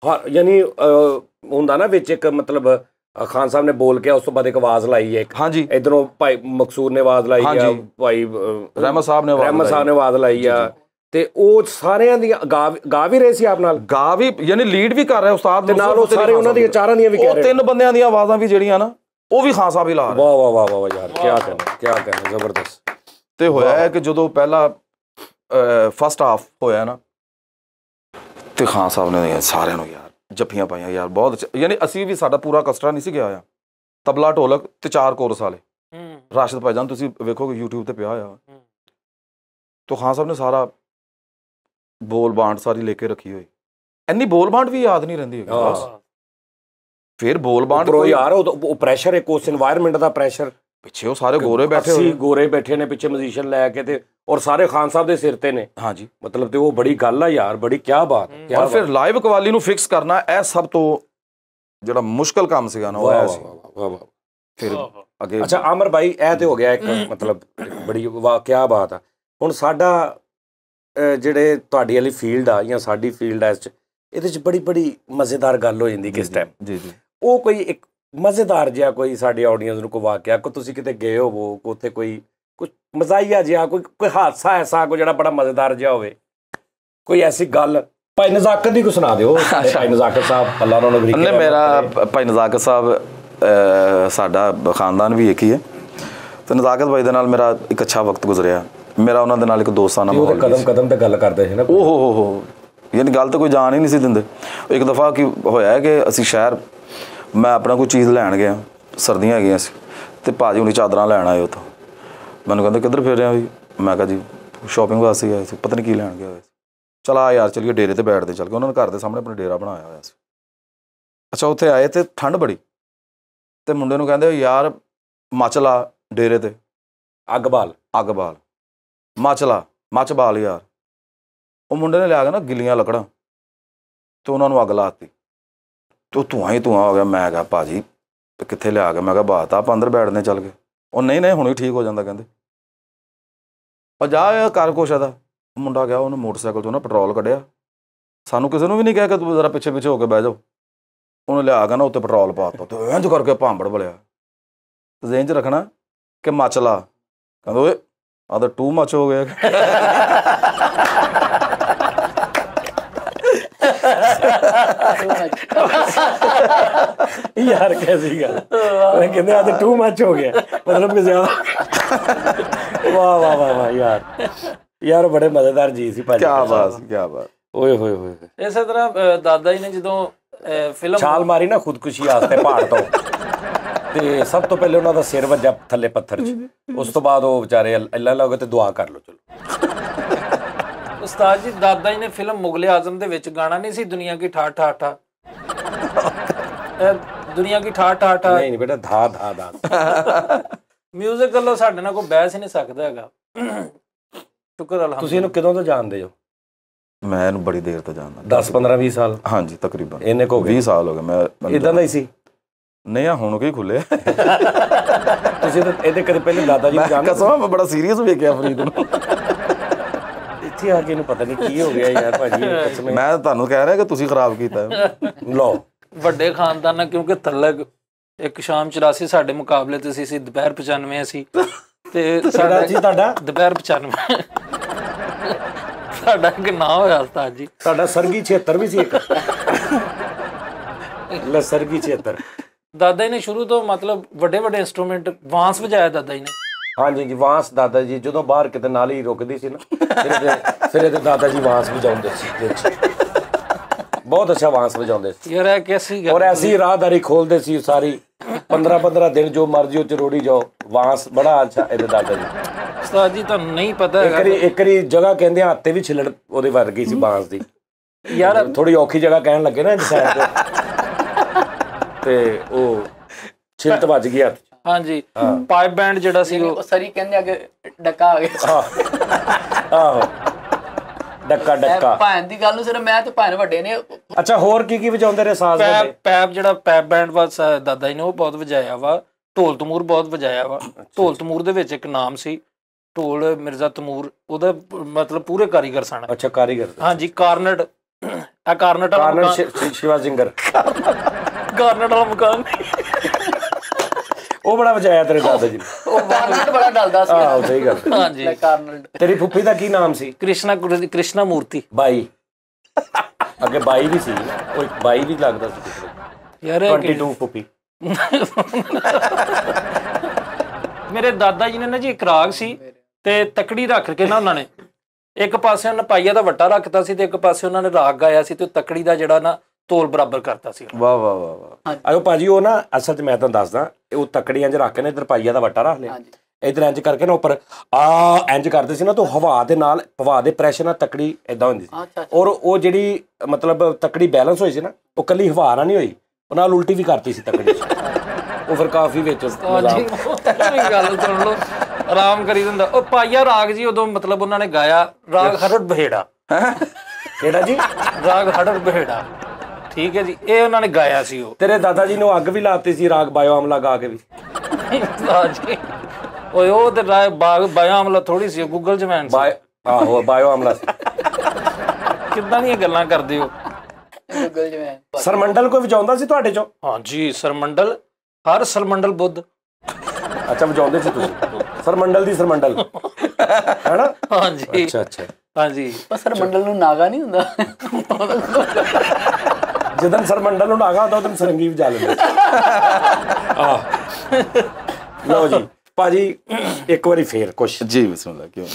ਹਾਂ, ਯਾਨੀ ਹੁੰਦਾ ਨਾ ਵਿੱਚ ਇੱਕ ਮਤਲਬ ਖਾਨ ਸਾਹਿਬ ਨੇ ਬੋਲ ਕੇ ਉਸ ਤੋਂ ਬਾਅਦ ਇੱਕ ਆਵਾਜ਼ ਲਾਈ ਹੈ, ਹਾਂਜੀ, ਇਧਰੋਂ ਭਾਈ ਮਕਸੂਦ ਨੇ ਆਵਾਜ਼ ਲਾਈ ਆ, ਭਾਈ ਰਹਿਮਤ ਸਾਹਿਬ ਨੇ ਆਵਾਜ਼ ਲਾਈ ਆ, ਤੇ ਉਹ ਸਾਰਿਆਂ ਦੀਆਂ ਗਾ ਵੀ ਰਹੇ ਸੀ ਆਪ ਨਾਲ, ਗਾ ਵੀ ਯਾਨੀ ਲੀਡ ਵੀ ਕਰ ਰਿਹਾ ਉਸਤਾਦ ਤੇ ਨਾਲ ਉਹ ਸਾਰੇ ਉਹਨਾਂ ਦੀਆਂ 4 ਦੀਆਂ ਵੀ ਕਹਿ ਰਹੇ। 3 ਬੰਦਿਆਂ ਦੀਆਂ ਆਵਾਜ਼ਾਂ ਵੀ ਜਿਹੜੀਆਂ ਨਾ ਉਹ ਵੀ ਖਾਨ ਸਾਹਿਬ ਹੀ ਲਾ ਰਹੇ। ਵਾਹ ਵਾਹ ਵਾਹ ਵਾਹ ਯਾਰ, ਕੀ ਕਹਿਣਾ ਜ਼ਬਰਦਸਤ। ਤੇ ਹੋਇਆ ਹੈ ਕਿ ਜਦੋਂ ਪਹਿਲਾ ਫਸਟ ਹਾਫ ਹੋਇਆ ਨਾ ਤੇ ਖਾਨ ਸਾਹਿਬ ਨੇ ਸਾਰਿਆਂ ਨੂੰ ਯਾਰ ਜੱਫੀਆਂ ਪਾਈਆਂ ਯਾਰ, ਬਹੁਤ ਯਾਨੀ ਅਸੀਂ ਵੀ, ਸਾਡਾ ਪੂਰਾ ਕਸਟਰਾ ਨਹੀਂ ਸੀ ਗਿਆ ਹੋਇਆ, ਤਬਲਾ ਢੋਲਕ ਤੇ 4 ਕੋਰਸ ਵਾਲੇ। ਰਾਸ਼ਿਦ ਭਾਈਜਾਨ ਤੁਸੀਂ ਵੇਖੋਗੇ YouTube ਤੇ ਪਿਆ ਹੋਇਆ। तो खान साहब ने सारा बोल बांट सारी लेके रखी हुई, इन्नी बोल बांट भी याद नहीं रहती है। फिर बोल बांट यार वो प्रेशर एक उस एनवायरनमेंट दा प्रेशर, पिछे वो सारे गोरे बैठे हुए, गोरे बैठे ने पिछे म्यूजिशियन लैके ते और सारे खान साहब दे सिर ते ने। हाँ जी, मतलब ते वो बड़ी गल है यार, बड़ी क्या बात है। और फिर लाइव कवाली नू फिक्स करना ए सब तो ਜਿਹੜਾ ਮੁਸ਼ਕਲ ਕੰਮ ਸੀਗਾ ਨਾ ਉਹ ਆਇਆ ਸੀ। ਫਿਰ ਅੱਗੇ ਅੱਛਾ ਆਮਰ ਭਾਈ, ਇਹ ਤੇ ਹੋ ਗਿਆ ਇੱਕ ਮਤਲਬ ਬੜੀ ਵਾਕਿਆ ਬਾਤ ਆ। ਹੁਣ ਸਾਡਾ ਜਿਹੜੇ ਤੁਹਾਡੀ ਵਾਲੀ ਫੀਲਡ ਆ ਜਾਂ ਸਾਡੀ ਫੀਲਡ ਐ, ਇਹਦੇ 'ਚ ਬੜੀ ਮਜ਼ੇਦਾਰ ਗੱਲ ਹੋ ਜਾਂਦੀ ਕਿਸ ਟਾਈਮ। ਜੀ ਜੀ, ਉਹ ਕੋਈ ਇੱਕ ਮਜ਼ੇਦਾਰ ਜਿਹਾ ਕੋਈ ਸਾਡੀ ਆਡੀਅנס ਨੂੰ ਕੋਈ ਵਾਕਿਆ, ਕੋਈ ਤੁਸੀਂ ਕਿਤੇ ਗਏ ਹੋਵੋ, ਉੱਥੇ ਕੋਈ ਕੁਝ ਮਜ਼ਾਈਆ ਜਿਹਾ ਕੋਈ ਹਾਦਸਾ ਐਸਾ ਕੋਈ ਜਿਹੜਾ ਬੜਾ ਮਜ਼ੇਦਾਰ ਜਿਹਾ ਹੋਵੇ, ਕੋਈ ਐਸੀ ਗੱਲ। ਭਾਈ ਨਜ਼ਾਕਤ ਦੀ ਕੋ ਸੁਣਾ ਦਿਓ। ਭਾਈ ਨਜ਼ਾਕਤ ਸਾਹਿਬ ਅੱਲਾ ਉਹਨਾਂ ਨੂੰ ਬਰੀਕ ਕਰੇ। ਮੇਰਾ ਭਾਈ ਨਜ਼ਾਕਤ ਸਾਹਿਬ ਸਾਡਾ ਖਾਨਦਾਨ ਵੀ ਇੱਕ ਹੀ ਹੈ ਤੇ ਨਜ਼ਾਕਤ ਭਾਈ ਦੇ ਨਾਲ ਮੇਰਾ ਇੱਕ ਅੱਛਾ ਵਕਤ ਗੁਜ਼ਰਿਆ। ਮੇਰਾ ਉਹਨਾਂ ਦੇ ਨਾਲ ਇੱਕ ਦੋਸਤਾਨਾ ਮਾਹੌਲ, ਕਦਮ ਤੇ ਗੱਲ ਕਰਦੇ ਸੀ ਨਾ। ਹੋ ਯਾਨੀ ਗੱਲ ਤਾਂ ਕੋਈ ਜਾਣ ਹੀ ਨਹੀਂ ਸੀ ਦਿੰਦੇ। ਇੱਕ ਦਫਾ ਕੀ ਹੋਇਆ ਕਿ ਅਸੀਂ ਸ਼ਹਿਰ, ਮੈਂ ਆਪਣਾ ਕੋਈ ਚੀਜ਼ ਲੈਣ ਗਿਆ, ਸਰਦੀਆਂ ਹੈਗੀਆਂ ਸੀ ਤੇ ਭਾਜੀ ਹੁਣੀ ਚਾਦਰਾਂ ਲੈਣ ਆਏ ਉੱਥੋਂ। ਮੈਨੂੰ ਕਹਿੰਦੇ ਕਿੱਧਰ ਫਿਰ ਰਿਹਾ ਵੀ? ਮੈਂ ਕਿਹਾ ਜੀ ਸ਼ਾਪਿੰਗ ਵਾਸਤੇ ਆਏ ਸੀ, ਪਤਾ ਨਹੀਂ ਕੀ ਲੈਣ ਗਿਆ ਹੋਇਆ ਸੀ। ਚਲ ਆ ਯਾਰ ਚਲੀਏ ਡੇਰੇ ਤੇ ਬੈਠਦੇ ਚੱਲ ਕੇ। ਉਹਨਾਂ ਨੇ ਘਰ ਦੇ ਸਾਹਮਣੇ ਆਪਣਾ ਡੇਰਾ ਬਣਾਇਆ ਹੋਇਆ ਸੀ। ਅੱਛਾ ਉੱਥੇ ਆਏ ਤੇ ਠੰਡ ਬੜੀ, ਤੇ ਮੁੰਡੇ ਨੂੰ ਕਹਿੰਦੇ ਯਾਰ ਮੱਚ ਲਾ ਡੇਰੇ ਤੇ, ਅੱਗ ਬਾਲ ਮੱਚ ਬਾਲ ਯਾਰ। ਉਹ ਮੁੰਡੇ ਨੇ ਲਿਆ ਕੇ ਨਾ ਗਿੱਲੀਆਂ ਲੱਕੜਾਂ ਤੇ ਉਹਨਾਂ ਨੂੰ ਅੱਗ ਲਾਤੀ ਤੇ ਉਹ ਧੂੰਆਂ ਹੀ ਧੂੰਆਂ ਹੋ ਗਿਆ। ਮੈਂ ਕਿਹਾ ਭਾਜੀ ਕਿੱਥੇ ਲਿਆ ਕੇ? ਮੈਂ ਕਿਹਾ ਬਾਤ ਆਪਾਂ ਅੰਦਰ ਬੈਠਦੇ ਚੱਲ ਗਏ। ਉਹ ਨਹੀਂ ਹੁਣ ਹੀ ਠੀਕ ਹੋ ਜਾਂਦਾ ਕਹਿੰਦੇ। ਉਹ ਜਾ ਕਰ ਕੁਛ ਇਹਦਾ। ਮੁੰਡਾ ਗਿਆ, ਉਹਨੇ ਮੋਟਰਸਾਈਕਲ ਤੋਂ ਨਾ ਪੈਟਰੋਲ ਕੱਢਿਆ, ਸਾਨੂੰ ਕਿਸੇ ਨੂੰ ਵੀ ਨਹੀਂ ਕਿਹਾ ਕਿ ਤੂੰ ਜ਼ਰਾ ਪਿੱਛੇ ਹੋ ਕੇ ਬਹਿ ਜਾਓ। ਉਹਨੇ ਲਿਆ ਕੇ ਨਾ ਉੱਤੇ ਪੈਟਰੋਲ ਪਾ ਤਾ ਤੇ ਇੰਝ ਕਰਕੇ ਭਾਂਬੜ ਬਲਿਆ। ਜ਼ੇਨ 'ਚ ਰੱਖਣਾ ਕਿ ਮੱਚ ਲਾ। ਕਹਿੰਦਾ ਓਏ ਆ ਤਾਂ ਟੂ ਮੱਚ ਹੋ ਗਿਆ। यार कैसी गल, कहते आ तो टू मच हो गया, मतलब कि ज्यादा। वाह वाह वाह वाह यार बड़े मजेदार जी सी भाजी। क्या बात। ओए होए होए। ਇਸੇ ਤਰ੍ਹਾਂ ਦਾਦਾ ਜੀ ਨੇ ਜਦੋਂ ਫਿਲਮ ਛਾਲ ਮਾਰੀ ਨਾ ਖੁਦਕੁਸ਼ੀ ਵਾਸਤੇ ਪਹਾੜ ਤੋਂ, ਤੇ ਸਭ ਤੋਂ ਪਹਿਲੇ ਉਹਨਾਂ ਦਾ ਸਿਰ ਵੱਜਾ ਥੱਲੇ ਪੱਥਰ 'ਚ। ਉਸ ਤੋਂ ਬਾਅਦ ਉਹ ਵਿਚਾਰੇ ਅੱਲਾ ਲਾਓਗੇ ਤੇ ਦੁਆ ਕਰ ਲਓ। ਚਲੋ ਉਸਤਾਦ ਜੀ, ਦਾਦਾ ਜੀ ਨੇ ਫਿਲਮ ਮੁਗਲੇ ਆਜ਼ਮ ਦੇ ਵਿੱਚ ਗਾਣਾ ਨਹੀਂ ਸੀ ਦੁਨੀਆ ਕੀ ਠਾ ਠਾ ਠਾ, ਦੁਨੀਆ ਕੀ ਠਾ ਠਾ ਠਾ। ਨਹੀਂ ਬੇਟਾ, ਧਾ ਧਾ ਧਾ। ਮਿਊਜ਼ਿਕ ਵੱਲੋਂ ਸਾਡੇ ਨਾਲ ਕੋਈ ਬਹਿਸ ਹੀ ਨਹੀਂ ਸਕਦਾ ਹੈਗਾ। ਸ਼ੁਕਰ ਅਲਹਮਦੁਲਿਲਾ। ਤੁਸੀਂ ਇਹਨੂੰ ਕਦੋਂ ਤੋਂ ਜਾਣਦੇ ਹੋ? ਮੈਂ ਇਹਨੂੰ ਬੜੀ ਦੇਰ ਤੋਂ ਜਾਣਦਾ, 10 15 20 ਸਾਲ। ਹਾਂਜੀ ਤਕਰੀਬਨ ਇਹਨੇ ਕੋ 20 ਸਾਲ ਹੋ ਗਏ। ਮੈਂ ਇਦਾਂ ਦਾ ਹੀ ਸੀ? ਨਹੀਂ ਆ ਹੁਣ ਕੀ ਖੁੱਲੇ। ਤੁਸੀਂ ਤਾਂ ਇਹਦੇ ਕਦੇ ਪਹਿਲੇ ਦਾਦਾ ਜੀ ਨੂੰ ਜਾਣਦੇ? ਕਸਮ ਮੈਂ ਬੜਾ ਸੀਰੀਅਸ ਵੇਖਿਆ ਫਰੀਦ ਨੂੰ। ਇੱਥੇ ਆ ਕੇ ਇਹਨੂੰ ਪਤਾ ਨਹੀਂ ਕੀ ਹੋ ਗਿਆ ਯਾਰ ਭਾਜੀ। ਮੈਂ ਤੁਹਾਨੂੰ ਕਹਿ ਰਿਹਾ ਕਿ ਤੁਸੀਂ ਖਰਾਬ ਕੀਤਾ। ਲਓ ਵੱਡੇ ਖਾਨਦਾਨਾਂ, ਕਿਉਂਕਿ ਤਲਕ ਇੱਕ ਸ਼ਾਮ 84 ਸਾਡੇ ਮੁਕਾਬਲੇ ਤੇ ਸੀ, ਦੁਪਹਿਰ 95 ਸੀ ਤੇ ਸਾਡਾ ਜੀ ਤੁਹਾਡਾ ਦੁਪਹਿਰ 95 ਸਾਡਾ ਕਿ ਨਾ ਹੋਇਆ ਉਸਤਾਦ ਜੀ। ਸਾਡਾ ਸਰਗੀ 76 ਵੀ ਸੀ ਇੱਕ। ਲੈ ਸਰਗੀ 76। ਦਾਦਾ ਜੀ ਨੇ ਸ਼ੁਰੂ ਤੋਂ ਮਤਲਬ ਵੱਡੇ ਇੰਸਟਰੂਮੈਂਟ ਬਾਂਸ ਵਜਾਇਆ ਦਾਦਾ ਜੀ ਨੇ। ਹਾਂਜੀ ਜੀ, ਵਾਂਸ ਦਾਦਾ ਜੀ ਜਦੋਂ ਬਾਹਰ ਕਿਤੇ ਨਾਲੀ ਰੁਕਦੀ ਸੀ ਨਾ, ਫਿਰ ਇਹਦੇ ਦਾਦਾ ਜੀ ਵਾਂਸ ਵਜਾਉਂਦੇ ਸੀ। ਬਹੁਤ ਅੱਛਾ ਬਾਂਸ ਵਜਾਉਂਦੇ ਸੀ ਯਾਰ ਇਹ ਕਿਸੀ ਔਰ ਗੱਲ ਐਸੀ ਰਾਹਦਾਰੀ ਖੋਲਦੇ ਸੀ ਸਾਰੀ 15 ਦਿਨ ਜੋ ਮਰਜ਼ੀ ਉਹ ਚ ਰੋੜੀ ਜਾਓ ਬਾਂਸ ਬੜਾ ਅੱਛਾ ਇਹਦੇ ਦਾਦਾ ਜੀ ਉਸਤਾਦ ਜੀ ਤੁਹਾਨੂੰ ਨਹੀਂ ਪਤਾ ਹੈਗਾ ਇੱਕ ਵਾਰੀ ਜਗ੍ਹਾ ਕਹਿੰਦੇ ਹੱਥ ਤੇ ਵੀ ਛਿੱਲੜ ਉਹਦੇ ਵਰਗੀ ਸੀ ਬਾਂਸ ਦੀ ਯਾਰ ਥੋੜੀ ਔਖੀ ਜਗ੍ਹਾ ਕਹਿਣ ਲੱਗੇ ਨਾ ਸਾਈਡ ਤੇ ਉਹ ਛਿਲਤ ਵੱਜ ਗਈ ਹੱਥ 'ਚ। ਹਾਂਜੀ ਪਾਈਪ ਬੈਂਡ ਜਿਹੜਾ ਸੀ ਉਹ ਉਹ ਸਰੀ ਕਹਿੰਦੇ ਅੱਗੇ ਡੱਕਾ ਆ ਗਿਆ ਆਹੋ ਡੱਕਾ ਭੈਣ ਦੀ ਗੱਲ ਨੂੰ ਸਿਰ ਮੈਂ ਤੇ ਭੈਣ ਵੱਡੇ ਨੇ ਅੱਛਾ ਹੋਰ ਕੀ ਵਜਾਉਂਦੇ ਰਹੇ ਸਾਜ਼ ਵੱਡੇ ਪੈਪ ਜਿਹੜਾ ਪੈਪ ਬੈਂਡ ਵਾ ਦਾਦਾ ਜੀ ਨੇ ਉਹ ਬਹੁਤ ਵਜਾਇਆ ਵਾ ਢੋਲ ਤਮੂਰ ਬਹੁਤ ਵਜਾਇਆ ਵਾ ਢੋਲ ਤਮੂਰ ਦੇ ਵਿੱਚ ਇੱਕ ਨਾਮ ਸੀ ਢੋਲ ਮਿਰਜ਼ਾ ਤਮੂਰ ਉਹਦਾ ਮਤਲਬ ਪੂਰੇ ਕਾਰੀਗਰ ਸਨ ਅੱਛਾ ਕਾਰੀਗਰ ਹਾਂਜੀ ਕਾਰਨਟ ਆ ਕਾਰਨਟ ਵਾਲਾ ਸ਼ਿਵਾ ਸਿੰਗਰ ਕਾਰਨਟ ਵਾਲਾ ਮਕਾਨ ਉਹ ਬੜਾ ਵਜਾਇਆ ਤੇਰੇ ਦਾਦਾ ਜੀ ਨੇ ਉਹ ਕਾਰਨਟ ਬੜਾ ਡਲਦਾ ਸੀ ਆਹੋ ਸਹੀ ਗੱਲ ਹਾਂਜੀ ਕਾਰਨਟ ਤੇਰੀ ਫੁੱਫੀ ਦਾ ਕੀ ਨਾਮ ਸੀ ਕ੍ਰਿਸ਼ਨਾ ਮੂਰਤੀ ਬਾਈ ਅੱਗੇ ਬਾਈ ਵੀ ਸੀ ਉਹ ਇੱਕ ਬਾਈ ਵੀ ਲੱਗਦਾ ਸੀ ਕਿਸੇ ਯਾਰ 22 ਫੁੱਫੀ ਮੇਰੇ ਦਾਦਾ ਜੀ ਨੇ ਨਾ ਜੀ ਇੱਕ ਰਾਗ ਸੀ ਤੇ ਤਕੜੀ ਰੱਖ ਕੇ ਨਾ ਉਹਨਾਂ ਨੇ ਇੱਕ ਪਾਸੇ ਉਹਨਾਂ ਪਾਈਆ ਦਾ ਵੱਟਾ ਰੱਖਤਾ ਸੀ ਤੇ ਇੱਕ ਪਾਸੇ ਉਹਨਾਂ ਨੇ ਰਾਗ ਗਾਇਆ ਸੀ ਤੇ ਤਕੜੀ ਦਾ ਜਿਹੜਾ ਨਾ ਤੋਲ ਬਰਾਬਰ ਕਰਤਾ ਸੀ ਵਾਹ ਵਾਹ ਵਾਹ ਵਾਹ ਆਇਓ ਭਾਜੀ ਉਹ ਨਾ ਅਸਲ 'ਚ ਮੈਂ ਤੁਹਾਨੂੰ ਦੱਸਦਾ ਉਹ ਤਕੜੀਆਂ 'ਚ ਰੱਖ ਕੇ ਨਾ ਇੱਧਰ ਪਾਈਆ ਦਾ ਵੱਟਾ ਰੱਖ ਲਿਆ ਇੱਧਰ ਇੰਜ ਕਰਕੇ ਨਾ ਉੱਪਰ ਇੰਜ ਕਰਦੇ ਸੀ ਨਾ ਤਾਂ ਹਵਾ ਦੇ ਨਾਲ ਹਵਾ ਦੇ ਪ੍ਰੈਸ਼ਰ ਨਾਲ ਤਕੜੀ ਇਦਾਂ ਹੁੰਦੀ ਸੀ ਔਰ ਉਹ ਜਿਹੜੀ ਮਤਲਬ ਤਕੜੀ ਬੈਲੈਂਸ ਹੋਈ ਸੀ ਨਾ ਉਹ ਕੱਲੀ ਹਵਾ ਨਾਲ ਨਹੀਂ ਹੋਈ ਉਹ ਨਾਲ ਉਲਟੀ ਵੀ ਕਰਤੀ ਸੀ ਤਕੜੀ ਉਹ ਫਿਰ ਕਾਫੀ ਵਿੱਚ ਗੱਲ ਸੁਣ ਲਓ ਆਰਾਮ ਕਰੀ ਦਿੰਦਾ ਉਹ ਪਾਈਆ ਰਾਗ ਜੀ ਉਦੋਂ ਮਤਲਬ ਉਹਨਾਂ ਨੇ ਗਾਇਆ ਰਾਗ ਹਰੜ ਬਹੇੜਾ ਕਿਹੜਾ ਜੀ ਰਾਗ ਹਰੜ ਬਹੇੜਾ ਠੀਕ ਹੈ ਜੀ ਇਹ ਉਹਨਾਂ ਨੇ ਗਾਇਆ ਸੀ ਉਹ ਤੇਰੇ ਦਾਦਾ ਜੀ ਨੂੰ ਅੱਗ ਵੀ ਲਾਤੀ ਸੀ ਰਾਗ ਬਾਇਓ ਆਮਲਾ ਗਾ ਕੇ ਵੀ ਓਏ ਉਹ ਤੇ ਬਾਇਓ ਆਮਲਾ ਥੋੜੀ ਸੀ ਗੂਗਲ ਜਮੈਨ ਸੀ ਆਹੋ ਬਾਇਓ ਆਮਲਾ ਕਿੱਦਾਂ ਦੀਆਂ ਗੱਲਾਂ ਕਰਦੇ ਹੋ ਗੂਗਲ ਜਮੈਨ ਸਰਮੰਡਲ ਕੋਈ ਵਜਾਉਂਦਾ ਸੀ ਤੁਹਾਡੇ ਚੋਂ ਹਾਂਜੀ ਸਰਮੰਡਲ ਹਰ ਸਰਮੰਡਲ ਬੁੱਧ ਅੱਛਾ ਵਜਾਉਂਦੇ ਸੀ ਤੁਸੀਂ ਸਰਮੰਡਲ ਦੀ ਸਰਮੰਡਲ ਹੈਨਾ ਹਾਂਜੀ ਅੱਛਾ ਹਾਂਜੀ ਪਰ ਸਰਮੰਡਲ ਨੂੰ ਨਾਗਾ ਨਹੀਂ ਹੁੰਦਾ ਜਦੋਂ ਸਰਮੰਡਲ ਨੂੰ ਨਾਗਾ ਹੁੰਦਾ ਉਦੋਂ ਸਰੰਗੀ ਵਜਾ ਲੈਂਦੇ ਲਓ ਜੀ ਭਾਜੀ ਇੱਕ ਵਾਰੀ ਫੇਰ ਕੁਛ ਜੀ ਬਿਸਮਿਲ੍ਲਾ ਕਿਉਂ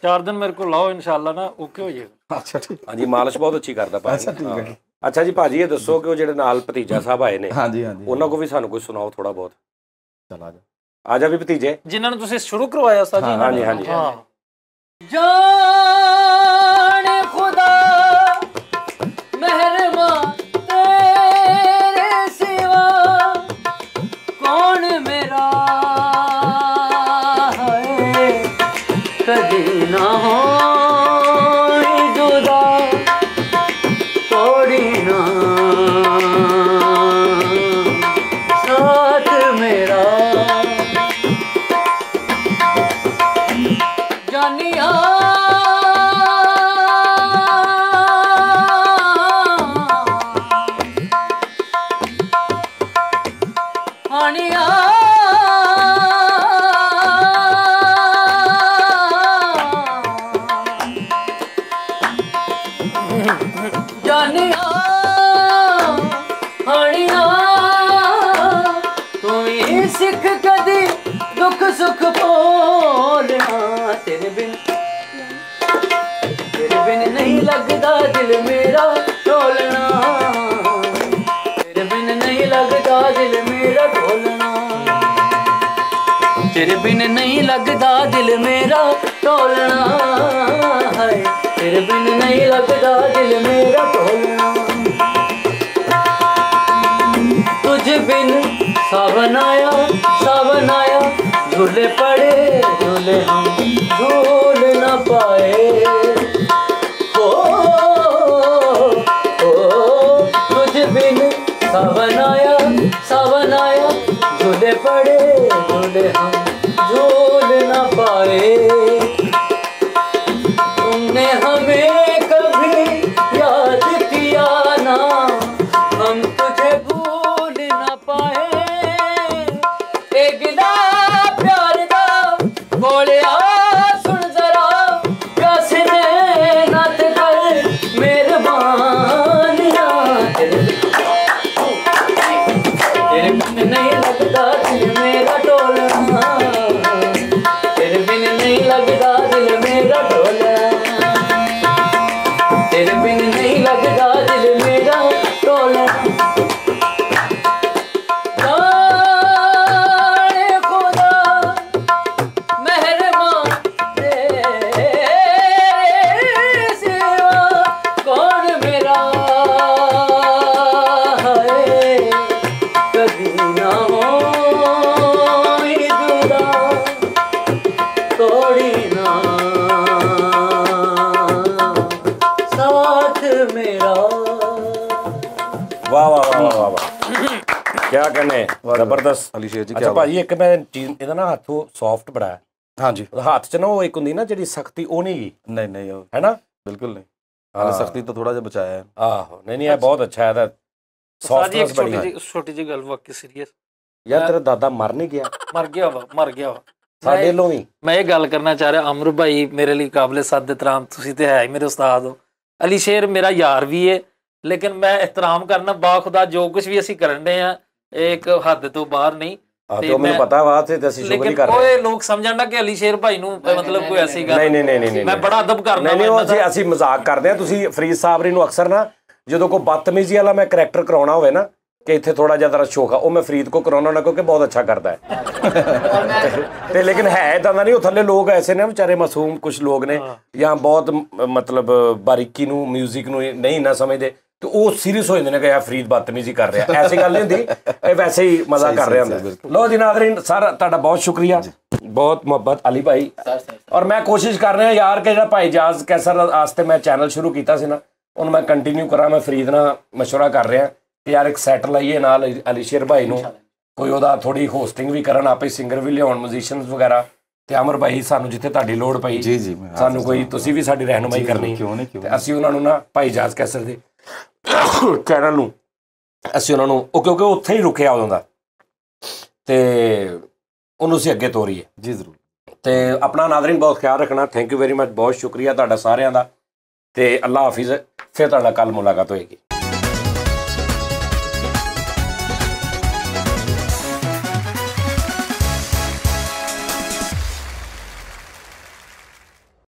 चार दिन मेरे को लाओ इंशाल्लाह ना ओके हो जाएगा। ਅੱਛਾ ਠੀਕ ਹਾਂਜੀ ਮਾਲਿਸ਼ ਬਹੁਤ ਅੱਛੀ ਕਰਦਾ ਭਾਜੀ ਅੱਛਾ ਠੀਕ ਹੈ ਅੱਛਾ ਜੀ ਭਾਜੀ ਇਹ ਦੱਸੋ ਕਿ ਉਹ ਜਿਹੜੇ ਨਾਲ ਭਤੀਜਾ ਸਾਹਿਬ ਆਏ ਨੇ ਹਾਂਜੀ ਹਾਂਜੀ ਉਹਨਾਂ ਕੋ ਵੀ ਸਾਨੂੰ ਕੁਝ ਸੁਣਾਓ ਥੋੜਾ ਬਹੁਤ ਚਲ ਆ ਜਾ ਆ ਜਾ ਵੀ ਭਤੀਜੇ जिन्होंने तुझे शुरू करवाया उस्ताद जी हाँ जी, हाँ जी। हाँ जान खुदा मेहरबान दुख सुख बोलना तेरे बिन नहीं लगता दिल मेरा ढोलना, तेरे बिन नहीं लगता दिल मेरा ढोलना, तेरे बिन नहीं लगता दिल मेरा ढोलना है, तेरे बिन नहीं लगता दिल मेरा ढोलना। तुझ बिन सावन आया झूले पड़े झूले हम झूल न पाए, हो तुझ बिन सावन आया झूले पड़े झूले हम झूल न पाए। तुमने हमें कभी याद किया ना, हम तुझे भूल न पाए। एक गिला प्यार दा बोलिया सुन जरा, प्यासे ने नात कर मेहरबानिया, तेरे बिन नहीं लगता दिल मेरा ढोलना, तेरे बिन नहीं लगता दिल मेरा ढोलना, तेरे बिन नहीं लगता दिल मेरा ढोलना। जाने खुदा मेहरबान तेरे सिवा कौन मेरा है, कभी ना होई जुदा तोड़ी ना साथ मेरा। वाह वाह वाह वाह वाह, क्या कहने, ਜ਼ਬਰਦਸਤ। ਅਲੀ ਸ਼ੇਰ ਜੀ ਅੱਛਾ ਭਾਜੀ ਇੱਕ ਮੈਂ ਚੀਜ਼, ਇਹਦਾ ਨਾ ਹੱਥ ਸੌਫਟ ਬੜਾ ਹੈ, ਹਾਂਜੀ ਉਹਦਾ ਹੱਥ 'ਚ ਨਾ ਉਹ ਇੱਕ ਹੁੰਦੀ ਨਾ ਜਿਹੜੀ ਸਖਤੀ, ਉਹ ਨਹੀਂ ਗਈ ਨਹੀਂ ਨਹੀਂ ਉਹ ਹੈ ਨਾ। ਬਿਲਕੁਲ ਨਹੀਂ, ਹਾਲੇ ਸਖਤੀ ਤੋਂ ਥੋੜਾ ਜਿਹਾ ਬਚਾਇਆ ਹੈ। ਆਹੋ ਨਹੀਂ ਨਹੀਂ, ਇਹ ਬਹੁਤ ਅੱਛਾ ਹੈ, ਇਹਦਾ ਸਾਡੀ ਇੱਕ ਸੌਫਟਨੈਸ ਬੜੀ ਹੈ। ਛੋਟੀ ਜਿਹੀ ਗੱਲ, ਵਾਕਈ ਸੀਰੀਅਸ, ਯਾਰ ਤੇਰਾ ਦਾਦਾ ਮਰ ਨਹੀਂ ਗਿਆ? ਮਰ ਗਿਆ ਵਾ ਸਾਡੇ ਵੱਲੋਂ ਵੀ। ਮੈਂ ਇਹ ਗੱਲ ਕਰਨਾ ਚਾਹ ਰਿਹਾ, ਅਮਰ ਭਾਈ ਮੇਰੇ ਲਈ ਕਾਬਲੇ ਸਾਦ ਇਤਰਾਮ, ਤੁਸੀਂ ਤੇ ਹੈ ਹੀ ਮੇਰੇ ਉਸਤਾਦ ਹੋ। ਅਲੀ ਸ਼ੇਰ ਮੇਰਾ ਯਾਰ ਵੀ ਹੈ, ਲੇਕਿਨ ਮੈਂ ਇਹਤਰਾਮ ਕਰਨਾ ਬਾਖੁਦਾ, ਜੋ ਕੁਝ ਵੀ ਅਸੀਂ ਕਰਨ ਦੇ ਆ ਇਹ ਇੱਕ ਹੱਦ ਤੋਂ ਬਾਹਰ ਨਹੀਂ। ਤੇ ਮੈਨੂੰ ਪਤਾ ਵਾ, ਤੇ ਅਸੀਂ ਸ਼ੁਕਰ ਹੀ ਕਰ ਰਹੇ ਹਾਂ। ਉਹ ਲੋਕ ਸਮਝਣ ਨਾ ਕਿ ਅਲੀ ਸ਼ੇਰ ਭਾਈ ਨੂੰ ਮਤਲਬ ਕੋਈ ਐਸੀ ਗੱਲ ਨਹੀਂ, ਮੈਂ ਬੜਾ ਅਦਬ ਕਰਨਾ। ਨਹੀਂ ਉਹ ਅਸੀਂ ਮਜ਼ਾਕ ਕਰਦੇ ਹਾਂ। ਤੁਸੀਂ ਫਰੀਦ ਸਾਹਿਬ ਨੂੰ ਅਕਸਰ ਨਾ ਜਦੋਂ ਕੋਈ ਬਦਤਮੀਜ਼ੀ ਵਾਲਾ ਮੈਂ ਕਰੈਕਟਰ ਕਰਾਉਣਾ ਹੋਵੇ ਨਾ ਕਿ ਇੱਥੇ ਥੋੜਾ ਜਿਆਦਾ ਸ਼ੌਕ ਆ, ਉਹ ਮੈਂ ਫਰੀਦ ਕੋ ਕਰਾਉਣਾ ਨਾ, ਕਿਉਂਕਿ ਬਹੁਤ ਅੱਛਾ ਕਰਦਾ ਹੈ। ਤੇ ਲੇਕਿਨ ਹੈ ਇਦਾਂ ਦਾ ਨਹੀਂ, ਉਹ ਥੱਲੇ ਲੋਕ ਐਸੇ ਨੇ ਵਿਚਾਰੇ ਮਾਸੂਮ ਕੁਝ ਲੋਕ ਨੇ, ਜਾਂ ਬਹੁਤ ਮਤਲਬ ਬਾਰੀਕੀ ਨੂੰ ਮਿਊਜ਼ਿਕ ਨੂੰ ਨਹੀਂ ਨਾ ਸਮਝਦੇ, ਤੇ ਉਹ ਸੀਰੀਅਸ ਹੋ ਜਾਂਦੇ ਨੇ ਕਿ ਯਾਰ ਫਰੀਦ ਬਦਤਮੀਜ਼ੀ ਕਰ ਰਿਹਾ। ਐਸੀ ਗੱਲ ਨਹੀਂ ਹੁੰਦੀ, ਇਹ ਵੈਸੇ ਹੀ ਮਜ਼ਾ ਕਰ ਰਿਹਾ ਹੁੰਦਾ। ਲੋ ਜੀ ਨਾਜ਼ਰੀਨ, ਸਾਰਾ ਤੁਹਾਡਾ ਬਹੁਤ ਸ਼ੁਕਰੀਆ, ਬਹੁਤ ਮੁਹੱਬਤ ਅਲੀ ਭਾਈ। ਔਰ ਮੈਂ ਕੋਸ਼ਿਸ਼ ਕਰ ਰਿਹਾ ਯਾਰ ਕਿ ਜਿਹੜਾ ਭਾਈ ਜਾਜ਼ ਕੈਸਰ ਵਾਸਤੇ ਮੈਂ ਚੈਨਲ ਸ਼ੁਰੂ ਕੀਤਾ ਸੀ ਨਾ, ਉਹਨੂੰ ਮੈਂ ਕੰਟੀਨਿਊ ਕਰਾਂ। ਮੈਂ ਫਰੀਦ ਨਾਲ ਮਸ਼ਵਰਾ ਕਰ ਰਿਹਾ ਕਿ ਯਾਰ ਇੱਕ ਸੈਟ ਲਾਈਏ ਨਾਲ ਅਲੀ ਸ਼ੇਰ ਭਾਈ ਨੂੰ, ਕੋਈ ਉਹਦਾ ਥੋੜੀ ਹੋਸਟਿੰਗ ਵੀ ਕਰਨ, ਆਪੇ ਸਿੰਗਰ ਵੀ ਲਿਆਉਣ, ਮਿਊਜ਼ੀਸ਼ੀਅਨਸ ਵਗੈਰਾ। ਤੇ ਅਮਰ ਭਾਈ ਸਾਨੂੰ ਜਿੱਥੇ ਤੁਹਾਡੀ ਲੋੜ ਪਈ, ਜੀ ਸਾਨੂੰ ਕੋਈ ਤੁਸੀਂ ਵੀ ਸਾਡੀ ਰਹਿਨੁਮਾਈ ਕਰਨੀ, ਤੇ ਅਸੀਂ ਉਹਨਾਂ ਨੂੰ ਨਾ ਭਾਈ ਜਾਜ਼ ਕੈਸਰ ਦੇ ਚੈਨਲ ਨੂੰ ਅਸੀਂ ਉਹਨਾਂ ਨੂੰ, ਉਹ ਕਿਉਂਕਿ ਉੱਥੇ ਹੀ ਰੁਕਿਆ ਉਦੋਂ ਦਾ, ਤੇ ਉਹਨੂੰ ਅਸੀਂ ਅੱਗੇ ਤੋਰੀਏ ਜੀ ਜ਼ਰੂਰ। ਤੇ ਆਪਣਾ ਨਾਜ਼ਰੀਨ ਬਹੁਤ ਖਿਆਲ ਰੱਖਣਾ। ਥੈਂਕ ਯੂ ਵੈਰੀ ਮਚ, ਬਹੁਤ ਸ਼ੁਕਰੀਆ ਤੁਹਾਡਾ ਸਾਰਿਆਂ ਦਾ, ਤੇ ਅੱਲਾ ਹਾਫਿਜ਼। ਫਿਰ ਤੁਹਾਡਾ ਕੱਲ ਮੁਲਾਕਾਤ ਹੋਏਗੀ।